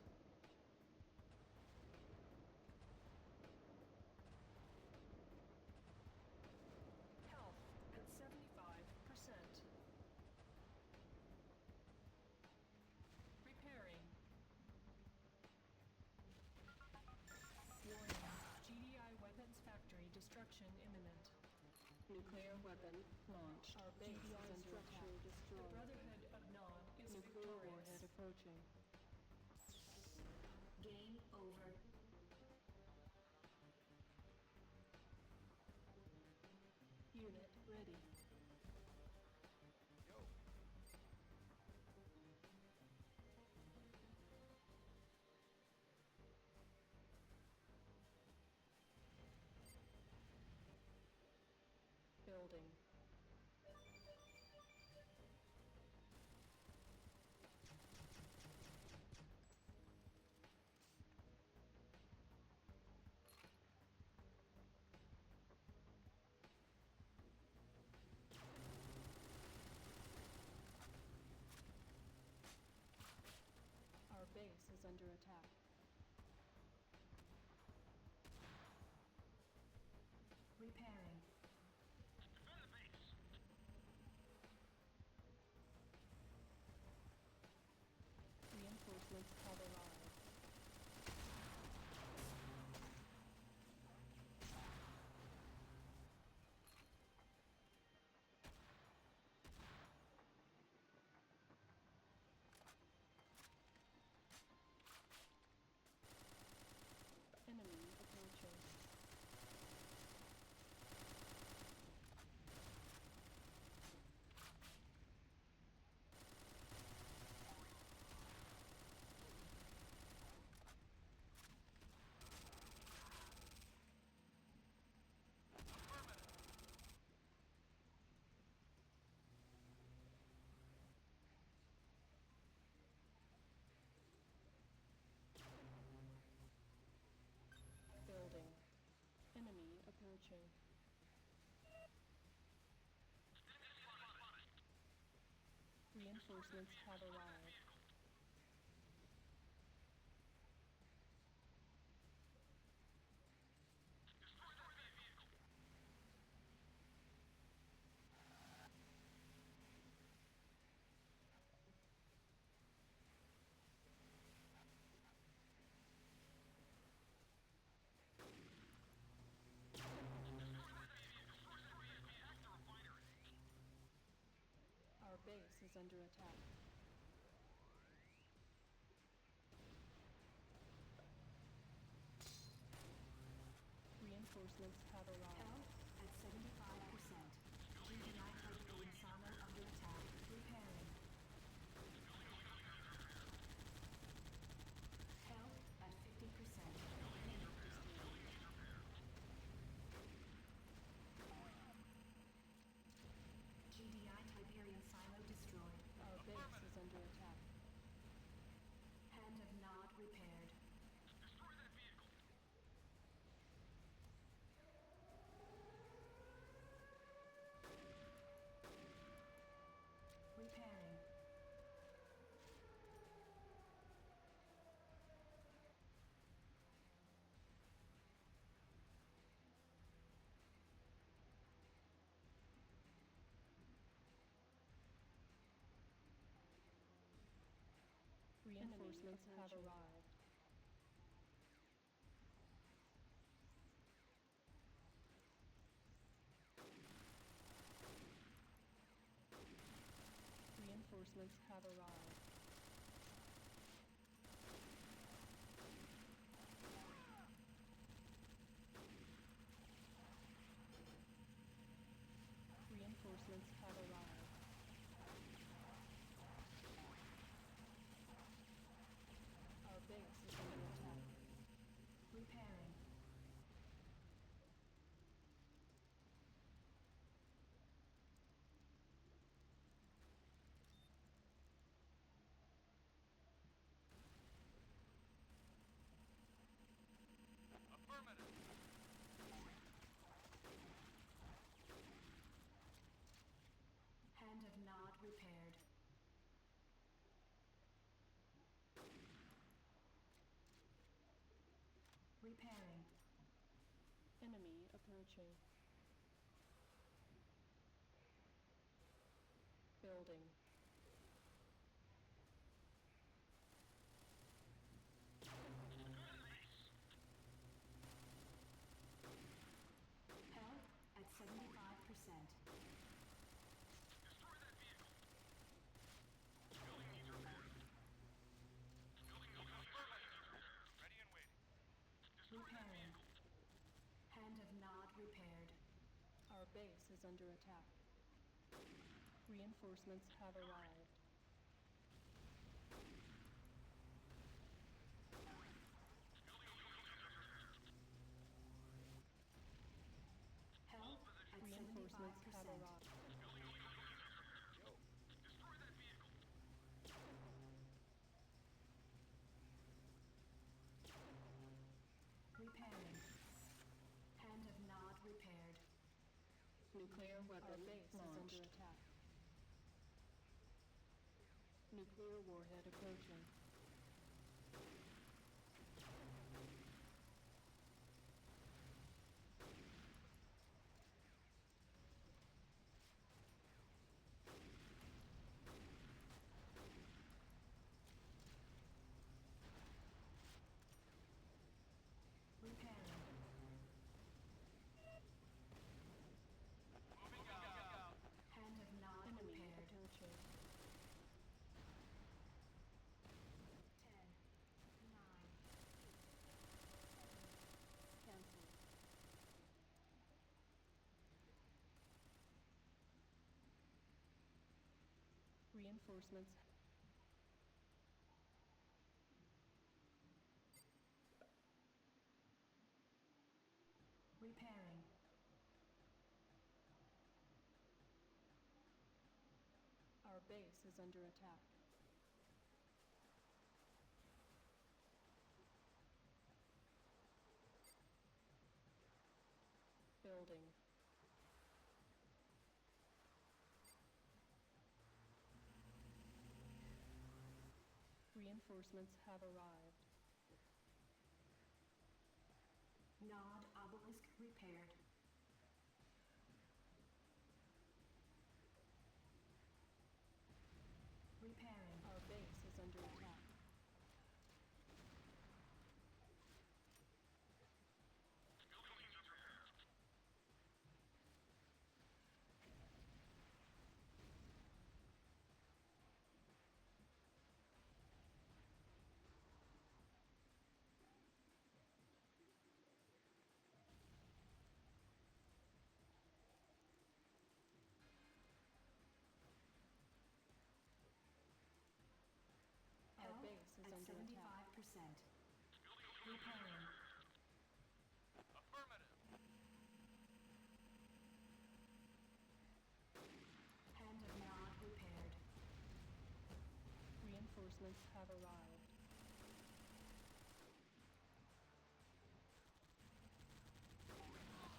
Health at 75%. Repairing. Warning. GDI weapons factory destruction imminent. Nuclear weapon launched. Our base is under attack. The Brotherhood of Non is Nuclear victorious. warhead approaching. Game over. Unit ready. Building. Our base is under attack. Repairing. Defend the base. Reinforcements have arrived. Enemy approaching. Building. Enemy approaching. Reinforcements have arrived. Our base is under attack. Reinforcements have arrived. Health at 75%. GDI Titanium silo under attack. Repairing. Health at 50%. GDI Tiberian silo destroyed. Our base is under attack. Hand of Nod repaired. Destroy that vehicle. Reinforcements have arrived. Reinforcements have arrived. Reinforcements have arrived. Our base is under attack. Repairing. Affirmative. Hand of Nod repaired. Repairing. Enemy approaching. Building. Health at 75%. Destroy that vehicle. Building needs repairs. Building affirmative. Ready and waiting. Destroy that Repairing. vehicle. Hand of Nod repaired. Our base is under attack. Reinforcements have arrived. Health at Reinforcements have 75%. arrived. Destroy that vehicle. Repairing. Hand of Nod repaired. Nuclear weapon base is under attack. Nuclear warhead approaching. Repairing. Moving out. Hand of Nod Enemy repaired. approaching. 10, 9, Cancel. Reinforcements. repairing. Our base is under attack. Building. Reinforcements have arrived. Nod obelisk repaired. Repairing. Our base is under attack. Our Health base is at under attack. 75%. Repairing. Affirmative. Hand of Nod repaired. Reinforcements have arrived.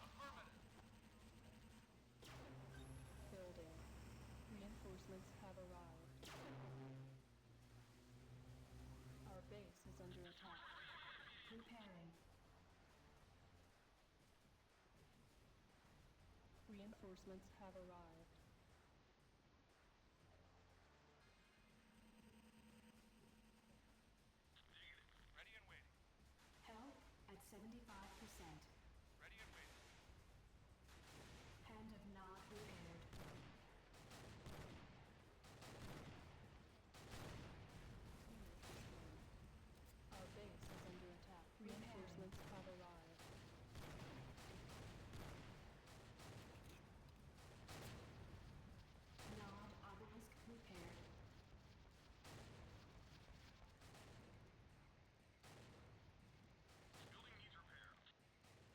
Affirmative. Building. Reinforcements have arrived. Our base is under attack. Repairing. Reinforcements have arrived. 75%. Ready and waiting. Hand of Nod repaired. Our base is under attack. Reinforcements have arrived. Nod obelisk repaired. Building needs repair.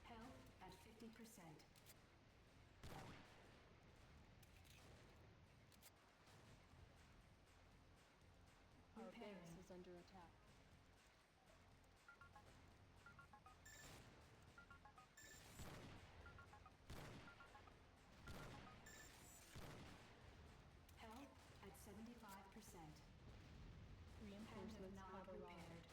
Health at 50%. Our Repairing. base is under attack. Health at 75%. Hand of Reinforcements Nod have arrived.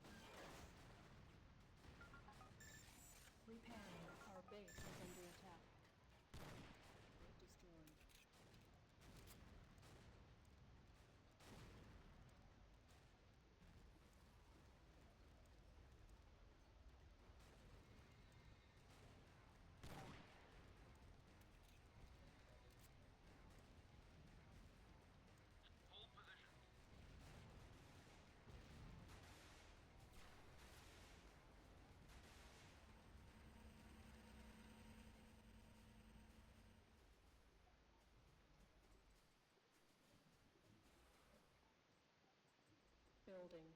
repaired. Repairing. Our base is under attack. Destroyed. Hold position. Building.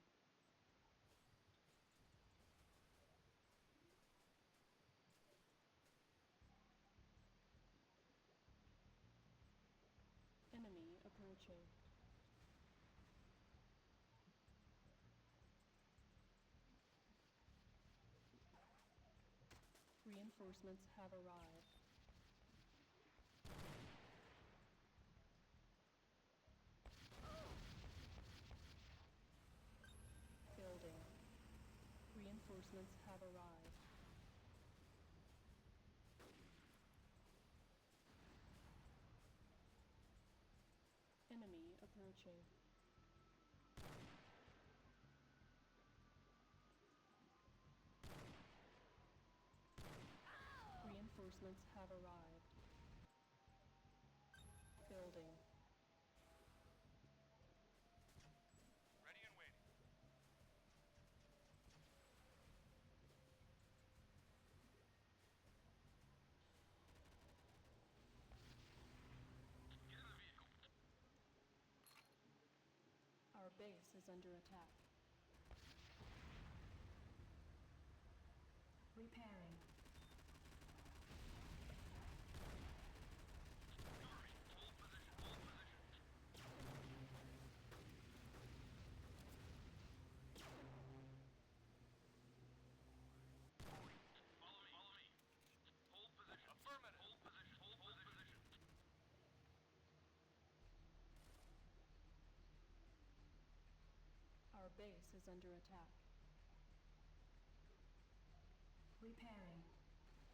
Enemy approaching. Reinforcements have arrived. Building. Reinforcements have arrived. Enemy approaching. Reinforcements have arrived. Building. Ready and waiting. Get in the vehicle. Our base is under attack. Repairing. Hold position. Hold position. Follow me. Follow me. Hold position. Affirmative. Hold position. Hold position. Our base is under attack. Repairing.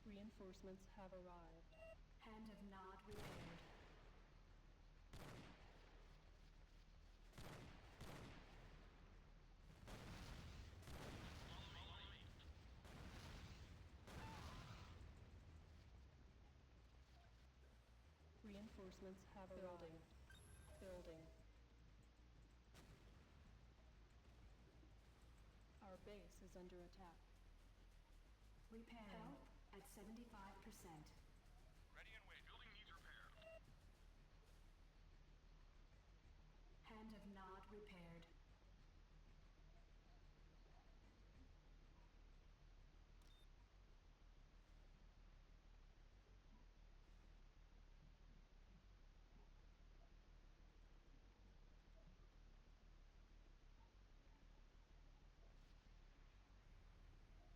Reinforcements have arrived. Hand of Nod repaired. Follow me. Reinforcements have arrived. Building. Our base is under attack. Repairing. Health at 75%. Ready and waiting. Building needs repair. Hand of Nod repaired.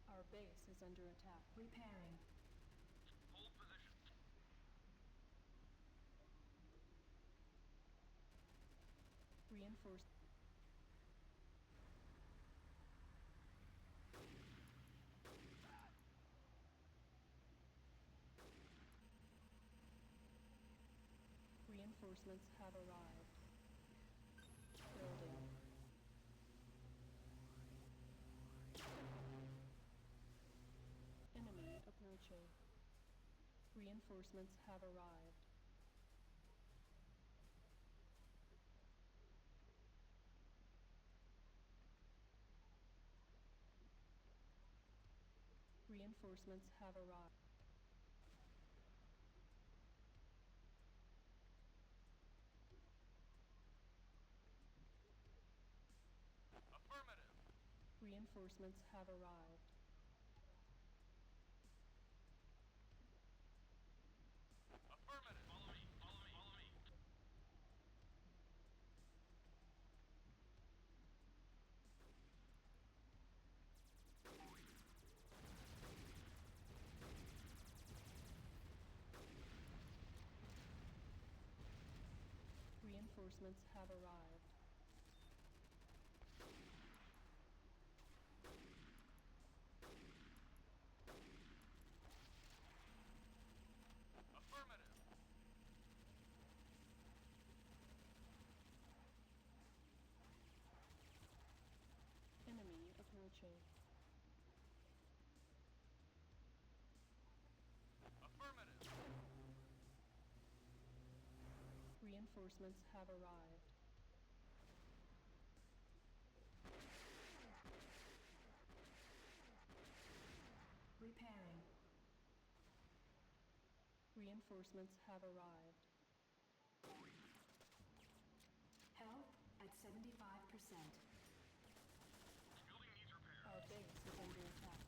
Our base is under attack. Repairing. Hold position. Reinforced. Reinforcements have arrived. Building. Enemy approaching. Reinforcements have arrived. Reinforcements have arrived. Affirmative. Reinforcements have arrived. Affirmative. Follow me. Follow me. Follow me. Reinforcements have arrived. Affirmative. Enemy approaching. Affirmative. Reinforcements have arrived. Repairing. Reinforcements have arrived. Health at 75%. Building needs repair. Our base is under attack.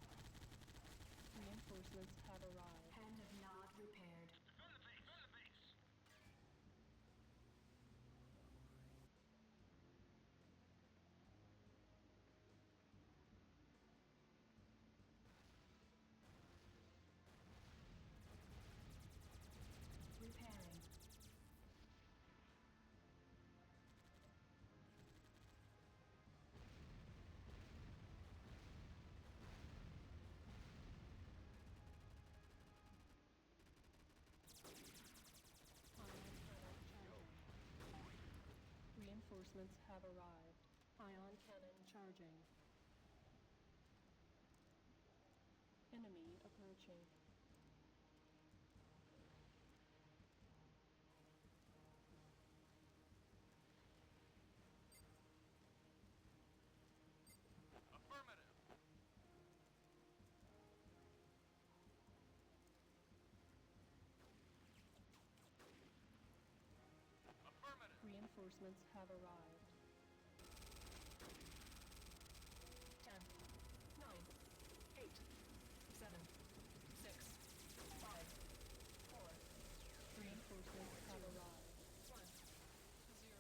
Reinforcements have arrived. Hand of Nod repaired. Defend the base. Defend the base. Repairing. Ion cannon charging. Reinforcements have arrived. Ion cannon charging. Enemy approaching. Affirmative. Affirmative. Reinforcements have arrived. 10, 9, 8, 7, 6, 5, 4. Reinforcements have arrived. 1, 0.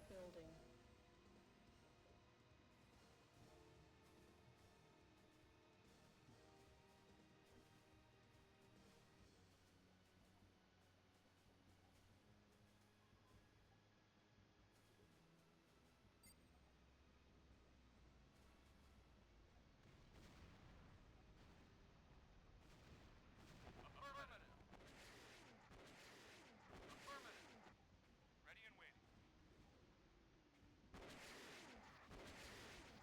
Building. Affirmative. Affirmative. Ready and waiting.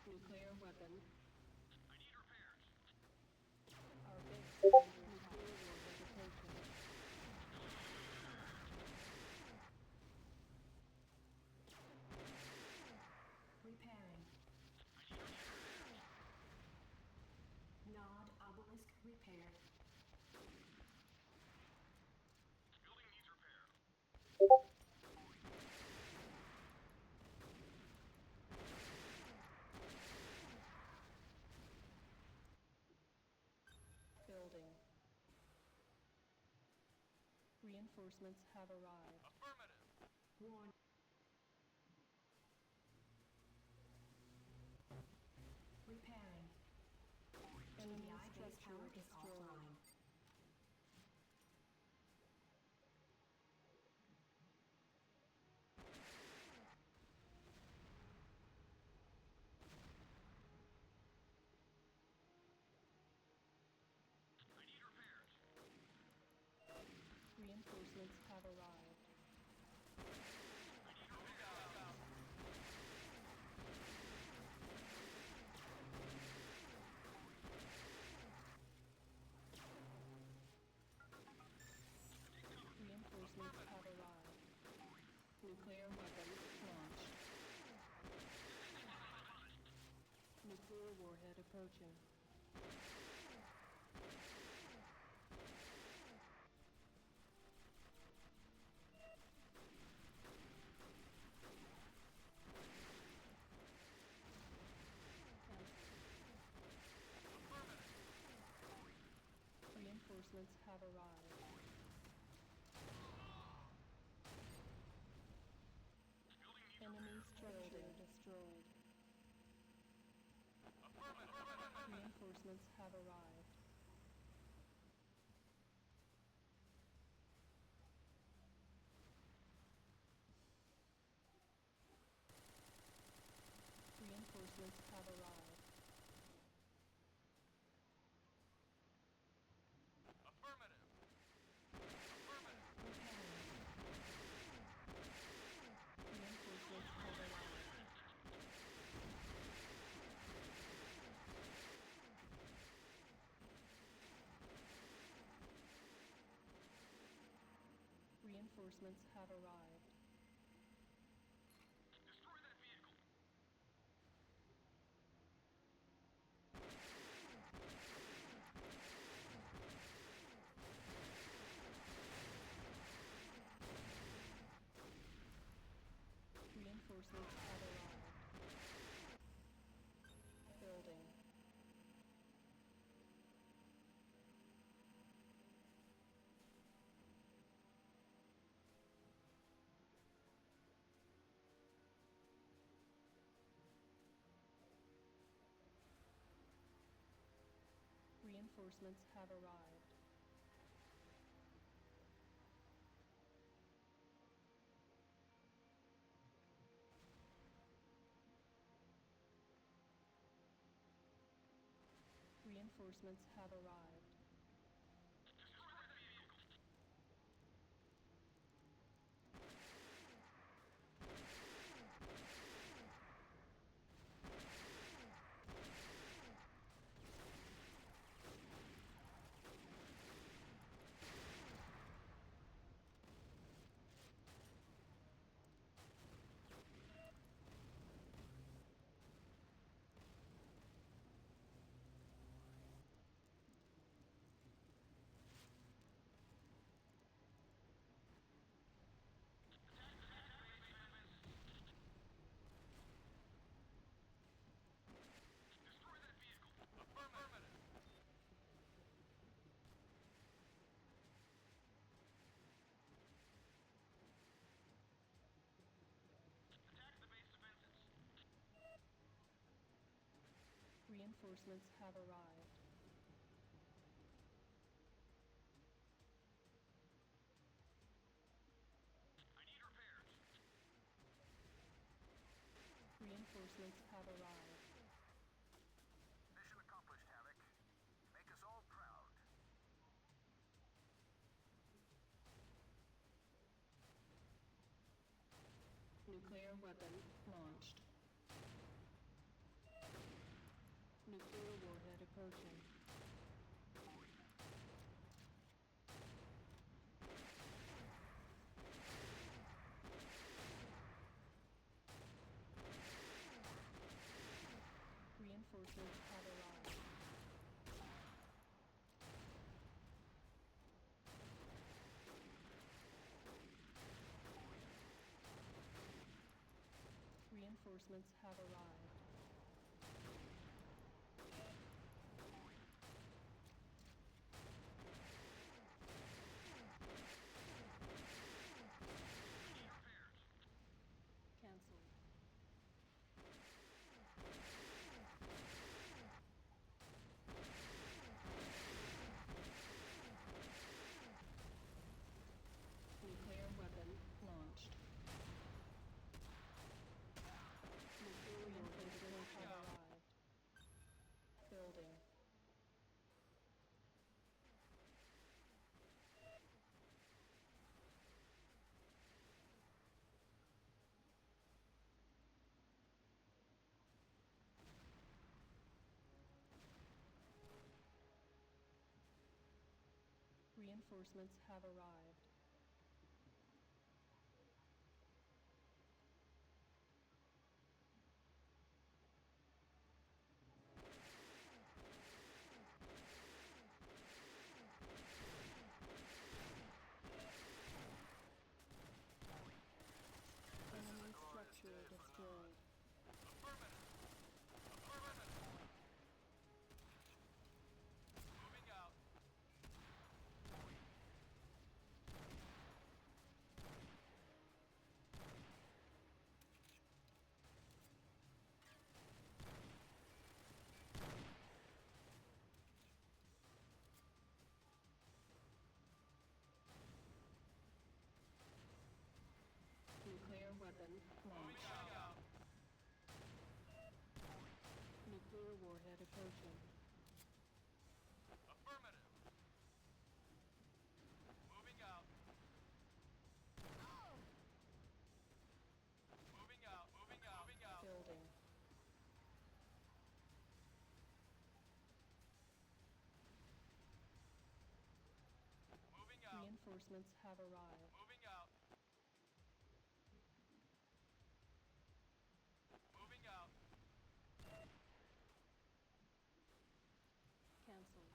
Nuclear weapon. I need repairs. Our base is under attack. Nuclear warhead approaching. Repairing. Nod obelisk repaired. Building needs repair. Building. Reinforcements have arrived. Affirmative. Warn. Repairing. Enemy TDI base structure power is destroyed. offline. Reinforcements have arrived. Reinforcements have arrived. Nuclear weapon launched. Nuclear warhead approaching. Reinforcements have arrived. Enemy structure destroyed. Reinforcements have arrived. Reinforcements have arrived. Affirmative. Reinforcements have arrived. Reinforcements have arrived. Destroy that vehicle. Reinforcements have arrived. Building. Reinforcements have arrived. Reinforcements have arrived. Destroy that vehicle. Destroy that vehicle. Affirmative. Attack the base defenses. Reinforcements have arrived. I need repairs. Reinforcements have arrived. Mission accomplished, Havoc. Make us all proud. Nuclear weapon launched. Nuclear warhead approaching. Reinforcements have arrived. Reinforcements have arrived. Cancelled. Nuclear weapon launched. Nuclear warhead Reinforcements have arrived. Enemy structure destroyed. Affirmative. Affirmative. Moving out. Nuclear weapon launched. Moving out. Nuclear warhead approaching. Affirmative. Moving out. Moving out. Moving out. Moving out. Building. Moving out. Reinforcements have arrived. Moving out. Moving out. Cancelled.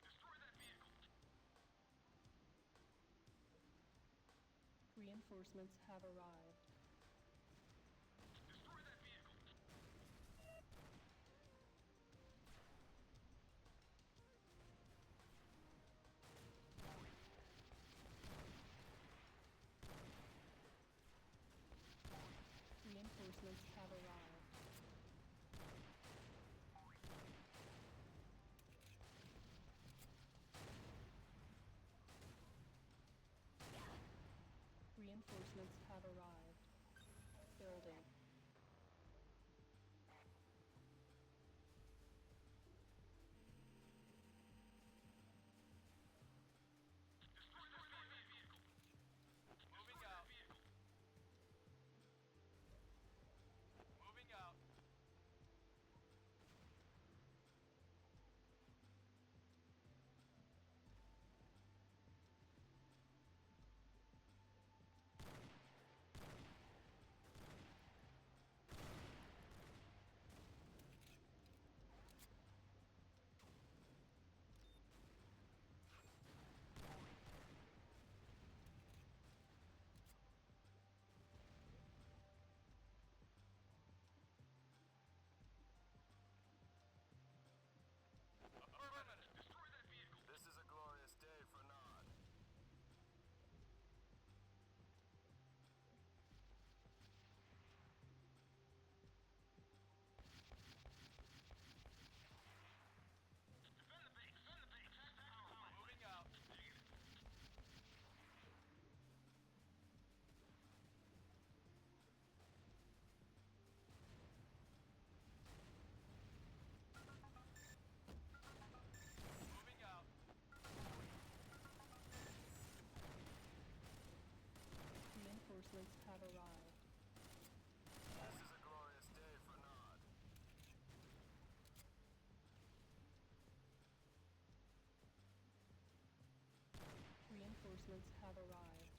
Destroy that vehicle. Reinforcements have arrived. Destroy that vehicle. Reinforcements have arrived. Reinforcements have arrived. Building. Destroy that vehicle. Moving out. Moving out. Affirmative. Destroy that vehicle. This is a glorious day for Nod. Defend the base. Defend the base. Attack the power plant. Moving out. Negative. Moving out. Reinforcements have arrived. This is a glorious day for Nod. Reinforcements have arrived.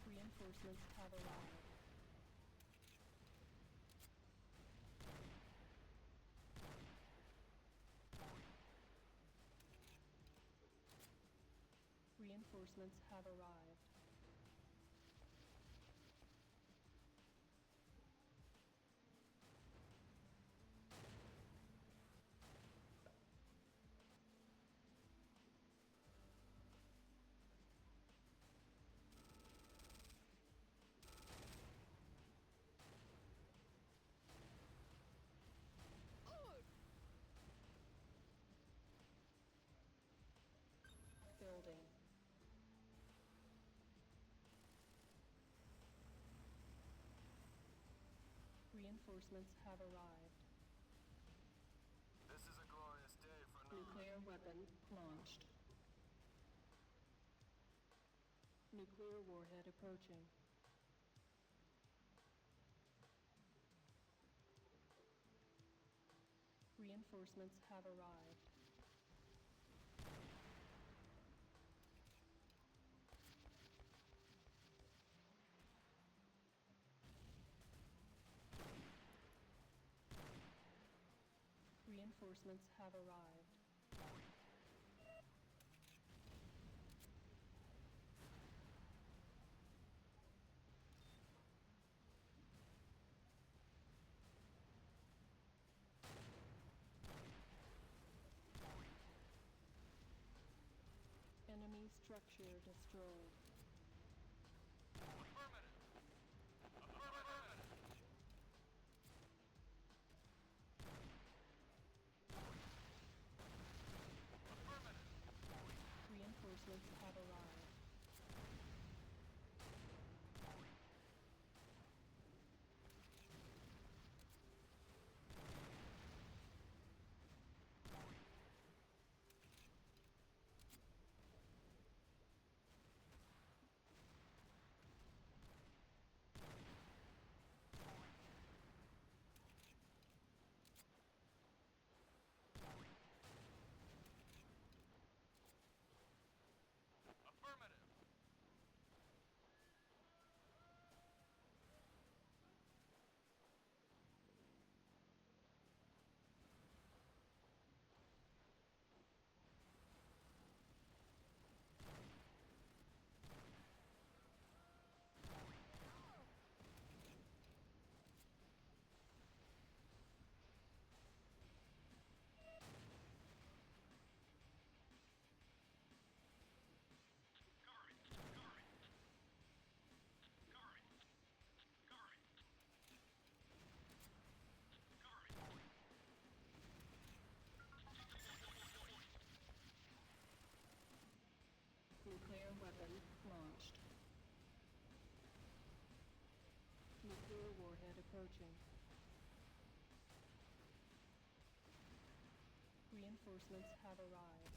Reinforcements have arrived. Reinforcements have arrived. Building. Reinforcements have arrived. This is a glorious day for Nuclear weapon launched. Nuclear warhead approaching. Reinforcements have arrived. Reinforcements have arrived. Enemy structure destroyed. Affirmative. Affirmative. Affirmative. Reinforcements have arrived. Affirmative. Cover me. Cover me. Cover me. Cover me. Cover me. Nuclear weapon launched. Nuclear warhead approaching. Reinforcements have arrived.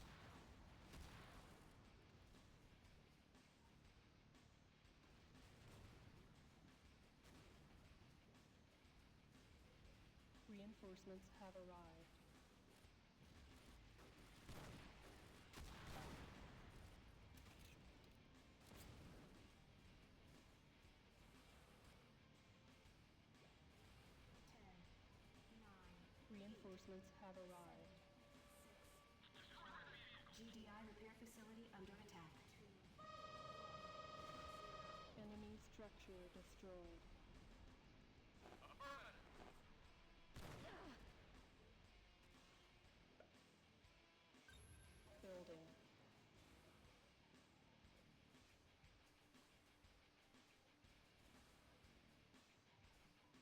Reinforcements have arrived. Reinforcements have arrived. GDI repair facility under attack. Enemy structure destroyed. Affirmative. Building.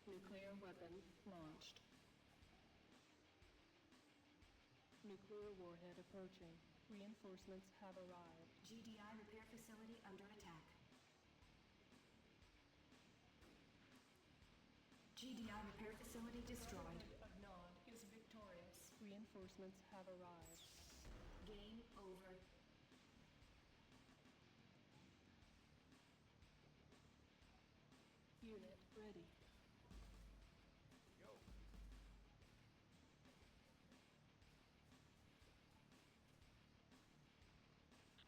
Nuclear weapon launched. Nuclear warhead approaching. Reinforcements have arrived. GDI repair facility under attack. GDI repair facility destroyed. Of Nod is victorious. Reinforcements have arrived. Game over. Unit ready. Yo.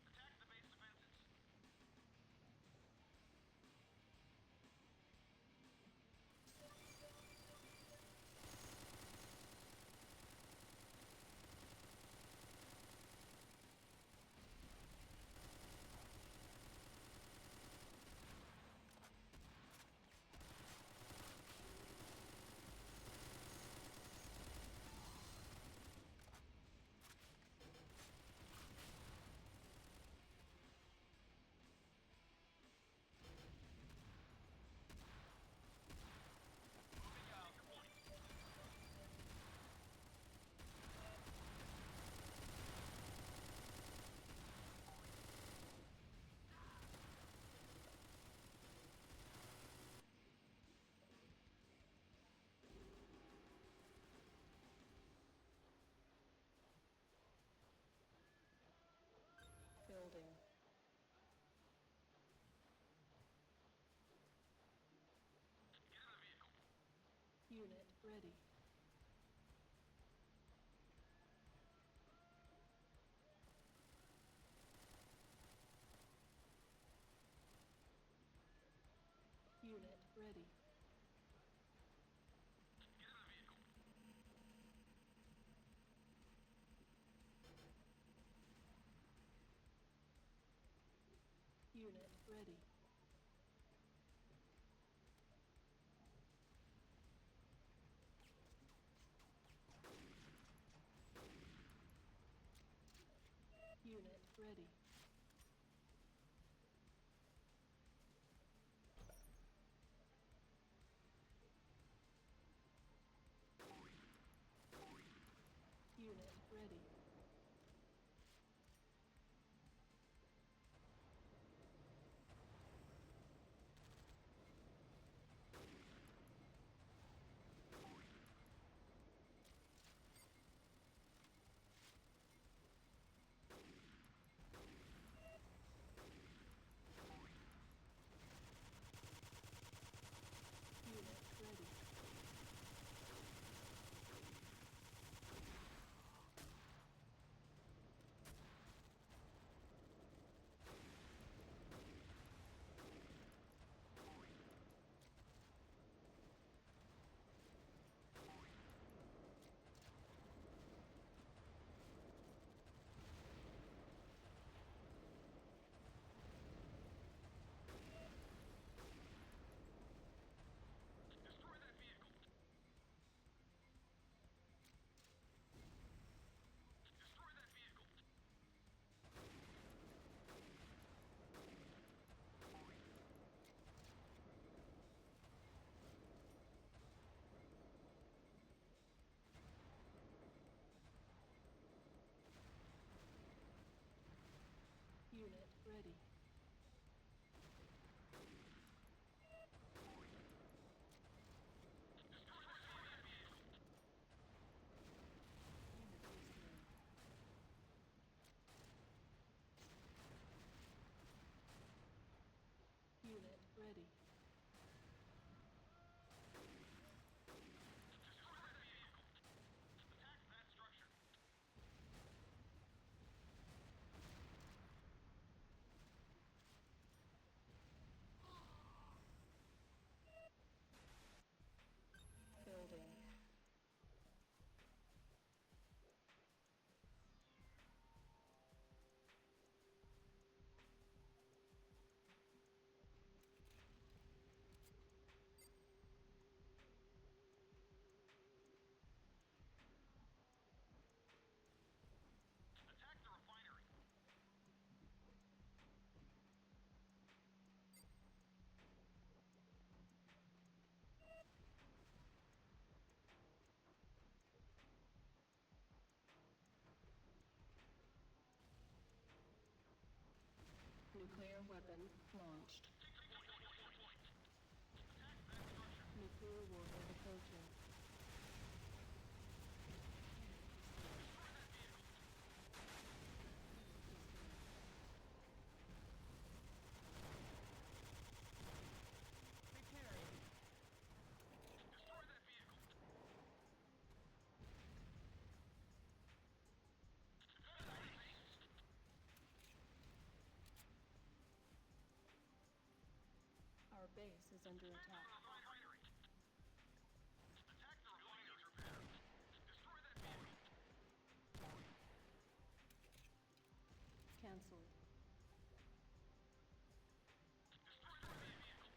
Attack the base defenses. Unit ready. Unit ready. Get in the vehicle. Unit ready. Unit ready. Unit ready. Unit ready. Destroy that vehicle. Destroy that vehicle. Unit ready. Unit ready. Destroy that vehicle. Attack that structure. Building. Attack the refinery. Nuclear weapon launched. Nuclear warhead approaching. Destroy that vehicle. Go to that base. Our base is under attack. Refinery. Attack the refinery. Destroy that vehicle. Cancelled. Destroy that vehicle.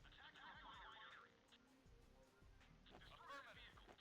Attack the refinery. Destroy that vehicle.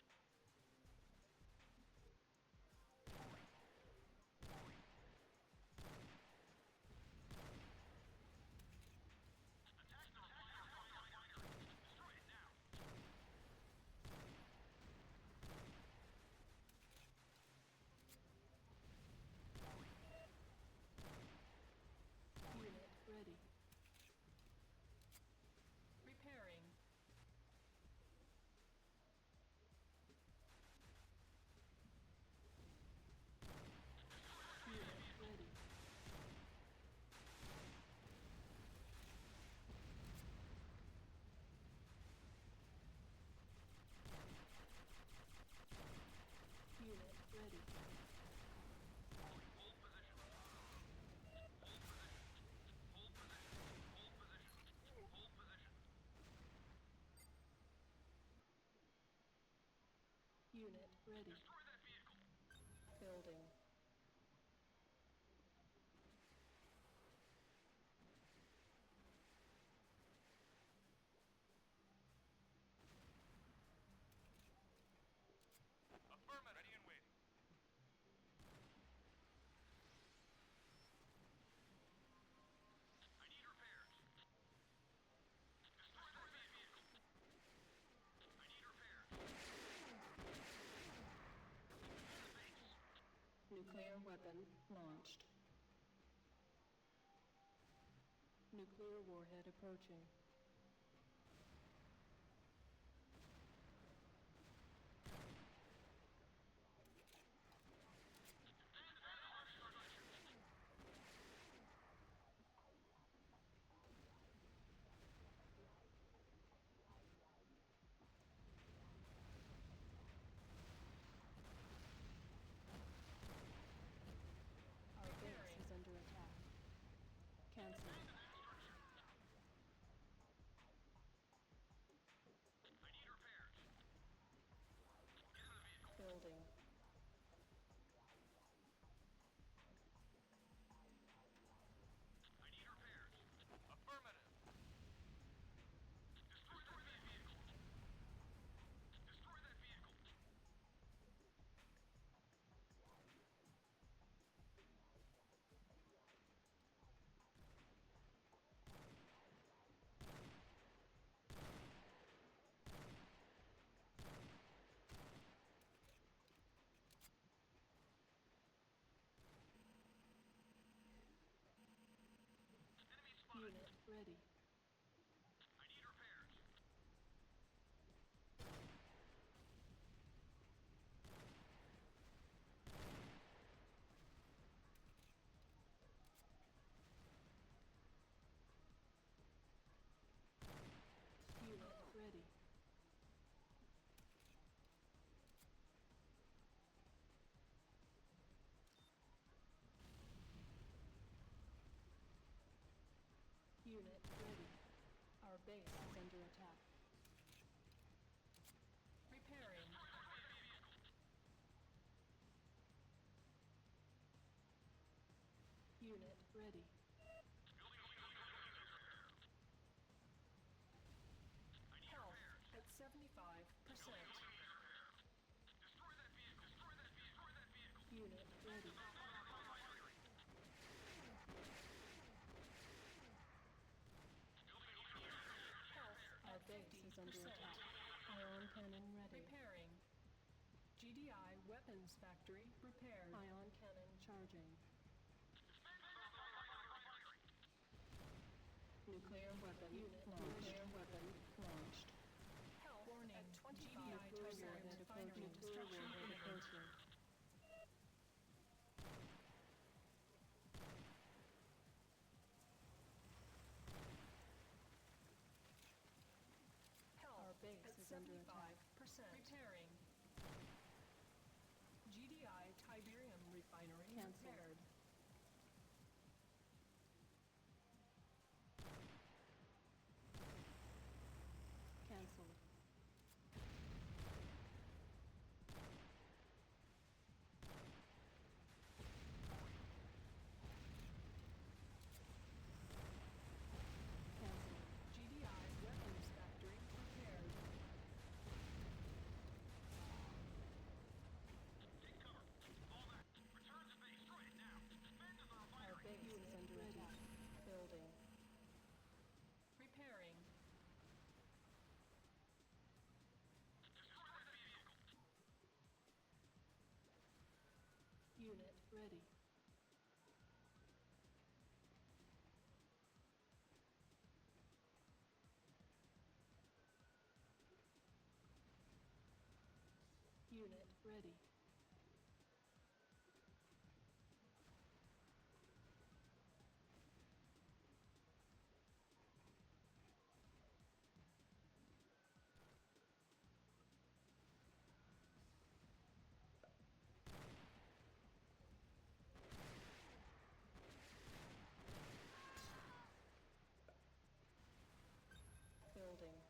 ready. Destroy that vehicle. Building. Affirmative. Ready and waiting. I need repairs. Destroy that vehicle. I need repairs. Defend the base. Nuclear weapon launched. Nuclear warhead approaching. Our base is under attack. Cancel. I need repairs. Get in the vehicle. Building. I need repairs. Affirmative. Destroy that vehicle. Destroy that vehicle. Enemy spotted. Unit ready. I need repairs. Unit ready. Unit ready. Our base is under attack. Repairing. Unit ready. Health at 75%. Destroy that vehicle. Destroy that vehicle. Destroy that vehicle. Unit ready. Health at base is under attack. Ion cannon ready. Repairing. GDI weapons factory repaired. Ion cannon charging. Nuclear weapon unit launched. Nuclear weapon launched. Health warning at 25%. Nuclear warhead approaching. Nuclear warhead approaching. Our base is under attack. Repairing. GDI Tiberium refinery repaired. Cancelled. Cancelled. GDI weapons factory repaired. Take cover. Fall back. Return to base. Destroy it now. Defend the Our refinery. base is under attack. Building. Repairing. Destroy that vehicle. Unit ready. Unit ready. Building.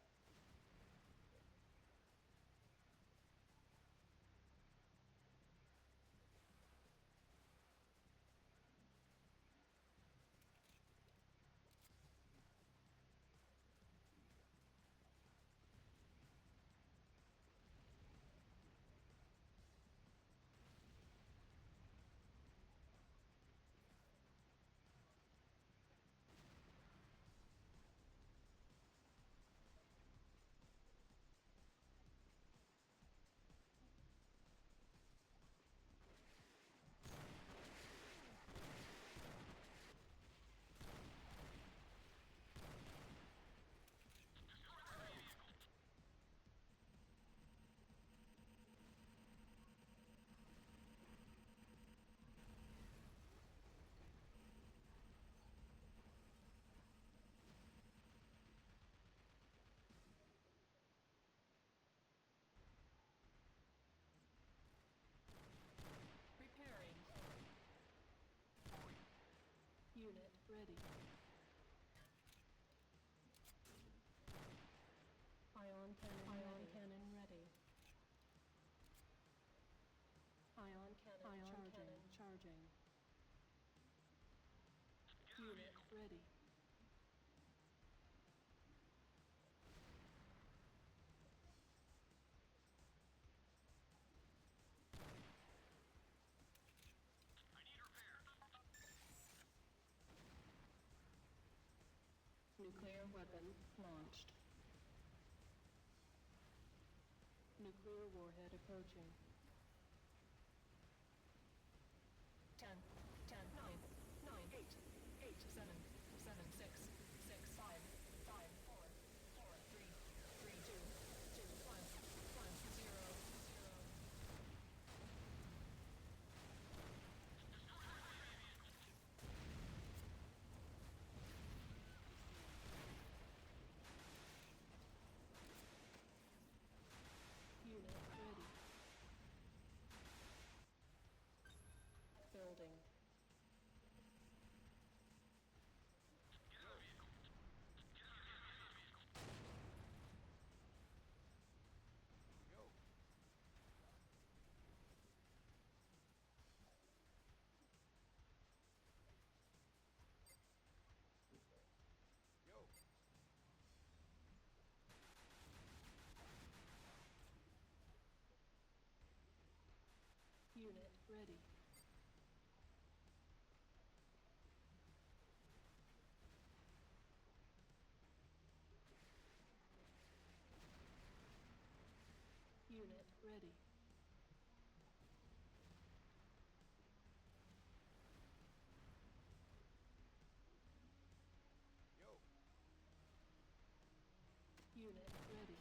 ready. Ion cannon ready. Ion cannon charging. Unit ready. I need repairs. Nuclear weapon launched. Nuclear warhead approaching. 10, 10, 9, 9, 8, 8, 7, 7, 6, 6, 5, 5, 4, 4, 3, 3, 2, 2, 1, 1, 0, 0. Unit ready. Building. Get out of the vehicle. Get out of the vehicle. Yo. Yo. Unit ready. Unit ready. Yo. Unit ready.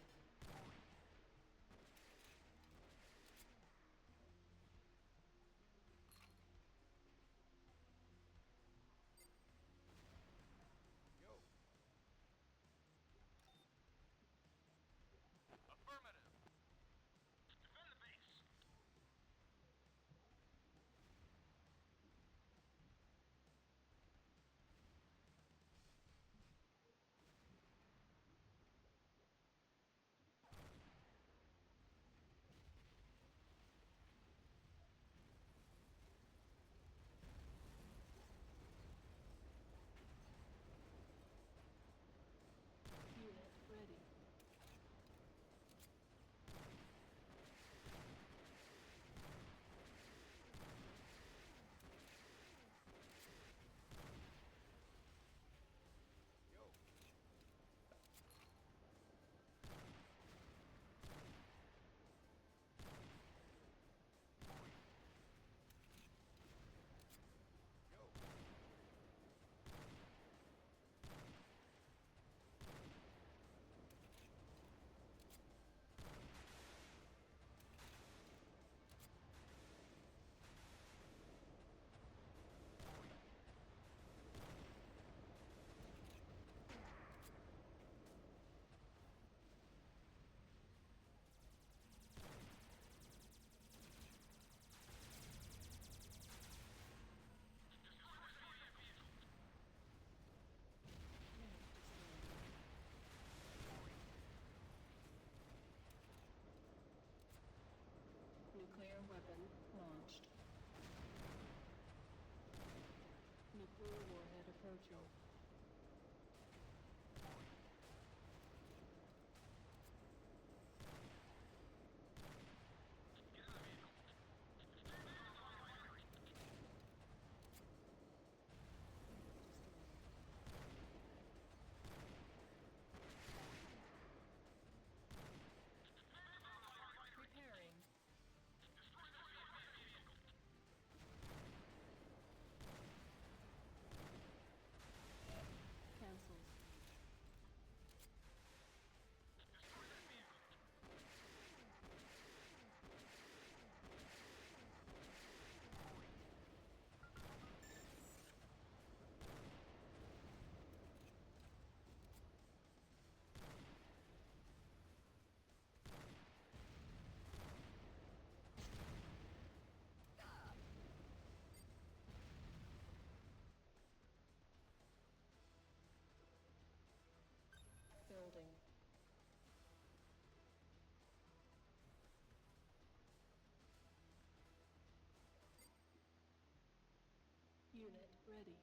Unit ready.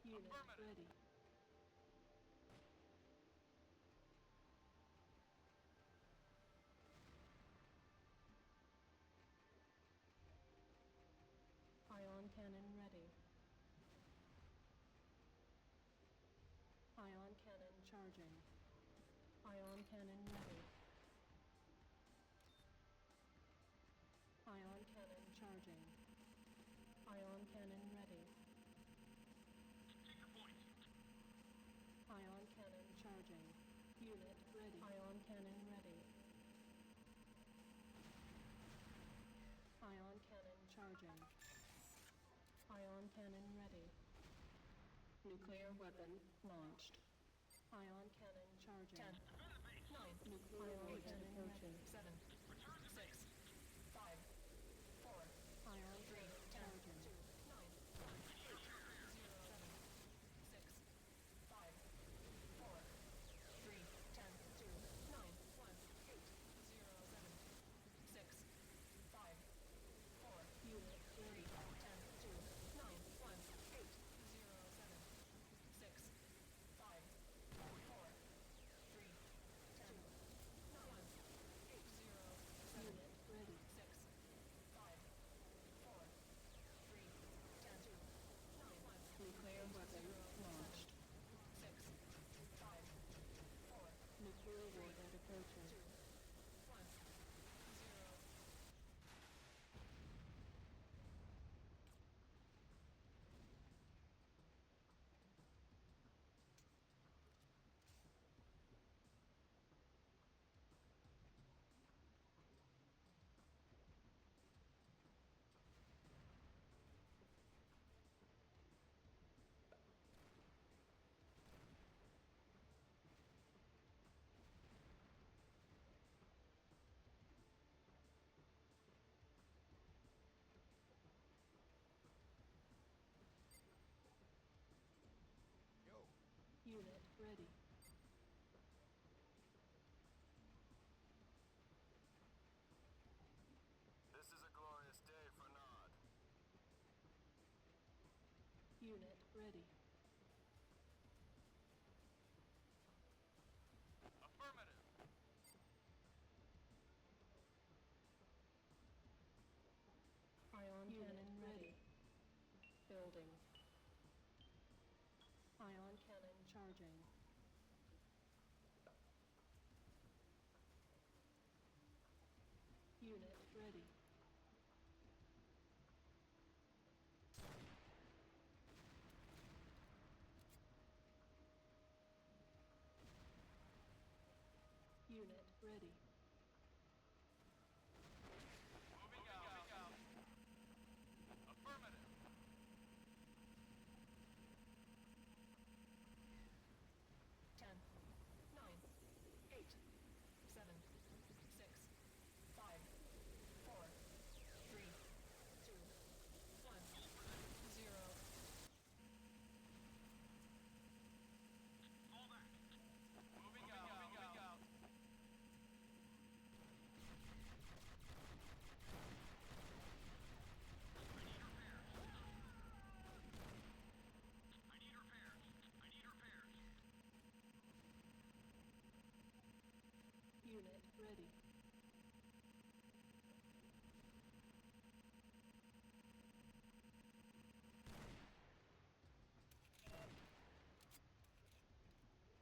Unit Affirmative. ready. Ion cannon ready. Ion cannon charging. Ion cannon ready. Ion cannon charging. Ion cannon ready. Take your point. Ion cannon charging. Unit ready. Ion cannon ready. Ion cannon charging. Ion cannon ready. Nuclear weapon launched. Ion cannon charging. 10, Defend the base. 9, Nuclear cannon approaching. 7, Return to 6, base. 5, 4, Ion 3, cannon 10, charging. 2, 9, 1, 8, 0, 7, 6, 5, 4, 3, 10, 2, 9, 1, 8, 0, 7, 6, 5, 4, Unit 3, ready. 10, 2, 9, 1, 8, 0, 7, 6, 5, 4, 3, 10, 1, 8, 0, 7, Unit ready. 6, 5, 4, 3, 10, 2, 9, 1, Nuclear weapon launched. 6, 5, 4, Nuclear warhead approaching. 2, 1, 0. Yo, Unit ready. this is a glorious day for Nod. Unit ready. Affirmative. Ion cannon ready. Building. Ion cannon charging. Unit ready. Unit ready. Moving out. Affirmative. 10, 9, 8, 7, 6, 5, 4, 3, 2, 1, 0. Fall back. Moving out. I need repairs. Unit ready.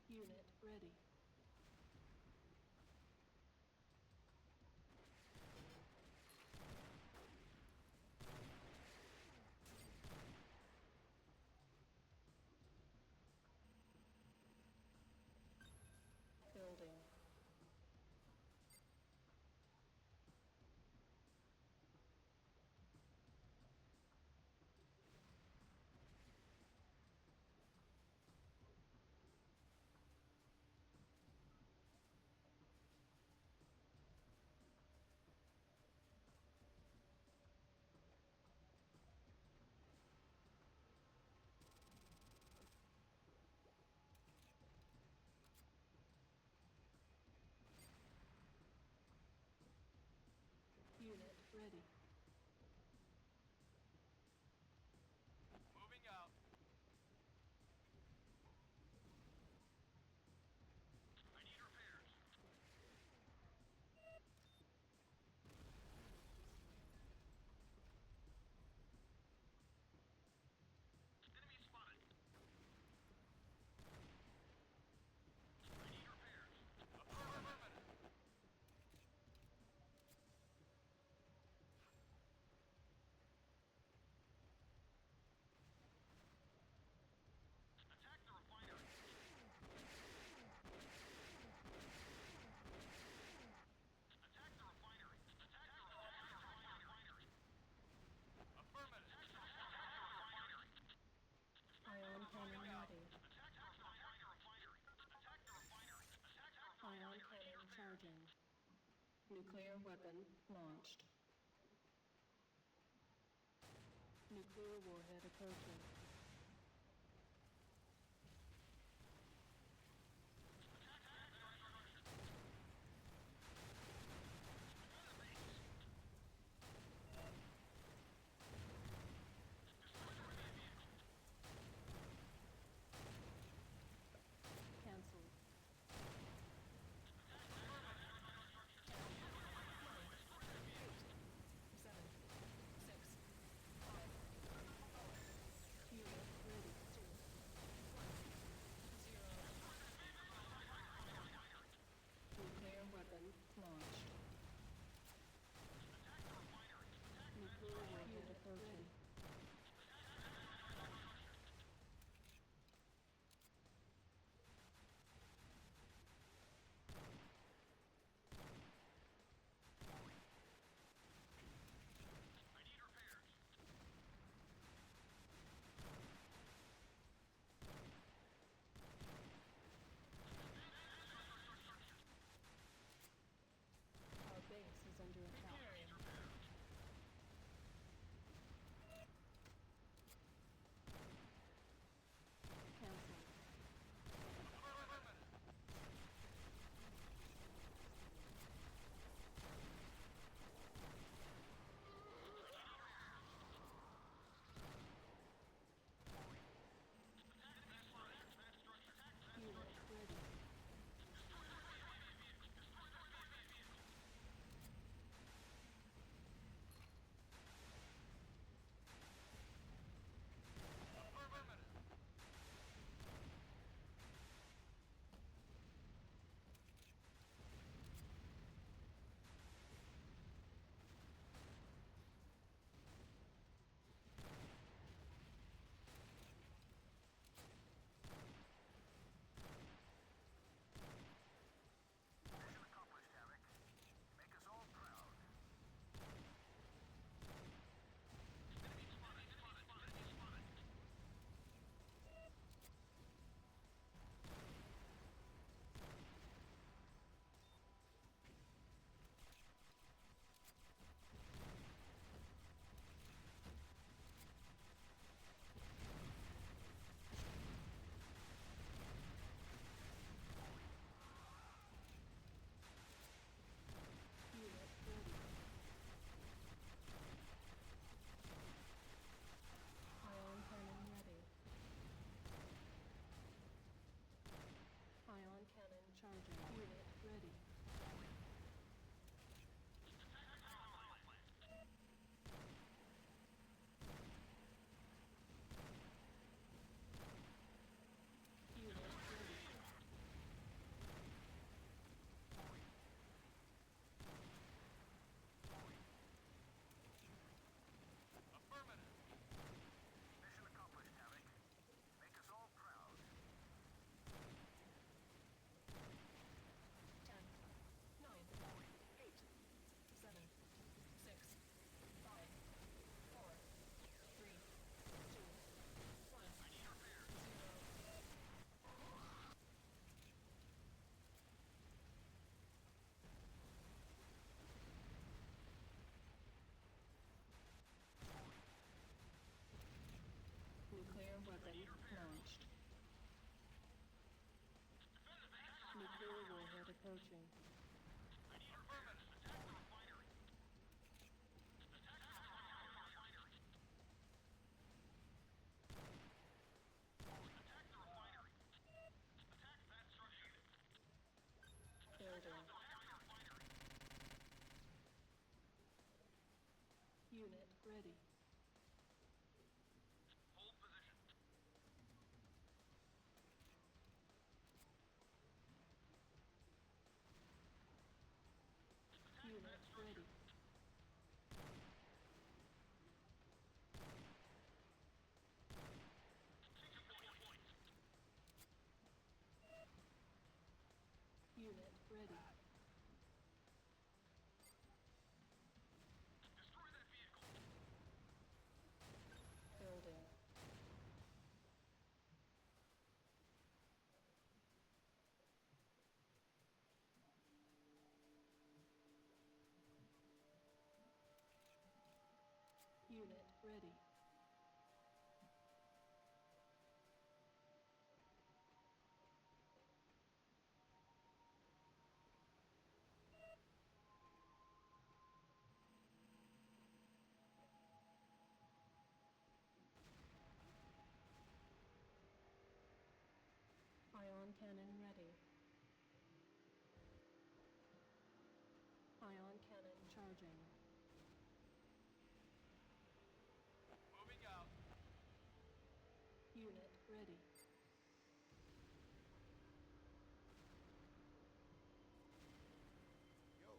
Unit ready. Building. ready. Moving out. I need repairs. Enemy spotted. I need repairs. Affirmative. Attack the refinery. Attack the refinery. Attack the refinery. Affirmative. Attack the refinery. Ion cannon ready. Attack the refinery. Attack the refinery. Attack the Ion refinery. cannon charging. Nuclear weapon launched. Nuclear warhead approaching. Cancelled. 7, 6, 5, 4. Unit ready. 2, 1, 0. Nuclear weapon launched. Nuclear warhead approaching. I need repairs. Our base is under attack. Cancelled. Unit ready. Mission accomplished, Eric. Make us all proud. Unit ready. Ion cannon ready. Ion cannon charging. Unit ready. Unit ready. Affirmative. Mission accomplished, Eric. Make us all proud. 10, 9, 8, 7, 6, 5, 4, 3, 2, 1. I need repairs. 0. Nuclear weapon launched. Nuclear warhead approaching. I need affirmative. Attack the refinery. ready. Destroy that vehicle. Building. Unit ready. Ion cannon ready. Ion cannon charging. Moving out. Unit ready. Yo,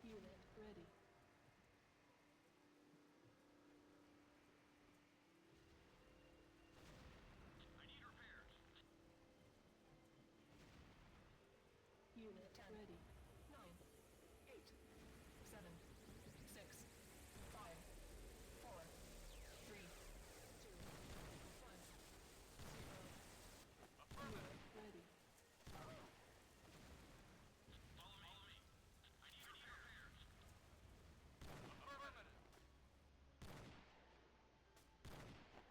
Unit ready. I need repairs. Unit 10, ready. 9, 8, 7, 6, 5, 4, 3, 2, 1, 0. Unit ready. Follow me. I need repairs. Affirmative.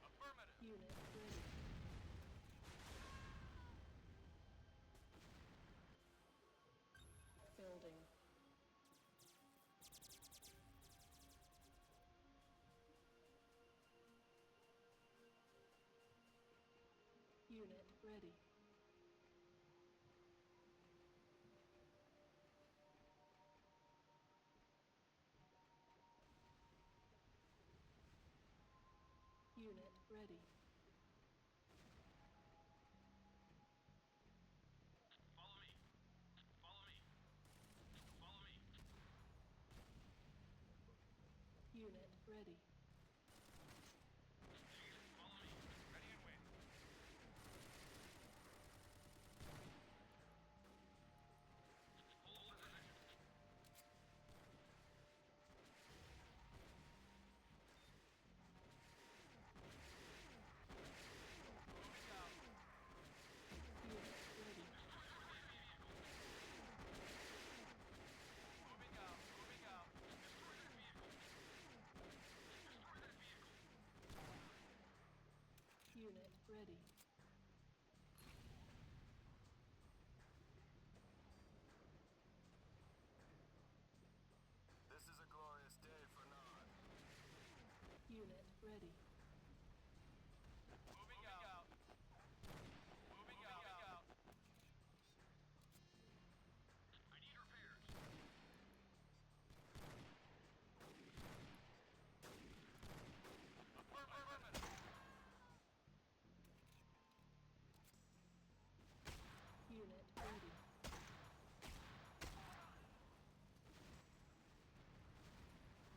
Affirmative. Unit ready. Building. Unit ready. Unit ready. Follow me. Follow me. Follow me. Unit ready. Follow me. Ready and waiting. Hold position. Moving out. Unit ready. Moving out. Moving out. Destroy that vehicle. Destroy that vehicle. Unit ready. this is a glorious day for Nod. Unit ready. Moving out. Moving out. I need repairs. Affirmative. Unit ready.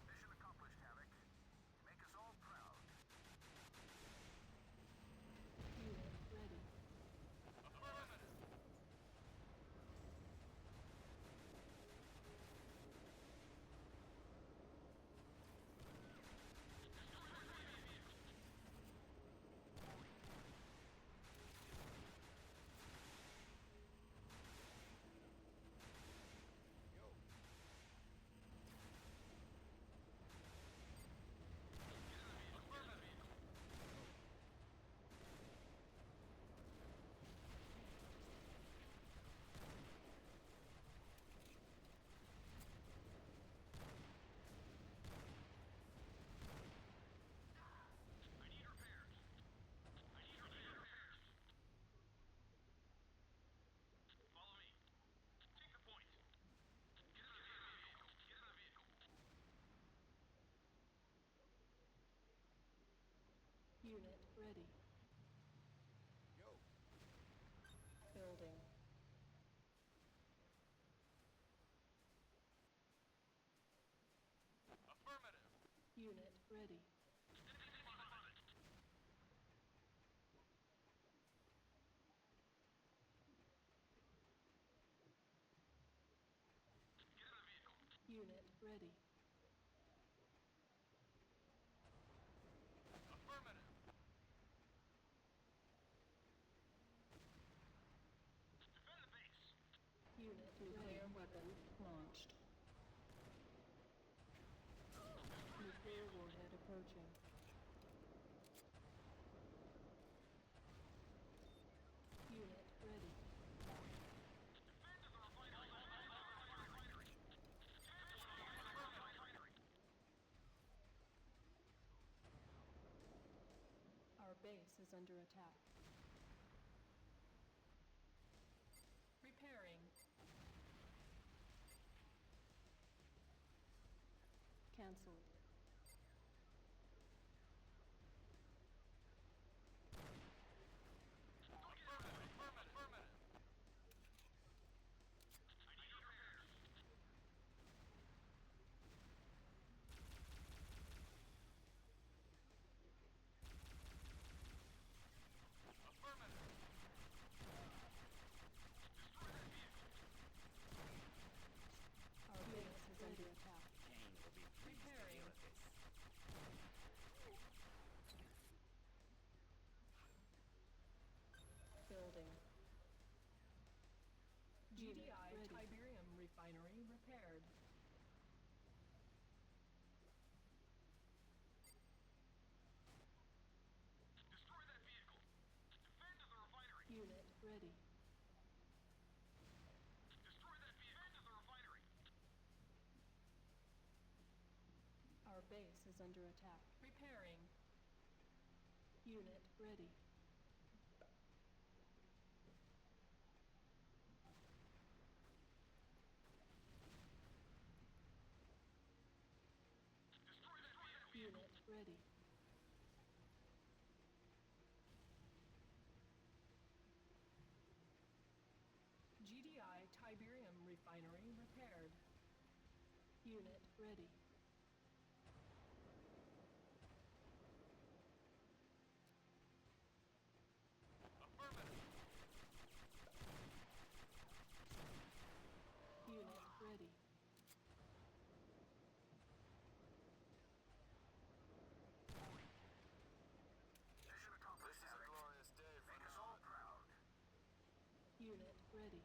Mission accomplished, Havoc. You make us all proud. Unit ready. Affirmative. Yo, Affirmative. I need repairs. I need repairs. Follow me. Take the point. Get in the vehicle. Get in the vehicle. Unit ready. yo, Building. Affirmative. Unit ready. Unit ready. Affirmative. Defend the base. Unit nuclear weapon launched. Nuclear warhead approaching. Unit ready. Defend the refinery. Our base is under attack. Repairing. Cancelled. Affirmative. I need repairs. Affirmative. Destroy that vehicle. Our base is under attack. Kane will be pleased to Repairing. hear of this. Building. Unit GDI ready. Tiberium refinery repaired. Destroy that vehicle. Defend the refinery. Unit ready. Destroy that vehicle. Defend the refinery. Our base is under attack. Repairing. Unit ready. Destroy that vehicle. Unit ready. GDI Tiberium refinery repaired. Unit ready. Affirmative. Unit ready. Mission accomplished. This is a glorious day for Make us all proud. Unit ready.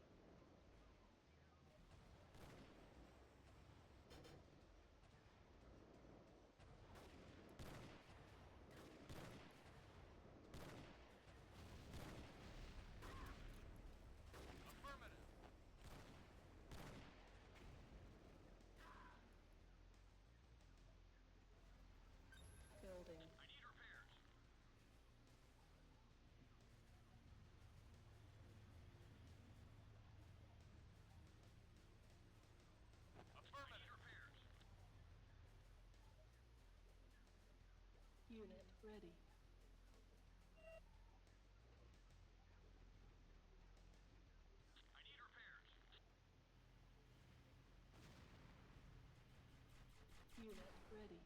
Affirmative. Building. I need repairs. Affirmative. Repairs. Unit ready. I need repairs. Unit ready.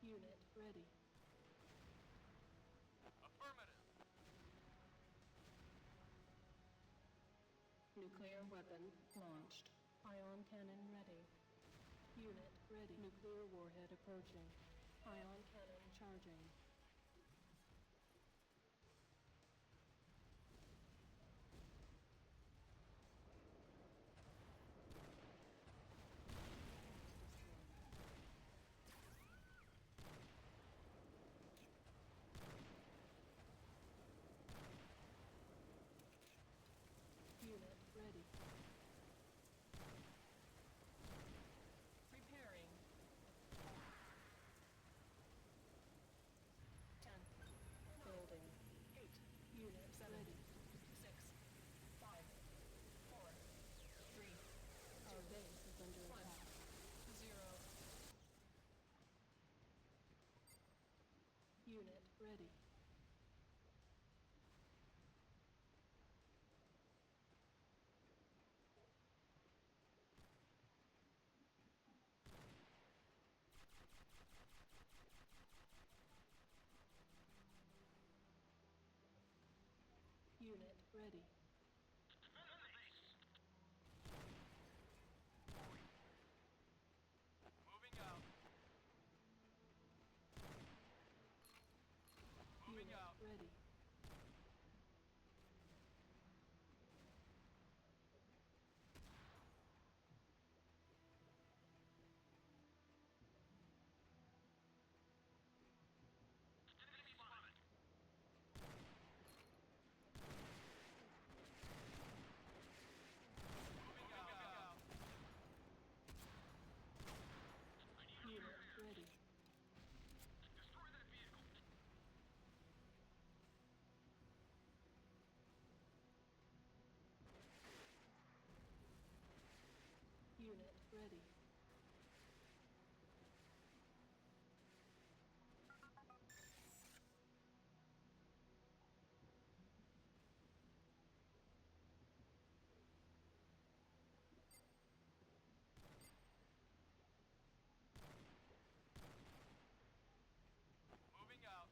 Unit ready. Affirmative. Nuclear weapon launched. Ion cannon ready. Unit ready. Nuclear warhead approaching. Ion cannon charging. Unit ready. Repairing. 10, Building. 8, Unit 7, ready. 6, 5, 4, 3, Our base is under 1, attack. 0. Unit ready. ready. Defend the base. Moving out. Moving Unit out. ready. Enemy spotted. Moving out. I need Unit repairs. ready. Destroy that vehicle. Unit ready. Moving out.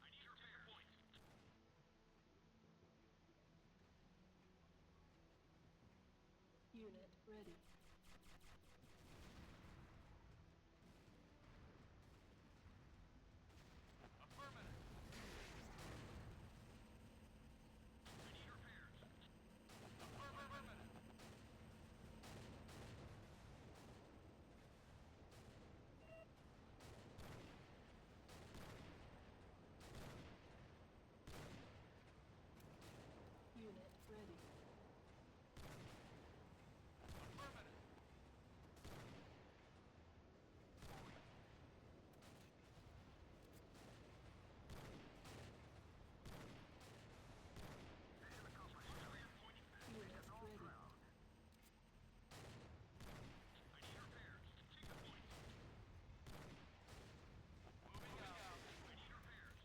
I need repair point. Unit ready. Affirmative. I need repairs. Affirmative. Unit ready. Affirmative. Unit ready. I need repairs. Take a point. Moving out. I need repairs.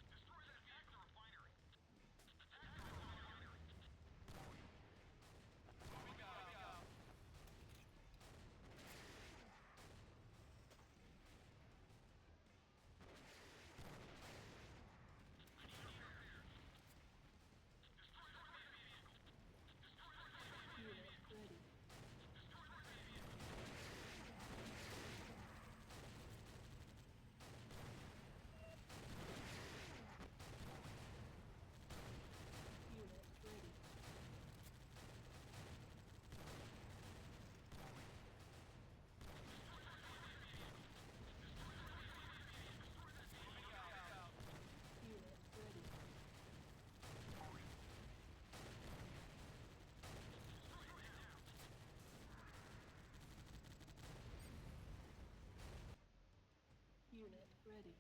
Destroy that vehicle refinery. Attack the refinery. Moving out. I need repairs. Destroy that vehicle. Destroy that vehicle. Unit ready. Destroy that vehicle. Unit ready. Moving out. Unit ready. Unit ready.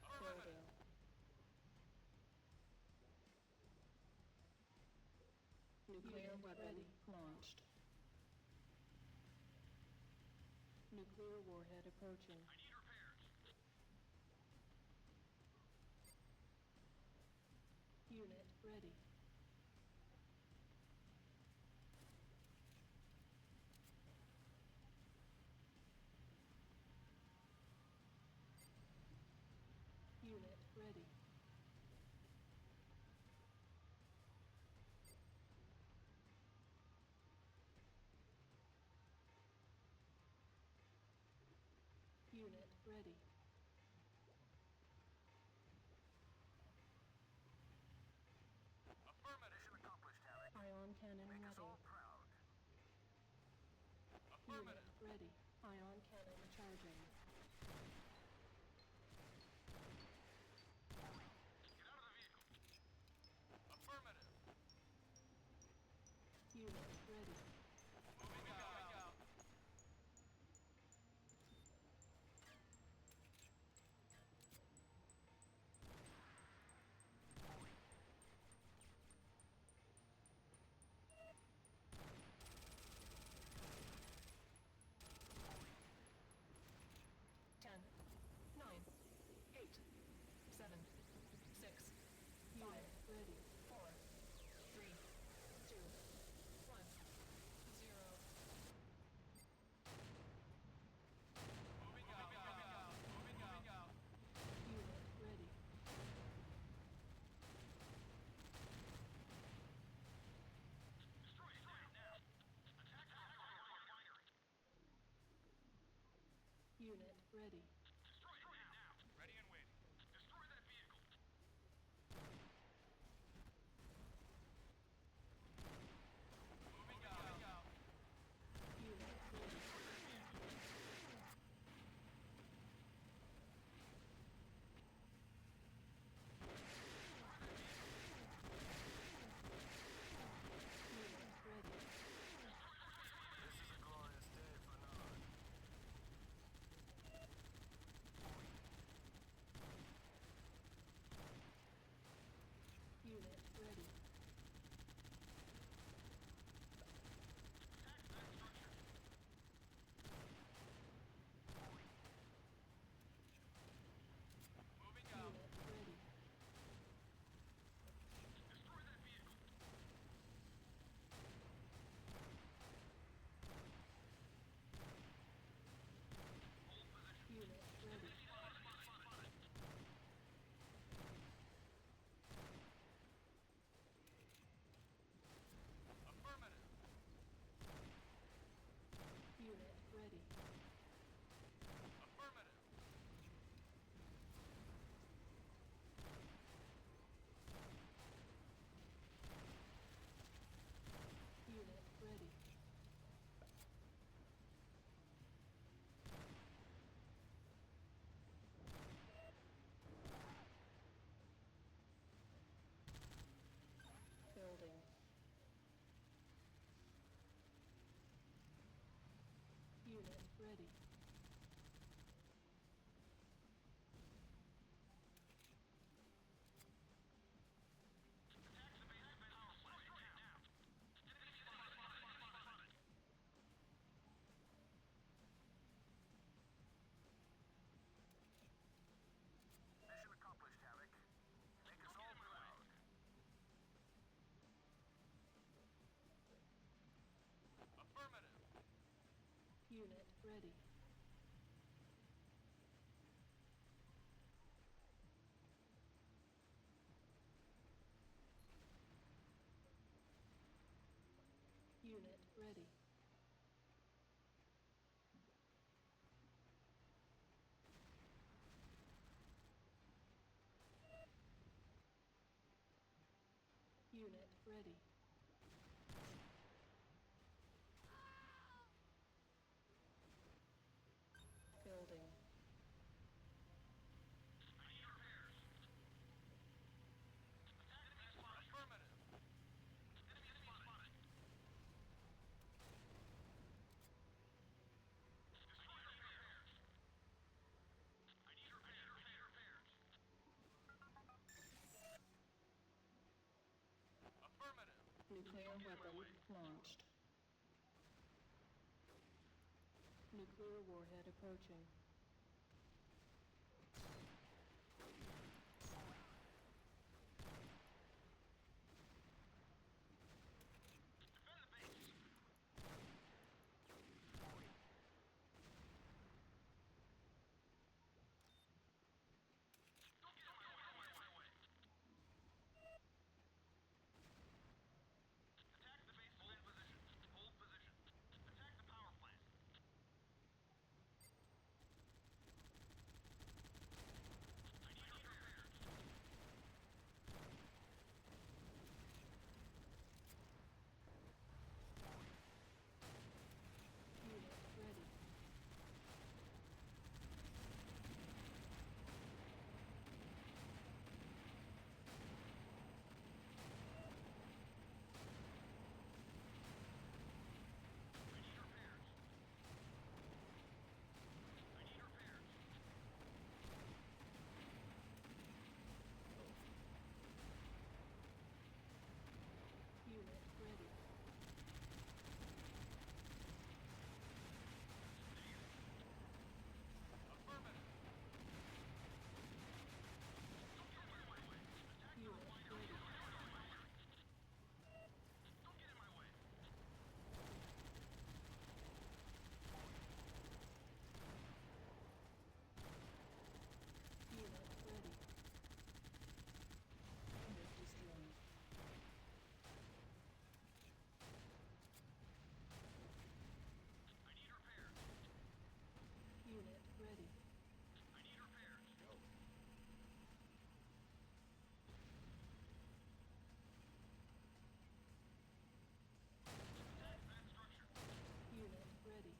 Affirmative. Nuclear weapon launched. Nuclear warhead approaching. I need repairs. Unit ready. Unit ready. Unit ready. Affirmative. Mission accomplished, Havoc. Ion cannon Make us ready. all proud. Unit Affirmative. ready. Ion cannon charging. Get out of the vehicle. Affirmative. Unit ready. Moving out. Unit ready. Unit ready. Unit ready. Building. I need repairs. Enemy spotted. Affirmative. Enemy spotted. Destroyer repairs. I need repairs. Affirmative. Nuclear weapon launched. Nuclear warhead approaching. Defend the base. Don't get in my way. Attack the base. Hold position. Hold position. Attack the power plant. I need repairs. Unit ready. I need repairs. I need repairs. Unit ready. Affirmative. Don't get in my way. Attack the Unit refinery. ready. Don't get in my way. Unit ready. Unit destroyed. I need repairs. Unit ready. I need repairs. Attack that structure. Unit ready.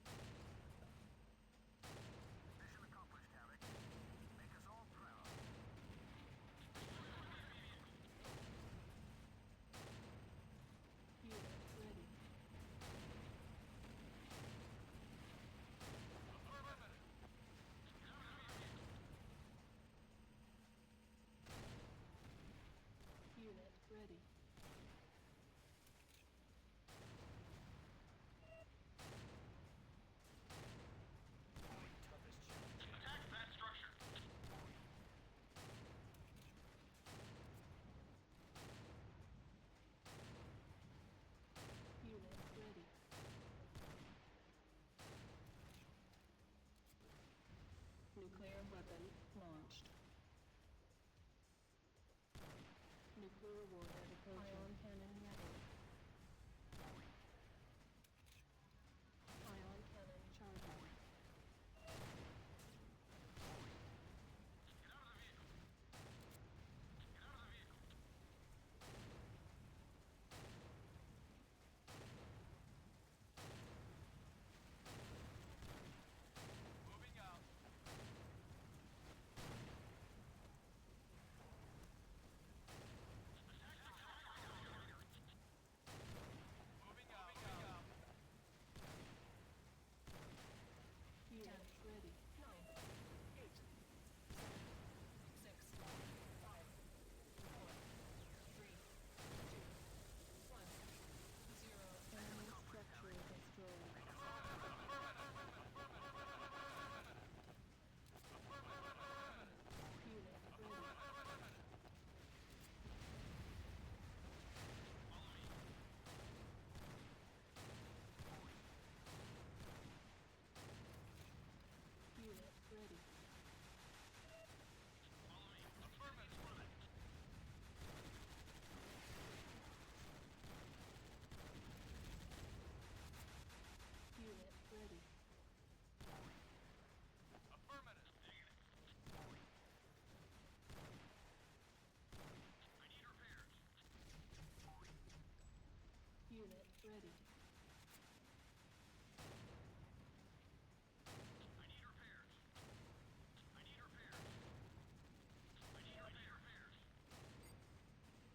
Mission accomplished, Havoc. Make us all proud. Unit ready. Affirmative. Get out of the vehicle. Unit ready. Toughest challenge. Attack that structure. Unit ready. Nuclear weapon launched. Nuclear warhead approaching. Ion cannon ready. Ion cannon charging. Get out of the vehicle. Get out of the vehicle. Moving out. Attack the ready. I need repairs. I need repairs. I need repairs.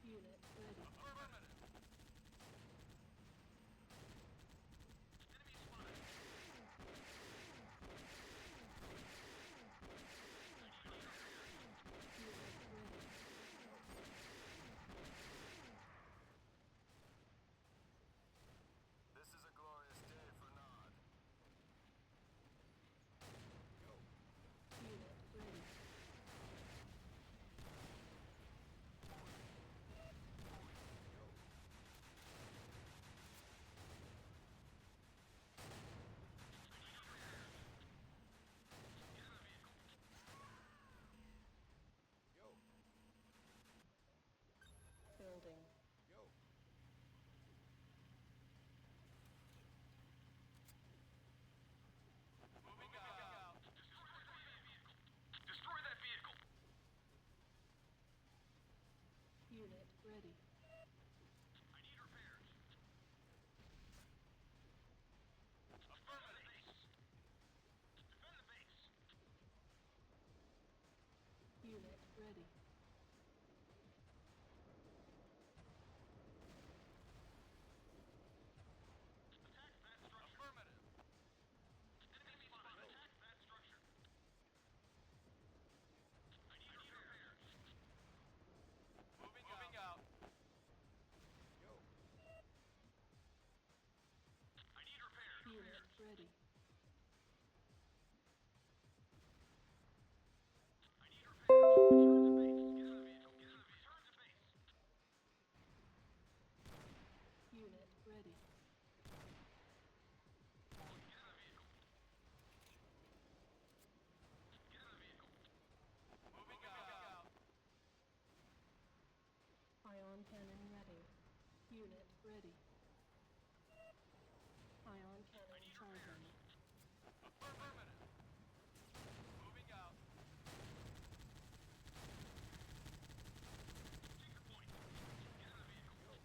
Unit ready. Affirmative. Enemy spotted. Unit ready. This is a glorious day for Nod. Unit ready. Get in the vehicle. Building. Moving out. Destroy that vehicle. Unit ready. I need repairs. Affirmative. Defend the base. Unit ready. Attack that structure. Affirmative. Enemy spotted. Attack that structure. I need repairs. Moving out. I need repairs. Unit ready. I need repairs. Return to base. Get in the vehicle. Get in the vehicle. Return to base. Unit ready. Get in the vehicle. Get in the vehicle. Moving out. Ion cannon ready. Unit ready. Ion cannon charging. Affirmative. Moving out. Take your point. Get in the vehicle.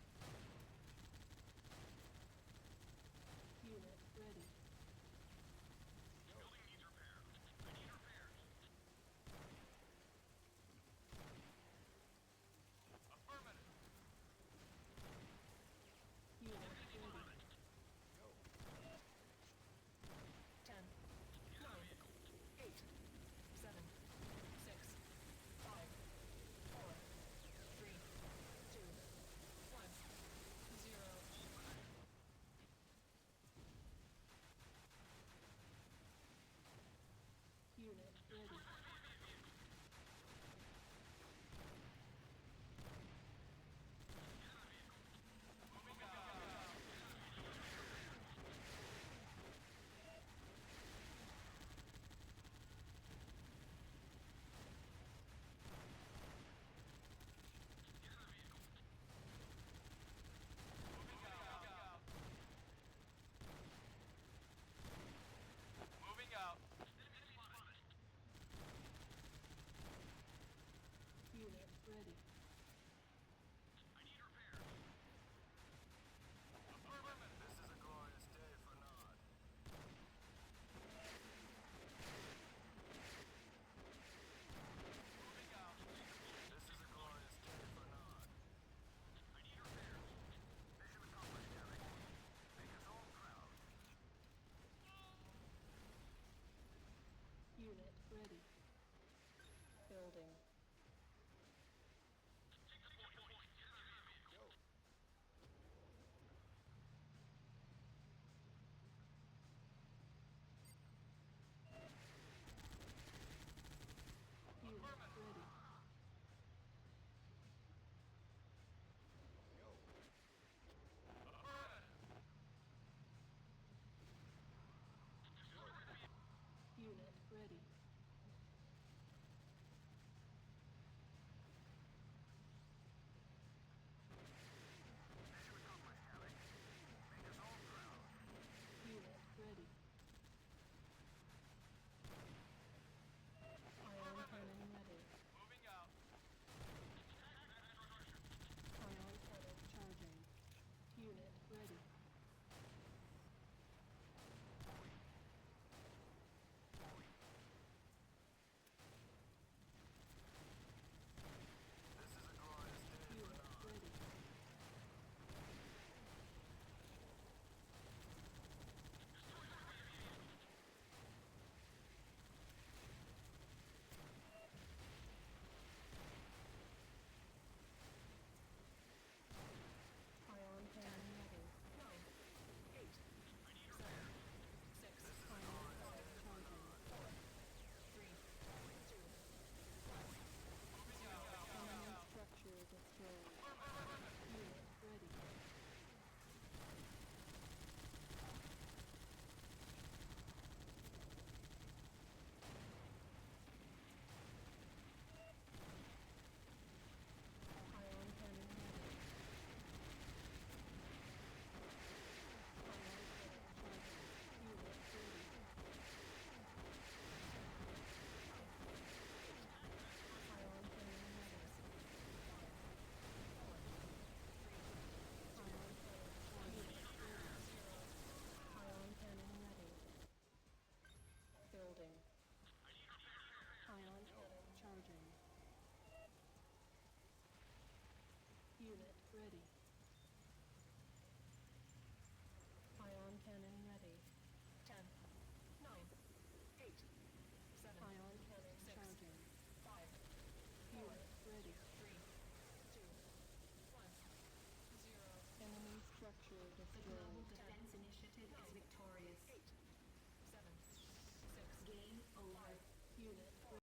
Game over. Unit